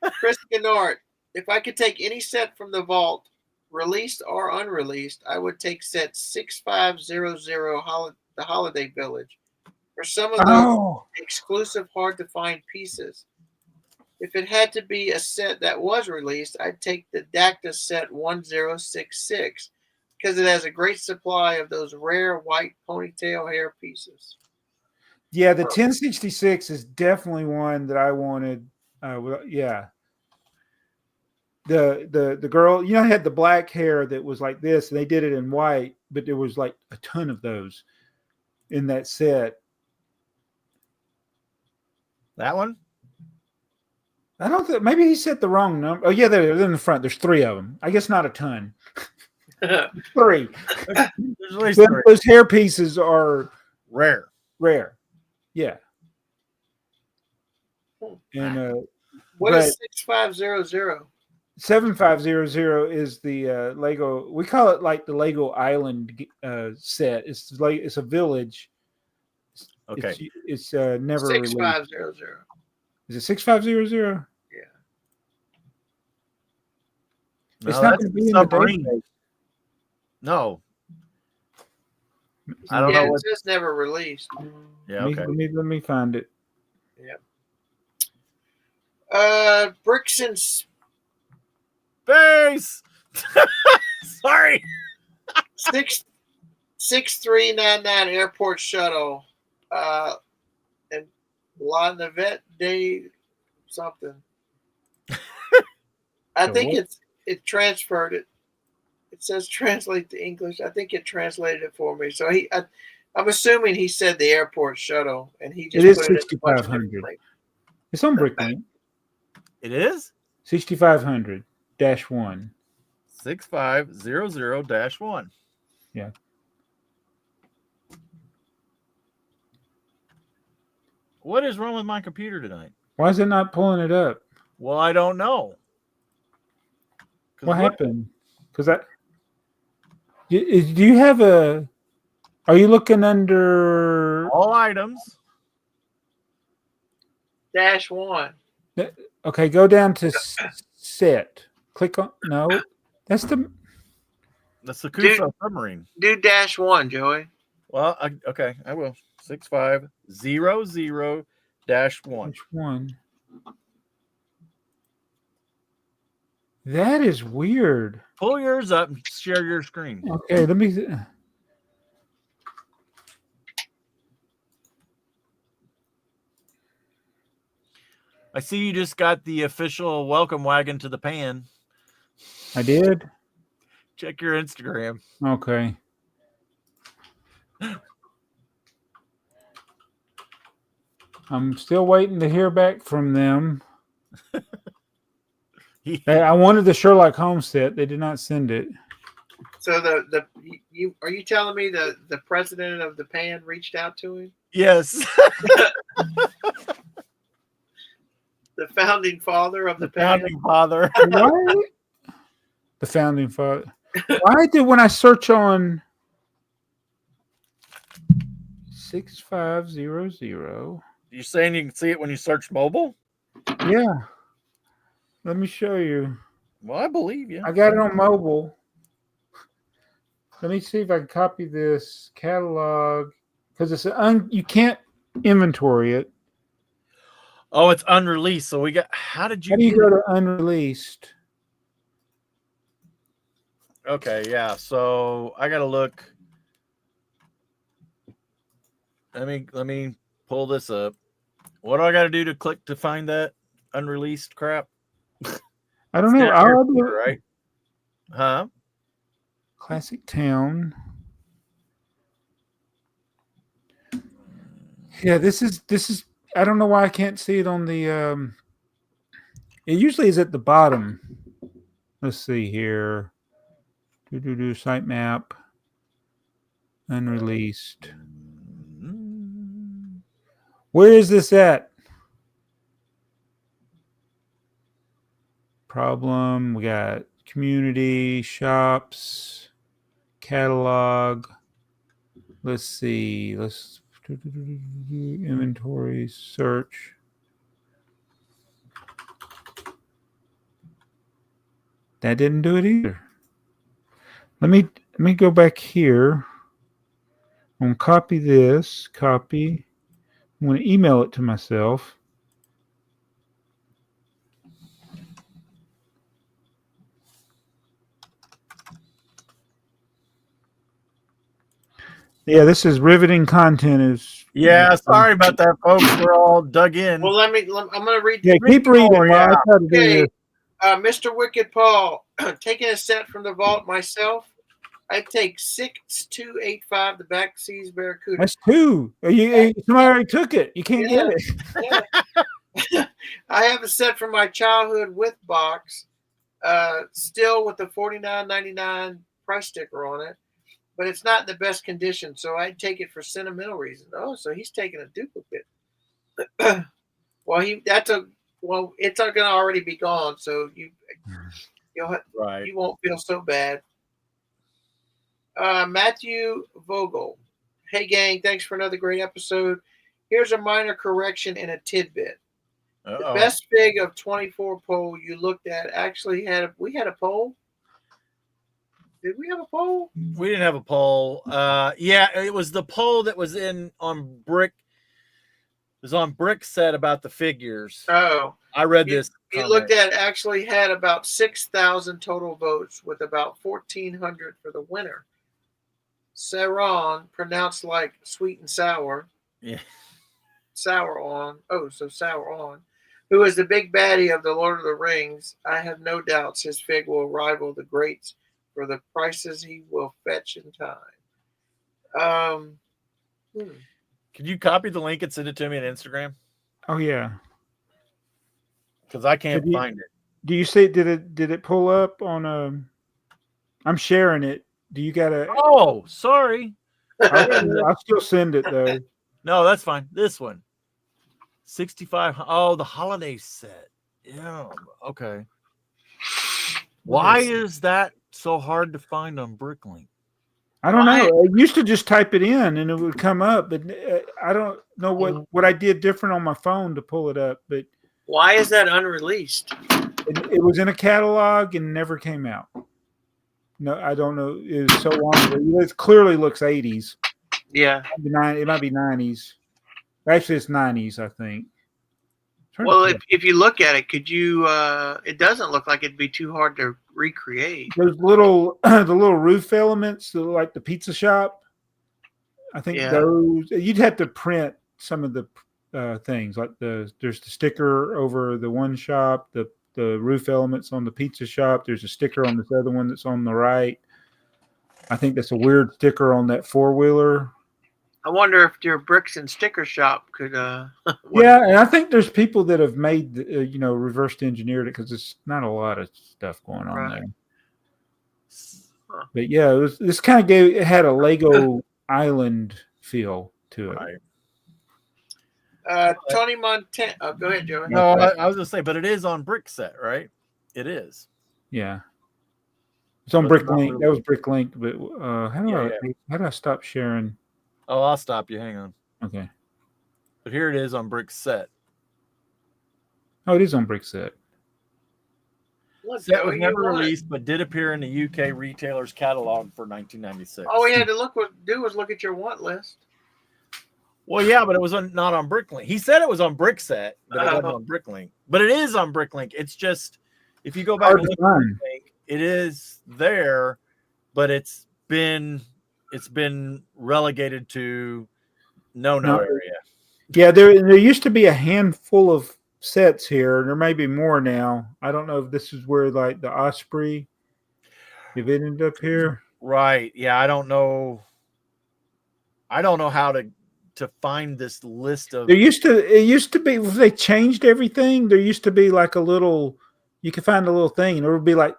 it.
Chris Gennard, if I could take any set from the vault, released or unreleased, I would take set 6500 the Holiday Village. For some of those exclusive, hard-to-find pieces. If it had to be a set that was released, I'd take the Dacta set 1066 because it has a great supply of those rare white ponytail hair pieces.
Yeah, the 1066 is definitely one that I wanted. Yeah. The girl, had the black hair that was like this, and they did it in white, but there was like a ton of those in that set.
That one?
I don't think, maybe he said the wrong number. Oh, yeah, they're in the front. There's 3 of them. I guess not a ton. 3.
There's at least 3.
Those hair pieces are
Rare.
Yeah. And
What is 6500?
7500 is the Lego. We call it like the Lego Island set. It's like it's a village.
Okay.
It's never
6500.
Is it 6500?
Yeah.
No,
It's not
that's
going to be in
submarine.
the database.
No. I don't
Yeah,
know
it
what.
says never released.
Yeah.
Let
Okay.
me find it.
Bricks and
Space. Sorry.
6399 airport shuttle. And La Navette Day something. I think it transferred it. It says translate to English. I think it translated it for me. So I'm assuming he said the airport shuttle, and he just
It is
put it in a bunch of
6500.
different places.
It's on Bricklink.
It is
6500-1.
6500-1.
Yeah.
What is wrong with my computer tonight?
Why is it not pulling it up?
Well, I don't know.
What happened? Because do you have a? Are you looking under?
All items.
-1.
Okay, go down to set. Click on no. That's the.
That's the Kuso submarine.
Do -1, Joey.
Well, okay, I will. 6500-1.
Which one? That is weird.
Pull yours up and share your screen.
Okay, let me.
I see you just got the official welcome wagon to the pan.
I did.
Check your Instagram.
Okay. I'm still waiting to hear back from them. I wanted the Sherlock Holmes set. They did not send it.
So are you telling me the president of the pan reached out to him?
Yes.
The founding father of the pan?
Founding father.
Why? The founding father. Why did when I search on 6500?
You saying you can see it when you search mobile?
Yeah. Let me show you.
Well, I believe you.
I got it on mobile. Let me see if I can copy this catalog because it's you can't inventory it.
Oh, it's unreleased. So we got. How did you?
How do you go to unreleased?
Okay, yeah. So I gotta look. Let me pull this up. What do I got to do to click to find that unreleased crap?
I don't know.
I'll do it, right? Huh?
Classic Town. Yeah, this is. I don't know why I can't see it on the. It usually is at the bottom. Let's see here. Sitemap. Unreleased. Where is this at? Problem. We got community, shops, catalog. Let's see. Let's inventory, search. That didn't do it either. Let me go back here. I'm going to copy this. Copy. I'm going to email it to myself. Yeah, this is riveting content.
Yeah, sorry about that, folks. We're all dug in.
Well, I'm going to read.
Yeah, keep reading.
more,
While I
yeah.
try to do
Okay,
this.
Mr. Wicked Paul, taking a set from the vault myself. I take 6285, the back seas Barracuda.
That's 2. Somebody already took it. You can't get it.
Yeah. I have a set from my childhood with box, still with the $49.99 price sticker on it, but it's not in the best condition, so I'd take it for sentimental reasons. Oh, so he's taking a duplicate. Well, it's not going to already be gone, so you won't feel so bad. Matthew Vogel. Hey, gang, thanks for another great episode. Here's a minor correction and a tidbit. The best fig of 24 poll you looked at actually we had a poll. Did we have a poll?
We didn't have a poll. Yeah, it was the poll that was on Brick. It was on BrickTsar about the figures.
Oh,
I read this.
You looked at actually had about 6,000 total votes with about 1,400 for the winner. Saron, pronounced like sweet and sour.
Yeah.
Sour on. Oh, so sour on. Who is the big baddie of the Lord of the Rings? I have no doubts his fig will rival the greats for the prices he will fetch in time.
Could you copy the link and send it to me on Instagram?
Oh yeah,
because I can't find it.
Do you see? Did it pull up on? I'm sharing it. Do you got a?
Oh, sorry.
I'll still send it though.
No, that's fine. This one. 65. Oh, the holiday set. Yeah. Okay. Why is that so hard to find on Bricklink?
I don't know. I used to just type it in and it would come up, but I don't know what I did different on my phone to pull it up. But
why is that unreleased?
It was in a catalog and never came out. No, I don't know. It was so long ago. It clearly looks 80s.
Yeah.
It might be 90s. Actually, it's 90s, I think.
Well, if you look at it, could you? It doesn't look like it'd be too hard to recreate.
Those the little roof elements, like the pizza shop. I think those you'd have to print some of the things, like there's the sticker over the one shop, the roof elements on the pizza shop. There's a sticker on this other one that's on the right. I think that's a weird sticker on that 4-wheeler.
I wonder if your bricks and sticker shop could.
Yeah, and I think there's people that have made, reversed engineered it because there's not a lot of stuff going on there. Huh. But yeah, this kind of it had a Lego Island feel to it.
Right. Tony Montana. Oh, go ahead, Joey.
No, I was going to say, but it is on BrickTsar, right? It is.
Yeah. It's on Bricklink. That was Bricklink. But how do I stop sharing?
Oh, I'll stop you. Hang on.
Okay.
But here it is on BrickTsar.
Oh, it is on BrickTsar.
Set was never released, but did appear in the UK retailer's catalog for 1996.
All we had to do was look at your want list.
Well, yeah, but it was not on Bricklink. He said it was on BrickTsar, but it wasn't on Bricklink. But it is on Bricklink. It's just, if you go back and look at Bricklink, it is there, but it's been relegated to no area.
Yeah, there used to be a handful of sets here. There may be more now. I don't know if this is where like the Osprey, if it ended up here.
Right. Yeah, I don't know how to find this list of.
It used to be, if they changed everything, there used to be like a little, you could find a little thing and it would be like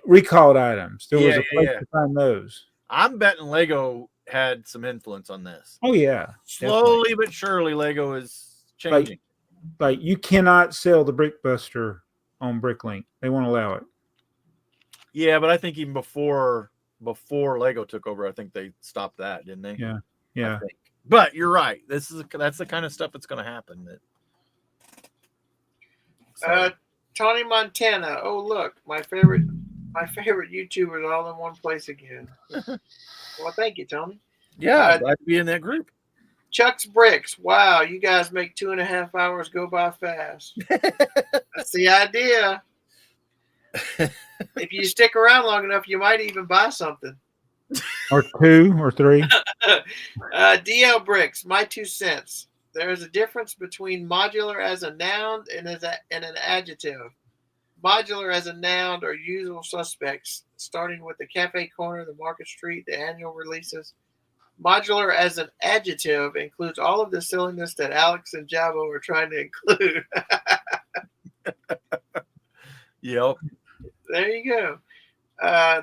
recalled items. There was a place to find those.
I'm betting Lego had some influence on this.
Oh yeah.
Slowly definitely. But surely Lego is changing.
Like you cannot sell the Brickbuster on Bricklink. They won't allow it.
Yeah, but I think even before Lego took over, I think they stopped that, didn't they?
Yeah. Yeah.
But you're right. That's the kind of stuff that's going to happen.
Tony Montana. Oh, look, my favorite YouTubers all in one place again. Well, thank you, Tony.
Yeah, glad to be in that group.
Chuck's Bricks. Wow, you guys make 2.5 hours go by fast. That's the idea. If you stick around long enough, you might even buy something.
Or 2 or 3.
DL Bricks, my 2 cents. There is a difference between modular as a noun and an adjective. Modular as a noun are usual suspects, starting with the cafe corner, the market street, the annual releases. Modular as an adjective includes all of the silliness that Alex and Jabo are trying to include.
Yep.
There you go.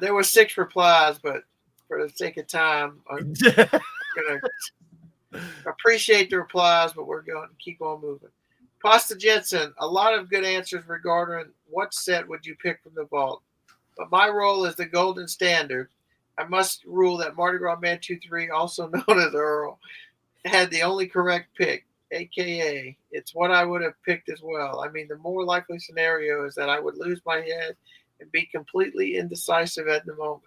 There were 6 replies, but for the sake of time, I'm going to appreciate the replies, but we're going to keep on moving. Pasta Jensen, a lot of good answers regarding what set would you pick from the vault. But my role is the golden standard. I must rule that Mardi Gras Man 23, also known as Earl, had the only correct pick, a.k.a. it's what I would have picked as well. I mean, the more likely scenario is that I would lose my head and be completely indecisive at the moment.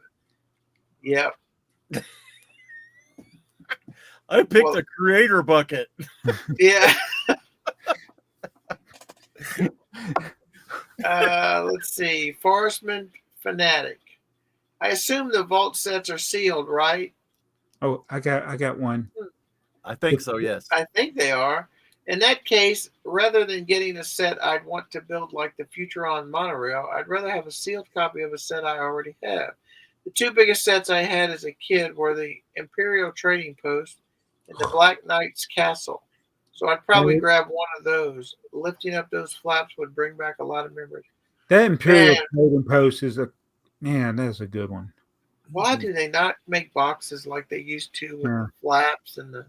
Yep.
I picked a creator bucket.
Yeah. Let's see. Forestman Fanatic. I assume the vault sets are sealed, right?
Oh, I got one.
I think so, yes.
I think they are. In that case, rather than getting a set I'd want to build like the Futuron monorail, I'd rather have a sealed copy of a set I already have. The 2 biggest sets I had as a kid were the Imperial Trading Post and the Black Knight's Castle. So I'd probably grab one of those. Lifting up those flaps would bring back a lot of memories.
That Imperial Trading Post is that's a good one.
Why do they not make boxes like they used to with the flaps and the...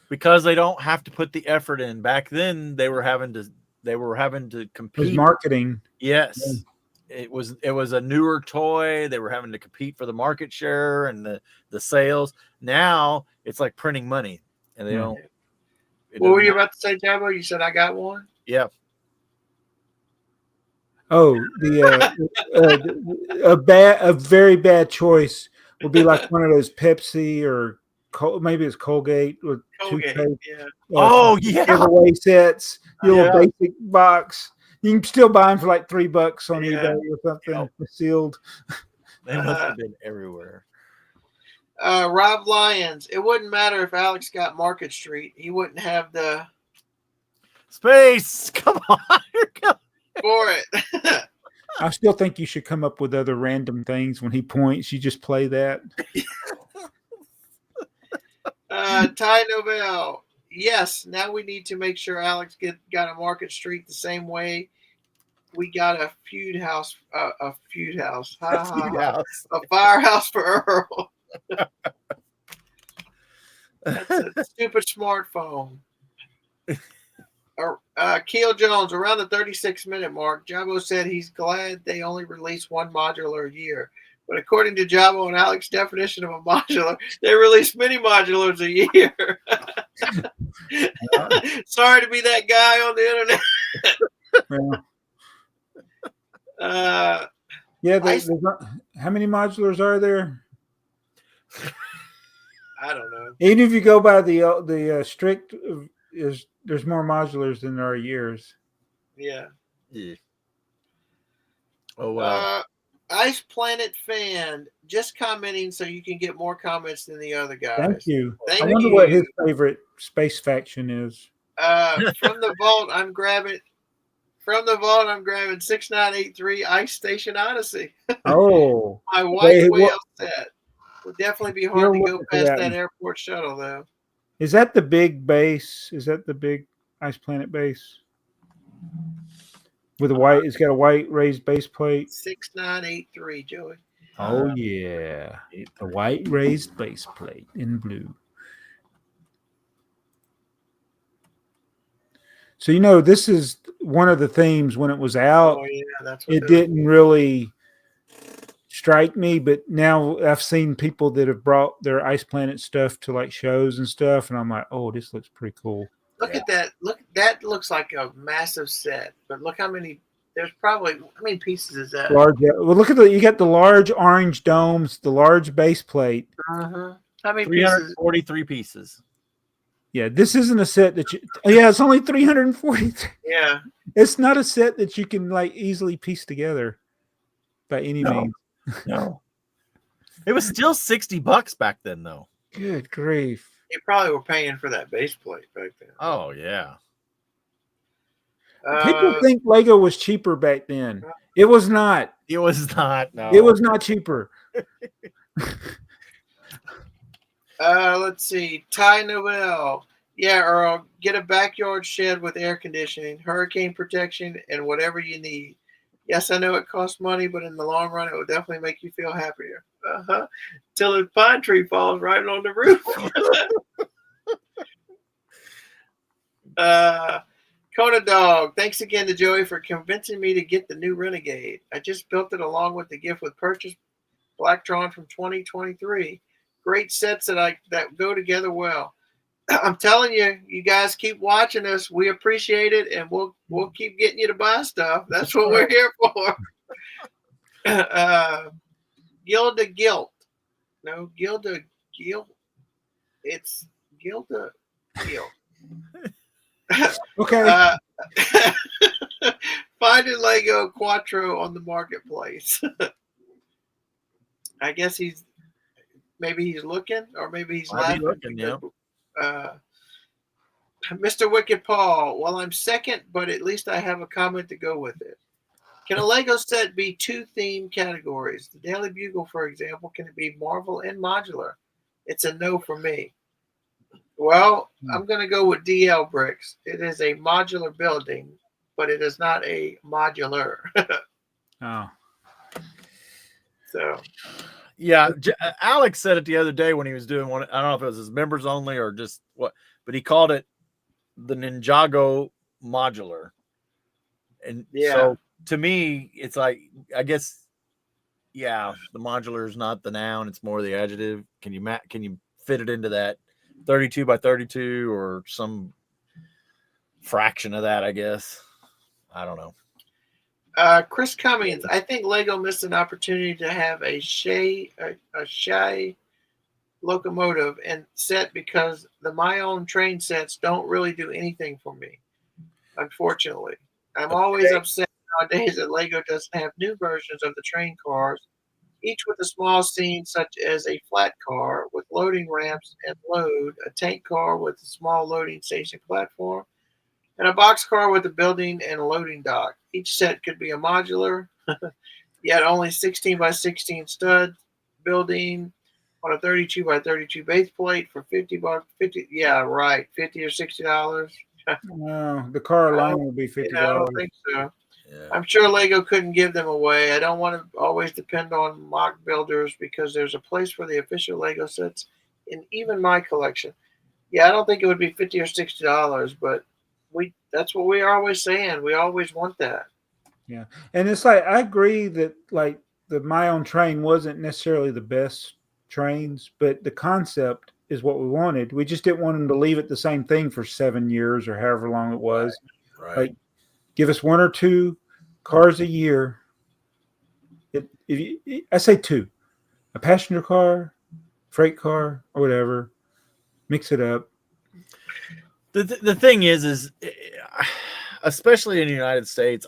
Because they don't have to put the effort in. Back then they were having to compete.
It was marketing.
Yes. Yeah. It was a newer toy. They were having to compete for the market share and the sales. Now it's like printing money, and they don't.
What were you about to say, Jabo? You said I got one?
Yeah.
Oh, a very bad choice would be like one of those Pepsi or maybe it's Colgate with toothpaste.
Yeah.
Giveaway sets, your basic box. You can still buy them for like $3 on eBay or something. Sealed.
They must have been everywhere.
Rob Lyons. It wouldn't matter if Alex got Market Street. He wouldn't have the
space. Come on.
For it.
I still think you should come up with other random things. When he points, you just play that.
Ty Nobel. Yes, now we need to make sure Alex got a Market Street the same way we got a feud house. A firehouse for Earl. That's a stupid smartphone. Keel Jones, around the 36-minute mark, Jabo said he's glad they only release one modular a year. But according to Jabo and Alex's definition of a modular, they release many modulars a year. Sorry to be that guy on the internet.
How many modulars are there?
I don't know.
Even if you go by the strict, there's more modulars than there are years.
Yeah.
Oh wow.
Ice Planet Fan, just commenting so you can get more comments than the other guys.
Thank you.
I
wonder what his favorite space faction is.
From the vault, I'm grabbing 6983 Ice Station Odyssey.
Oh.
My white whale set. Would definitely be hard to go past that airport shuttle, though.
Is that the big base? Is that the big Ice Planet base? With a white, it's got a white raised base plate.
6983, Joey.
Oh yeah, a white raised base plate in blue. So this is one of the themes when it was out.
Oh yeah, that's what
it didn't really strike me, but now I've seen people that have brought their Ice Planet stuff to like shows and stuff, and I'm like, oh, this looks pretty cool.
Look at that. Look, that looks like a massive set. But look how many. There's probably how many pieces is that?
Large. Well, look at you got the large orange domes, the large base plate.
How many
343 pieces?
Yeah, this isn't a set that you. Yeah, it's only 343.
Yeah,
it's not a set that you can like easily piece together by any means.
No. It was still $60 back then, though.
Good grief.
You probably were paying for that base plate back then.
Oh yeah.
People think Lego was cheaper back then. It was not.
It was not. No.
It was not cheaper.
Let's see. Ty Noel. Yeah, Earl, get a backyard shed with air conditioning, hurricane protection, and whatever you need. Yes, I know it costs money, but in the long run, it will definitely make you feel happier. Till a pine tree falls right on the roof. Kona Dog, thanks again to Joey for convincing me to get the new Renegade. I just built it along with the gift with purchase Blacktron from 2023. Great sets that go together well. I'm telling you, you guys keep watching us. We appreciate it, and we'll keep getting you to buy stuff. That's what we're here for. Gilda Guilt. No, Gilda Guilt. It's Gilda Guilt.
Okay.
Finding Lego Quattro on the marketplace. I guess maybe he's looking, or maybe he's
Might be
laughing.
looking, yeah.
Mr. Wicked Paul, well, I'm second, but at least I have a comment to go with it. Can a Lego set be 2 theme categories? The Daily Bugle, for example, can it be Marvel and modular? It's a no for me. Well, I'm going to go with DL Bricks. It is a modular building, but it is not a modular.
Oh.
So,
Yeah, Alex said it the other day when he was doing one. I don't know if it was his members only or just what, but he called it the Ninjago modular. And so to me, it's like, I guess, yeah, the modular is not the noun; it's more the adjective. Can you fit it into that 32 by 32 or some fraction of that? I guess. I don't know.
Chris Cummings, I think Lego missed an opportunity to have a Shay locomotive and set because my own train sets don't really do anything for me, unfortunately. I'm always upset nowadays that Lego doesn't have new versions of the train cars, each with a small scene such as a flat car with loading ramps and load, a tank car with a small loading station platform, and a box car with a building and a loading dock. Each set could be a modular, yet only 16 by 16 stud building on a 32 by 32 base plate for $50. Yeah, right, $50 or $60.
No, the car alone will be $50.
I don't think so.
Yeah.
I'm sure Lego couldn't give them away. I don't want to always depend on mock builders because there's a place for the official Lego sets in even my collection. Yeah, I don't think it would be $50 or $60, but that's what we are always saying. We always want that.
Yeah. And it's like, I agree that like my own train wasn't necessarily the best trains, but the concept is what we wanted. We just didn't want them to leave it the same thing for 7 years or however long it was.
Right.
Like, give us 1 or 2 cars a year. I say 2, a passenger car, freight car, or whatever. Mix it up.
The thing is especially in the United States,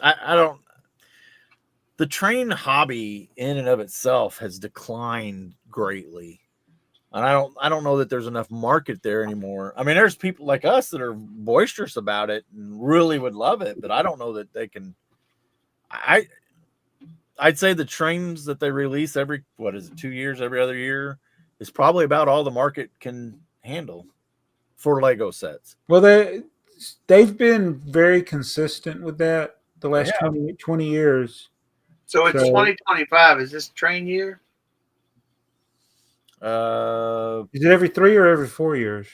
the train hobby in and of itself has declined greatly. And I don't know that there's enough market there anymore. I mean, there's people like us that are boisterous about it and really would love it, but I don't know that they can. I'd say the trains that they release every 2 years, every other year is probably about all the market can handle for Lego sets.
Well, they've been very consistent with that the last 20 years.
So it's 2025. Is this train year?
Is it every 3 or every 4 years?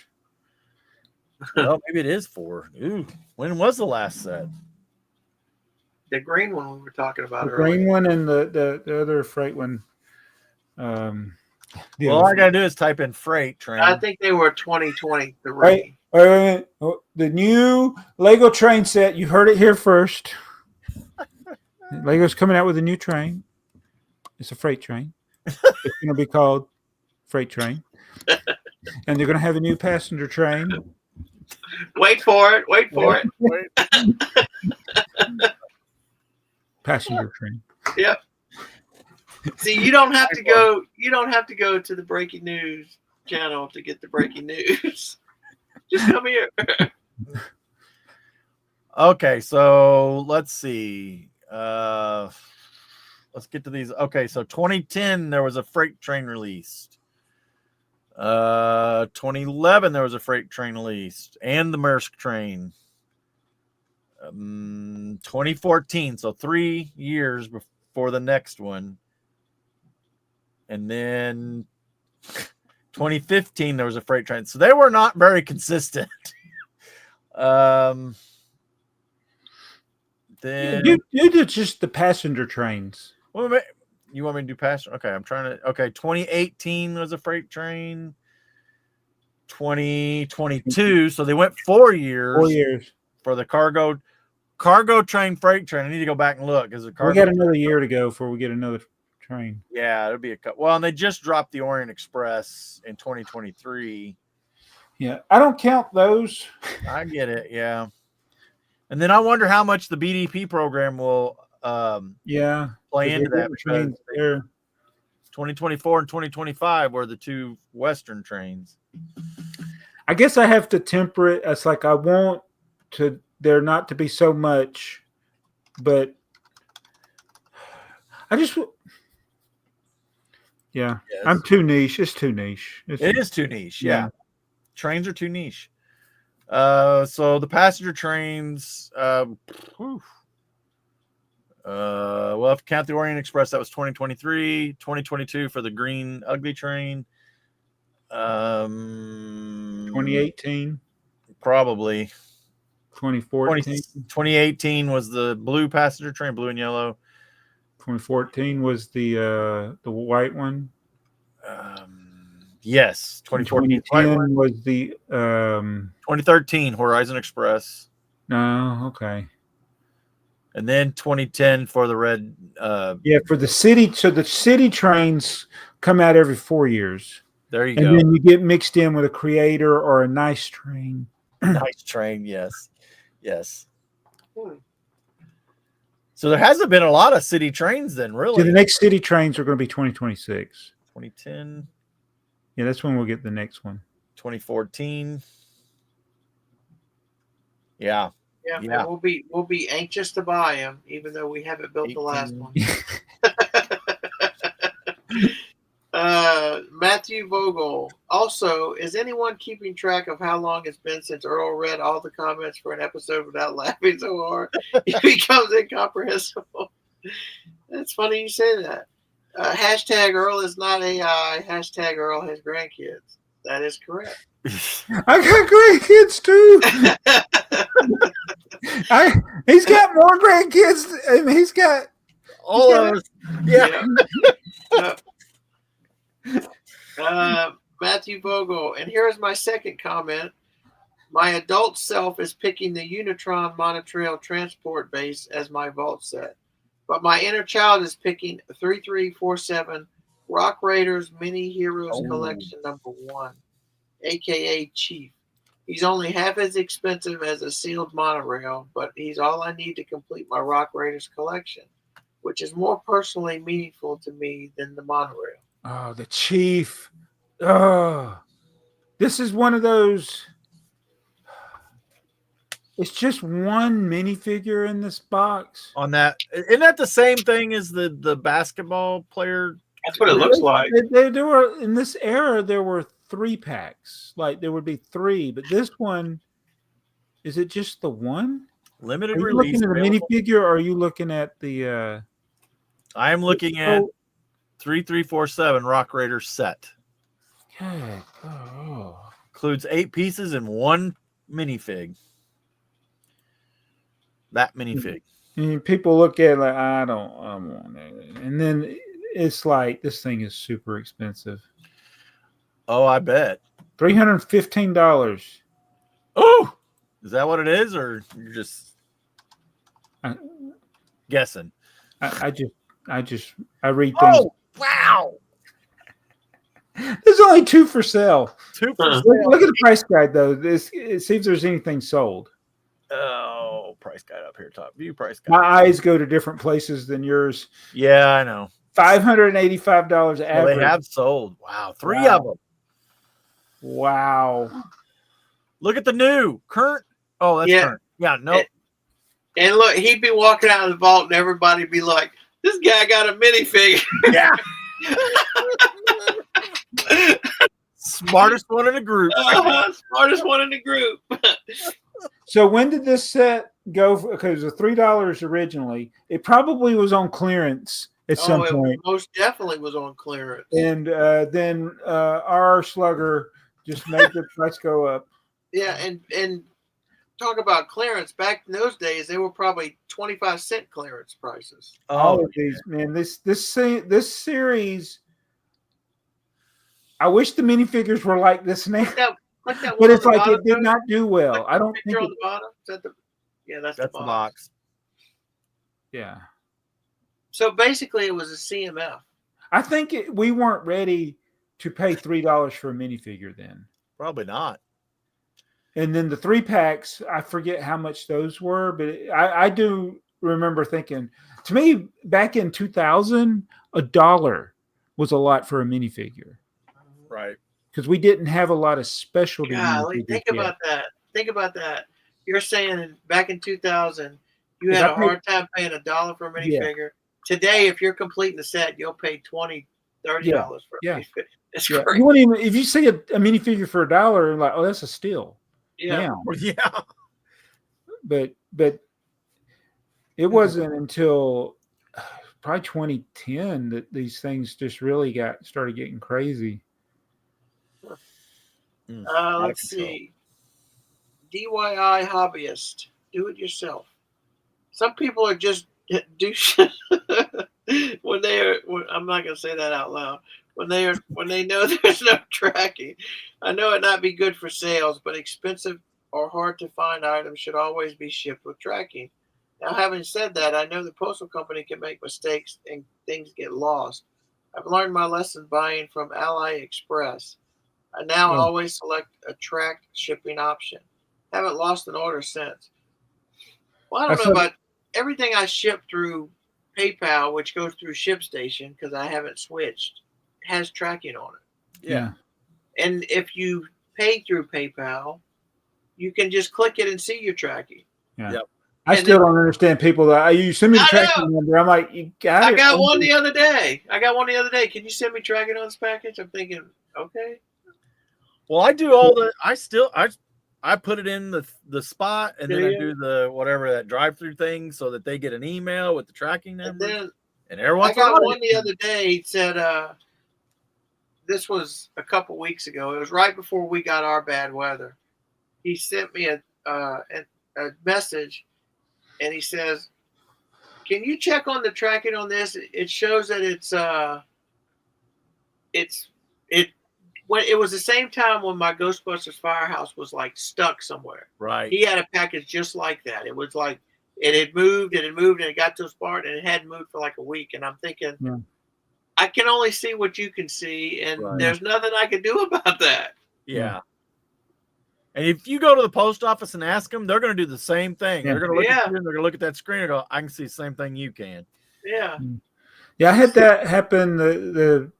Well, maybe it is 4. Ooh, when was the last set?
The green one we were talking about
The
earlier.
green one and the other freight one.
All I gotta do is type in freight train.
I think they were 2023.
Wait. Oh, the new Lego train set. You heard it here first. Lego's coming out with a new train. It's a freight train. It's going to be called Freight Train. And they're going to have a new passenger train.
Wait for it. Wait for it.
Passenger train.
Yep. See, you don't have to go. You don't have to go to the breaking news channel to get the breaking news. Just come here.
Okay, so let's see. Let's get to these. Okay, so 2010 there was a freight train released. 2011 there was a freight train released, and the Maersk train. 2014, so 3 years before the next one, and then 2015 there was a freight train. So they were not very consistent. Then
You did just the passenger trains.
well, you want me to do passenger? Okay, I'm trying to. Okay, 2018 was a freight train. 2022, so they went 4 years.
4 years.
For the cargo train, freight train. I need to go back and look. Is it cargo?
We got another year to go before we get another train.
Yeah, it'll be a cut. Well, and they just dropped the Orient Express in 2023.
Yeah, I don't count those.
I get it. Yeah, and then I wonder how much the BDP program will play into that.
Trains there.
2024 and 2025 were the two Western trains.
I guess I have to temper it. It's like I want there not to be so much, but I just yes. I'm too niche. It's too niche.
It is too niche. Yeah. Trains are too niche. So the passenger trains, well, if you count the Orient Express, that was 2023, 2022 for the green ugly train.
2018,
probably
2014.
2018 was the blue passenger train, blue and yellow.
2014 was the white one.
Yes, 2014
was the
2013 Horizon Express.
No, okay.
And then 2010 for the red.
For the city. So the city trains come out every 4 years.
There you go.
And then you get mixed in with a creator or a nice train.
Nice train, yes. So there hasn't been a lot of city trains then, really.
So the next city trains are going to be 2026.
2010.
Yeah, that's when we'll get the next one.
2014. Yeah.
Yeah. We'll be anxious to buy them, even though we haven't built
18.
the last one. Matthew Vogel. Also, is anyone keeping track of how long it's been since Earl read all the comments for an episode without laughing so hard? It becomes incomprehensible. That's funny you say that. Hashtag Earl is not AI. Hashtag Earl has grandkids. That is correct.
I got grandkids too. He's got more grandkids. I mean, he's got
all of us. Yeah.
Matthew Vogel, and here's my second comment. My adult self is picking the Unitron Monotrail Transport Base as my vault set, but my inner child is picking 3347 Rock Raiders Mini Heroes Collection #1, aka Chief. He's only half as expensive as a sealed monorail, but he's all I need to complete my Rock Raiders collection, which is more personally meaningful to me than the monorail.
Oh, the Chief. Oh, this is one of those. It's just one minifigure in this box.
On that, isn't that the same thing as the basketball player?
That's what it looks like.
There were in this era. There were 3 packs. Like there would be 3, but this one, is it just the one?
Limited
are you
release.
Looking at the minifigure, or are you looking at the?
I am looking at 3347 Rock Raiders set.
God, oh.
Includes 8 pieces and 1 minifig. That minifig.
And people look at it like, I want it. And then it's like, this thing is super expensive.
Oh, I bet.
$315.
Oh, is that what it is, or you're just guessing?
I read things.
Oh, wow.
There's only 2 for sale.
2 for sale.
Look at the price guide, though. See if there's anything sold.
Oh, price guide up here top. View price guide.
My eyes go to different places than yours.
Yeah, I know.
$585
Well,
average.
they have sold. Wow, 3
Wow.
of them.
Wow.
Look at the new current. Oh, that's
Yeah.
current. Yeah, no.
And look, he'd be walking out of the vault, and everybody'd be like, "This guy got a minifigure."
Yeah. Smartest one in the group.
Smartest one in the group.
So when did this set go? Because it was $3 originally. It probably was on clearance at some
It
point.
most definitely was on clearance.
And then our slugger just made the price go up.
Yeah, and talk about clearance. Back in those days, they were probably 25-cent clearance prices.
All
Oh,
of these, man. This series. I wish the minifigures were like this now,
Click that one
but
on
it's
the
like
bottom,
it did
Joe.
not do well.
Click
I don't
the
think.
picture on the bottom. Is that the? Yeah, that's
that's
the
the
box.
box.
Yeah,
So basically, it was a CMF.
I think we weren't ready to pay $3 for a minifigure then.
Probably not.
And then the 3-packs, I forget how much those were, but I do remember thinking, to me, back in 2000, $1 was a lot for a minifigure
Right.
because we didn't have a lot of specialty.
Golly,
minifigures
think
yet.
about that. Think about that. You're saying back in 2000, you
If
had
I
a
paid-
hard time paying $1 for a minifigure. Today, if you're completing the set, you'll pay $20, $30 for a
Yeah.
minifigure. It's
Yeah,
crazy.
you wouldn't even if you see a minifigure for $1, like, oh, that's a steal.
Yeah.
Now.
Yeah.
But it wasn't until probably 2010 that these things just really started getting crazy.
Out of
Let's
control.
see. DIY hobbyist, do it yourself. Some people are just do shit when they are. I'm not gonna say that out loud. When they know there's no tracking. I know it not be good for sales, but expensive or hard to find items should always be shipped with tracking. Now, having said that, I know the postal company can make mistakes and things get lost. I've learned my lesson buying from AliExpress. I now always select a tracked shipping option. Haven't lost an order since. Well, I don't know about everything I ship through PayPal, which goes through ShipStation because I haven't switched, has tracking on it.
Yeah.
And if you pay through PayPal, you can just click it and see your tracking.
Yeah.
Yep.
I still don't understand people that you send me the tracking number. I'm like, you got it.
I got one the other day. Can you send me tracking on this package? I'm thinking, okay.
Well, I do all the. I put it in the spot, and then I do the whatever that drive-through thing, so that they get an email with the tracking number. And everyone's
I got one the other day. He said, this was a couple weeks ago. It was right before we got our bad weather. He sent me a message, and he says, "Can you check on the tracking on this? It shows that when it was the same time when my Ghostbusters Firehouse was like stuck somewhere.
Right.
He had a package just like that. It was like it had moved, and it got to a spot, and it hadn't moved for like a week. And I'm thinking, I can only see what you can see, and there's nothing I can do about that.
Yeah. And if you go to the post office and ask them, they're going to do the same thing. They're going to look at you and they're going to look at that screen and go, I can see the same thing you can.
Yeah.
Yeah, I had that happen.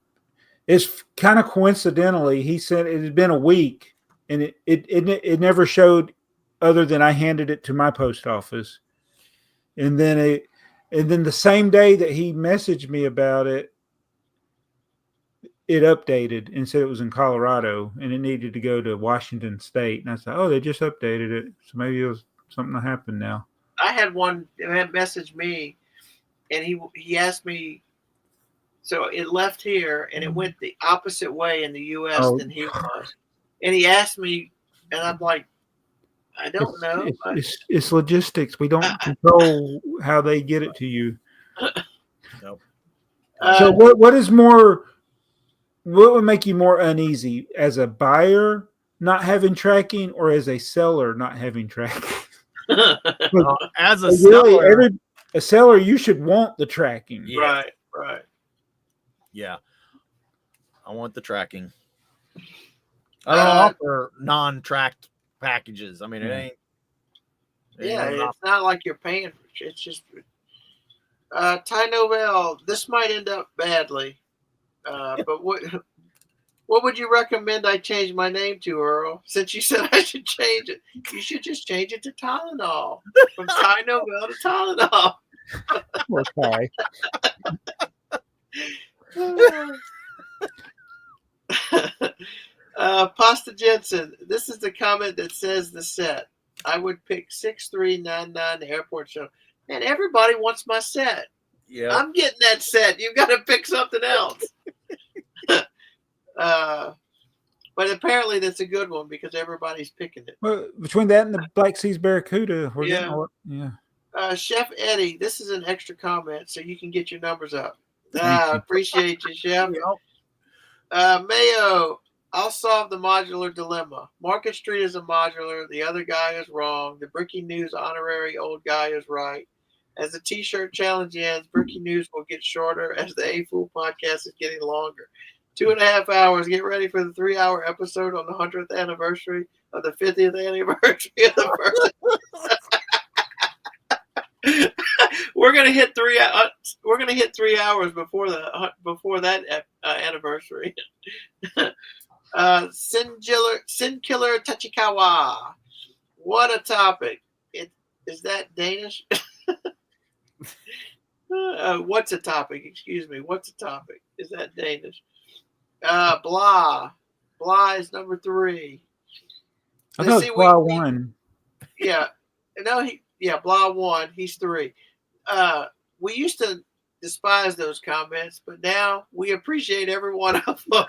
It's kind of coincidentally, he said it had been a week and it never showed other than I handed it to my post office. And then the same day that he messaged me about it, it updated and said it was in Colorado and it needed to go to Washington State. And I said, oh, they just updated it. So maybe it was something that happened now.
I had one that messaged me and he asked me, so it left here and it went the opposite way in the U.S. than he was. And he asked me, and I'm like, I don't know.
It's logistics. We don't control how they get it to you.
Nope.
So what would make you more uneasy, as a buyer not having tracking or as a seller not having tracking?
As a seller,
a seller, you should want the tracking.
Yeah.
Right.
Yeah. I want the tracking. I don't offer non-tracked packages. I mean, it ain't.
It's not like you're paying for it. It's just Ty Novell, this might end up badly. But what would you recommend I change my name to, Earl? Since you said I should change it, you should just change it to Tylenol. From Ty Novell to Tylenol.
Poor Ty.
Pasta Jensen, this is the comment that says the set. I would pick 6399 the airport show. Man, everybody wants my set.
Yeah.
I'm getting that set. You've got to pick something else. But apparently that's a good one because everybody's picking it.
Well, between that and the Black Seas Barracuda, we're getting
Chef Eddie, this is an extra comment so you can get your numbers up. Appreciate you, Chef. Mayo, I'll solve the modular dilemma. Market Street is a modular. The other guy is wrong. The Bricky News honorary old guy is right. As the T-shirt challenge ends, Bricky News will get shorter as the AFoOL podcast is getting longer. 2.5 hours. Get ready for the 3-hour episode on the 100th anniversary of the 50th anniversary of the first. We're gonna hit 3. We're gonna hit 3 hours before that anniversary. Sin Killer Tachikawa. What a topic! Is that Danish? What's a topic? Excuse me. What's a topic? Is that Danish? Blah is number 3.
I thought Blah won.
Yeah, no, Blah won. He's 3. We used to despise those comments, but now we appreciate every one of them.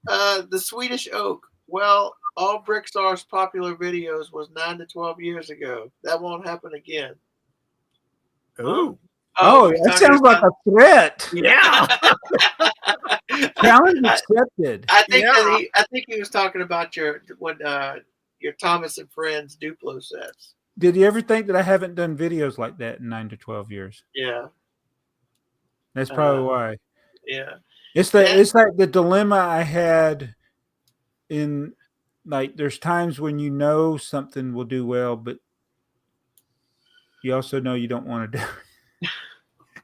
The Swedish Oak. Well, all BrickTsar's popular videos was 9 to 12 years ago. That won't happen again.
Ooh.
Oh, that sounds like a threat.
Yeah.
Challenge accepted.
I think he was talking about your Thomas and Friends Duplo sets.
Did you ever think that I haven't done videos like that in 9 to 12 years?
Yeah.
That's probably why.
Yeah.
It's like the dilemma I had in, like, there's times when you know something will do well, but you also know you don't want to do it.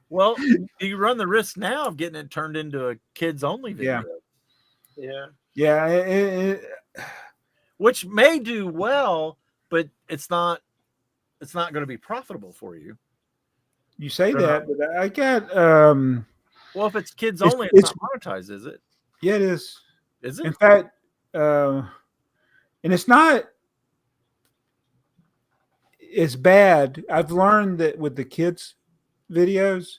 Well, you run the risk now of getting it turned into a kids only video.
Yeah.
Which may do well, but it's not going to be profitable for you.
You say that, but I got
well, if it's kids only, it's not monetized, is it?
Yeah, it is.
Is it?
In fact, and it's not as bad. I've learned that with the kids videos,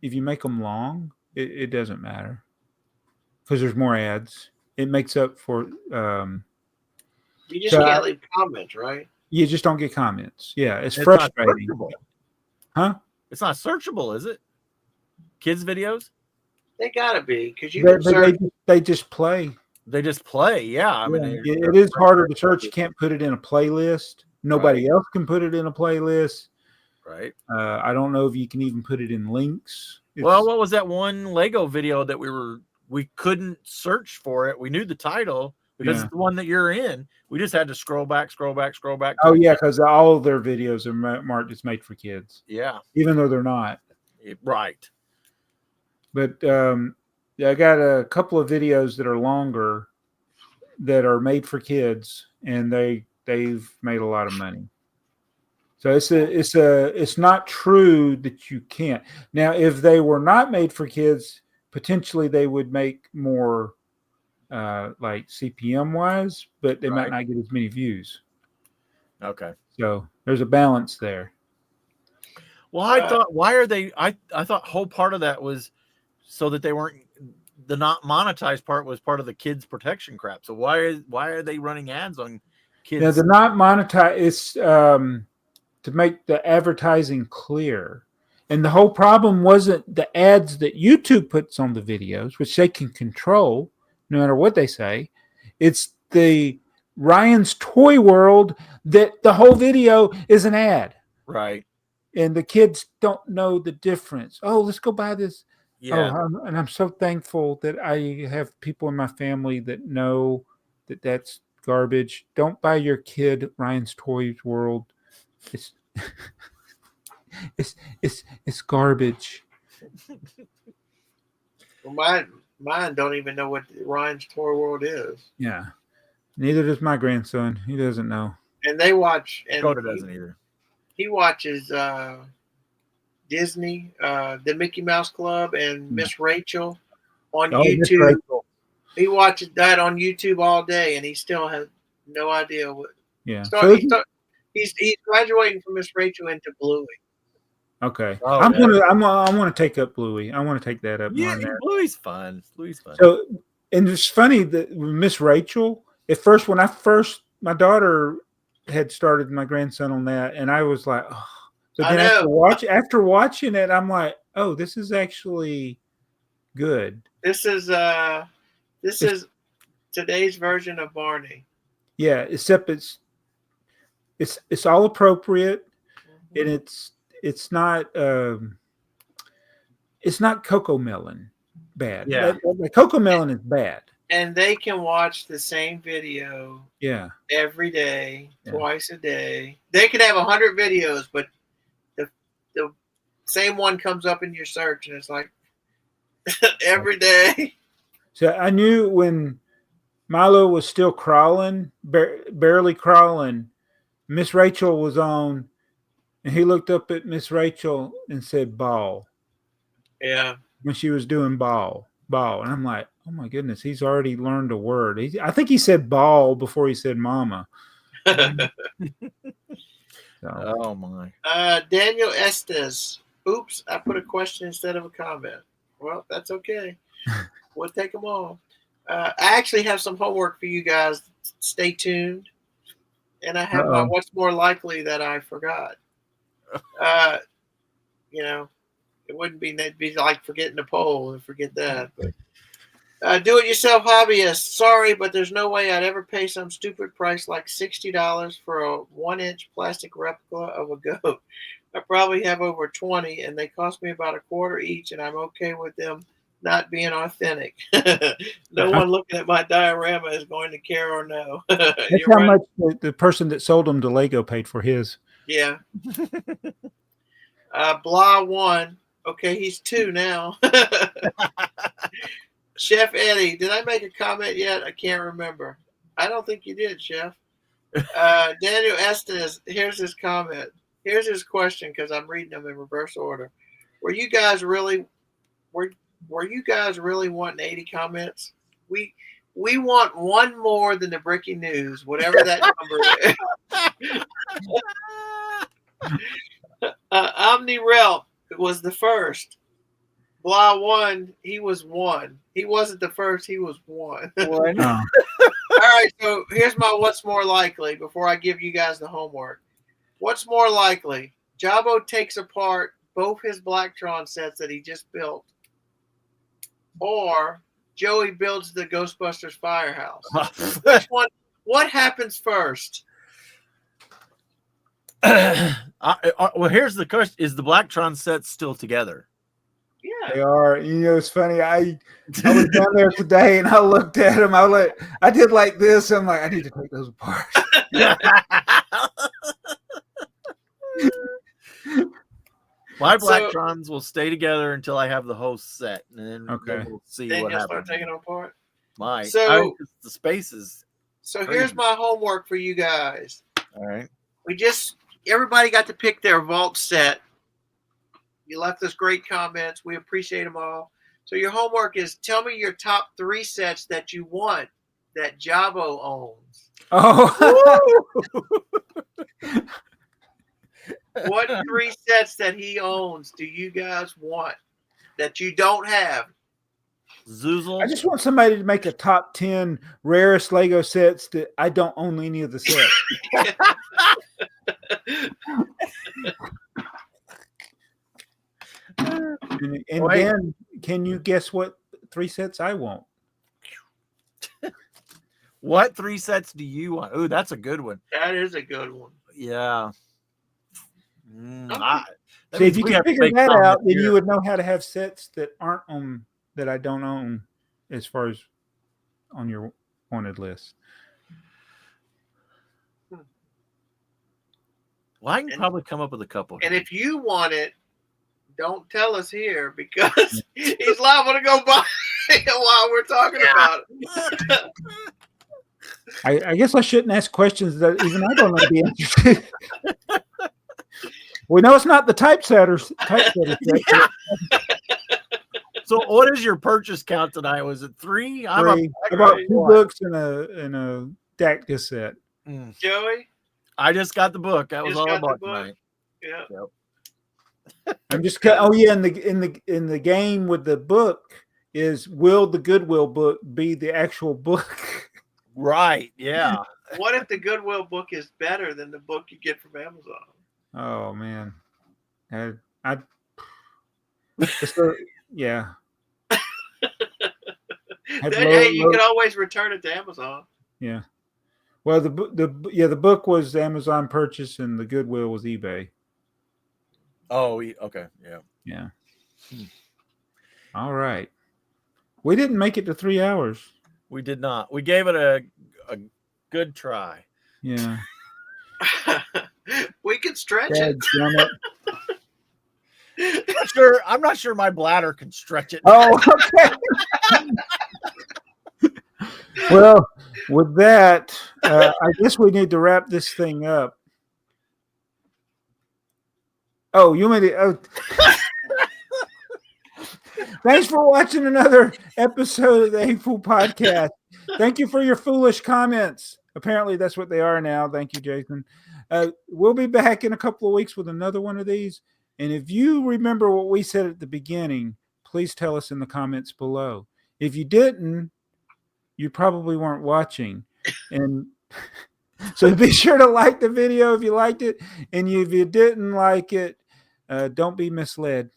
if you make them long, it doesn't matter because there's more ads. It makes up for
you just can't leave comments, right?
You just don't get comments. Yeah, it's frustrating. Huh?
It's not searchable, is it? Kids videos?
They gotta be because you can search.
They just play.
They just play. Yeah, I mean,
it is harder to search. You can't put it in a playlist. Nobody else can put it in a playlist.
Right.
I don't know if you can even put it in links.
Well, what was that one Lego video that we couldn't search for it? We knew the title because it's the one that you're in. We just had to scroll back.
Oh yeah, because all of their videos are marked as made for kids.
Yeah.
Even though they're not.
Right.
But I got a couple of videos that are longer that are made for kids, and they've made a lot of money. So it's not true that you can't. Now, if they were not made for kids, potentially they would make more like CPM wise, but they might not get as many views.
Okay.
So there's a balance there.
Well, I thought I thought whole part of that was so that they weren't, the not monetized part was part of the kids protection crap. So why are they running ads on kids?
Yeah, the not monetized is to make the advertising clear. And the whole problem wasn't the ads that YouTube puts on the videos, which they can control no matter what they say. It's the Ryan's Toy World that the whole video is an ad.
Right.
And the kids don't know the difference. Oh, let's go buy this.
Yeah.
Oh, and I'm so thankful that I have people in my family that know that that's garbage. Don't buy your kid Ryan's Toy World. It's it's garbage.
Well, mine don't even know what Ryan's Toy World is,
Yeah. Neither does my grandson. He doesn't know.
and they watch. And
Dakota doesn't either.
he watches Disney, the Mickey Mouse Club, and Miss Rachel on
Oh, Miss
YouTube.
Rachel.
He watches that on YouTube all day, and he still has no idea what.
Yeah.
So he's graduating from Miss Rachel into Bluey.
Okay.
Oh,
I'm
yeah.
gonna I want to take up Bluey. I want to take that up more
Yeah,
than that.
Bluey's fun. Bluey's fun.
So, and it's funny that Miss Rachel, at first, when my daughter had started my grandson on that, and I was like, oh. But
I
then
know.
after watching it, I'm like, oh, this is actually good.
This is today's version of Barney.
Yeah, except it's all appropriate, and it's not Cocoa Melon bad.
Yeah.
Like Cocoa Melon is bad.
And they can watch the same video
Yeah.
every day,
Yeah.
twice a day. They could have 100 videos, but the same one comes up in your search, and it's like every day.
So I knew when Milo was still crawling, barely crawling, Miss Rachel was on, and he looked up at Miss Rachel and said ball
Yeah.
when she was doing ball. And I'm like, oh my goodness, he's already learned a word. I think he said ball before he said mama. So,
Oh my.
Daniel Estes. Oops, I put a question instead of a comment. Well, that's okay. We'll take them all. I actually have some homework for you guys. Stay tuned. And I have my what's more likely that I forgot. It wouldn't be, that'd be like forgetting a poll and forget that. But do-it-yourself hobbyist. Sorry, but there's no way I'd ever pay some stupid price like $60 for a 1-inch plastic replica of a goat. I probably have over 20, and they cost me about $25 each, and I'm okay with them not being authentic. No one looking at my diorama is going to care or know.
that's how much the person that sold him to Lego paid for his.
Yeah. Blah 1. Okay, he's 2 now. Chef Eddie, did I make a comment yet? I can't remember. I don't think you did, Chef. Daniel Estes, here's his comment. Here's his question, because I'm reading them in reverse order. Were you guys really wanting 80 comments? We want one more than the breaking news, whatever that number is. OmniRelp was the first. Blah 1, he was 1. He wasn't the first, he was 1. All right, so here's my what's more likely before I give you guys the homework. What's more likely? Jabbo takes apart both his Blacktron sets that he just built, or Joey builds the Ghostbusters firehouse. Which one? What happens first?
Well, here's the question: is the Blacktron set still together?
Yeah.
They are. It's funny. I was down there today and I looked at them. I did like this. I'm like, I need to take those apart.
My Blacktrons will stay together until I have the whole set, and then we'll see
then
what
you'll
happens.
start taking them apart.
The spaces.
So here's my homework for you guys.
All right.
Everybody got to pick their vault set. You left us great comments. We appreciate them all. So your homework is tell me your top 3 sets that you want that Jabbo owns.
Oh.
What 3 sets that he owns do you guys want that you don't have?
Zoozle.
I just want somebody to make a top 10 rarest Lego sets that I don't own any of the sets. and then, can you guess what 3 sets I want?
What 3 sets do you want? Oh, that's a good one.
That is a good one.
Yeah.
See, if you can figure that out, then you would know how to have sets that aren't on that I don't own as far as on your wanted list.
Well, I can probably come up with a couple.
And if you want it, don't tell us here because he's liable to go buy it while we're talking about it.
I guess I shouldn't ask questions that even I don't know the answer to. We know it's not the typesetter set.
So, what is your purchase count tonight? Was it 3? I'm a
Three. I bought 2 books and a DAC cassette.
Joey?
I just got the book. That was
Just
all I
got the
bought
book?
tonight.
Yeah.
I'm just in the game with the book is, will the Goodwill book be the actual book?
Right. Yeah.
What if the Goodwill book is better than the book you get from Amazon?
Oh man, yeah.
Hey, you can always return it to Amazon.
Yeah. Well, the book was Amazon purchase and the Goodwill was eBay.
Oh, okay. Yeah.
Yeah. All right. We didn't make it to 3 hours.
We did not. We gave it a good try.
Yeah.
We could stretch
Dad,
it.
I'm not sure my bladder can stretch it.
Oh, okay. Well, with that, I guess we need to wrap this thing up. Oh, you made it. Oh. Thanks for watching another episode of the AFoOL Podcast. Thank you for your foolish comments. Apparently, that's what they are now. Thank you, Jason. We'll be back in a couple of weeks with another one of these. And if you remember what we said at the beginning, please tell us in the comments below. If you didn't, you probably weren't watching. And so be sure to like the video if you liked it. And if you didn't like it, don't be misled.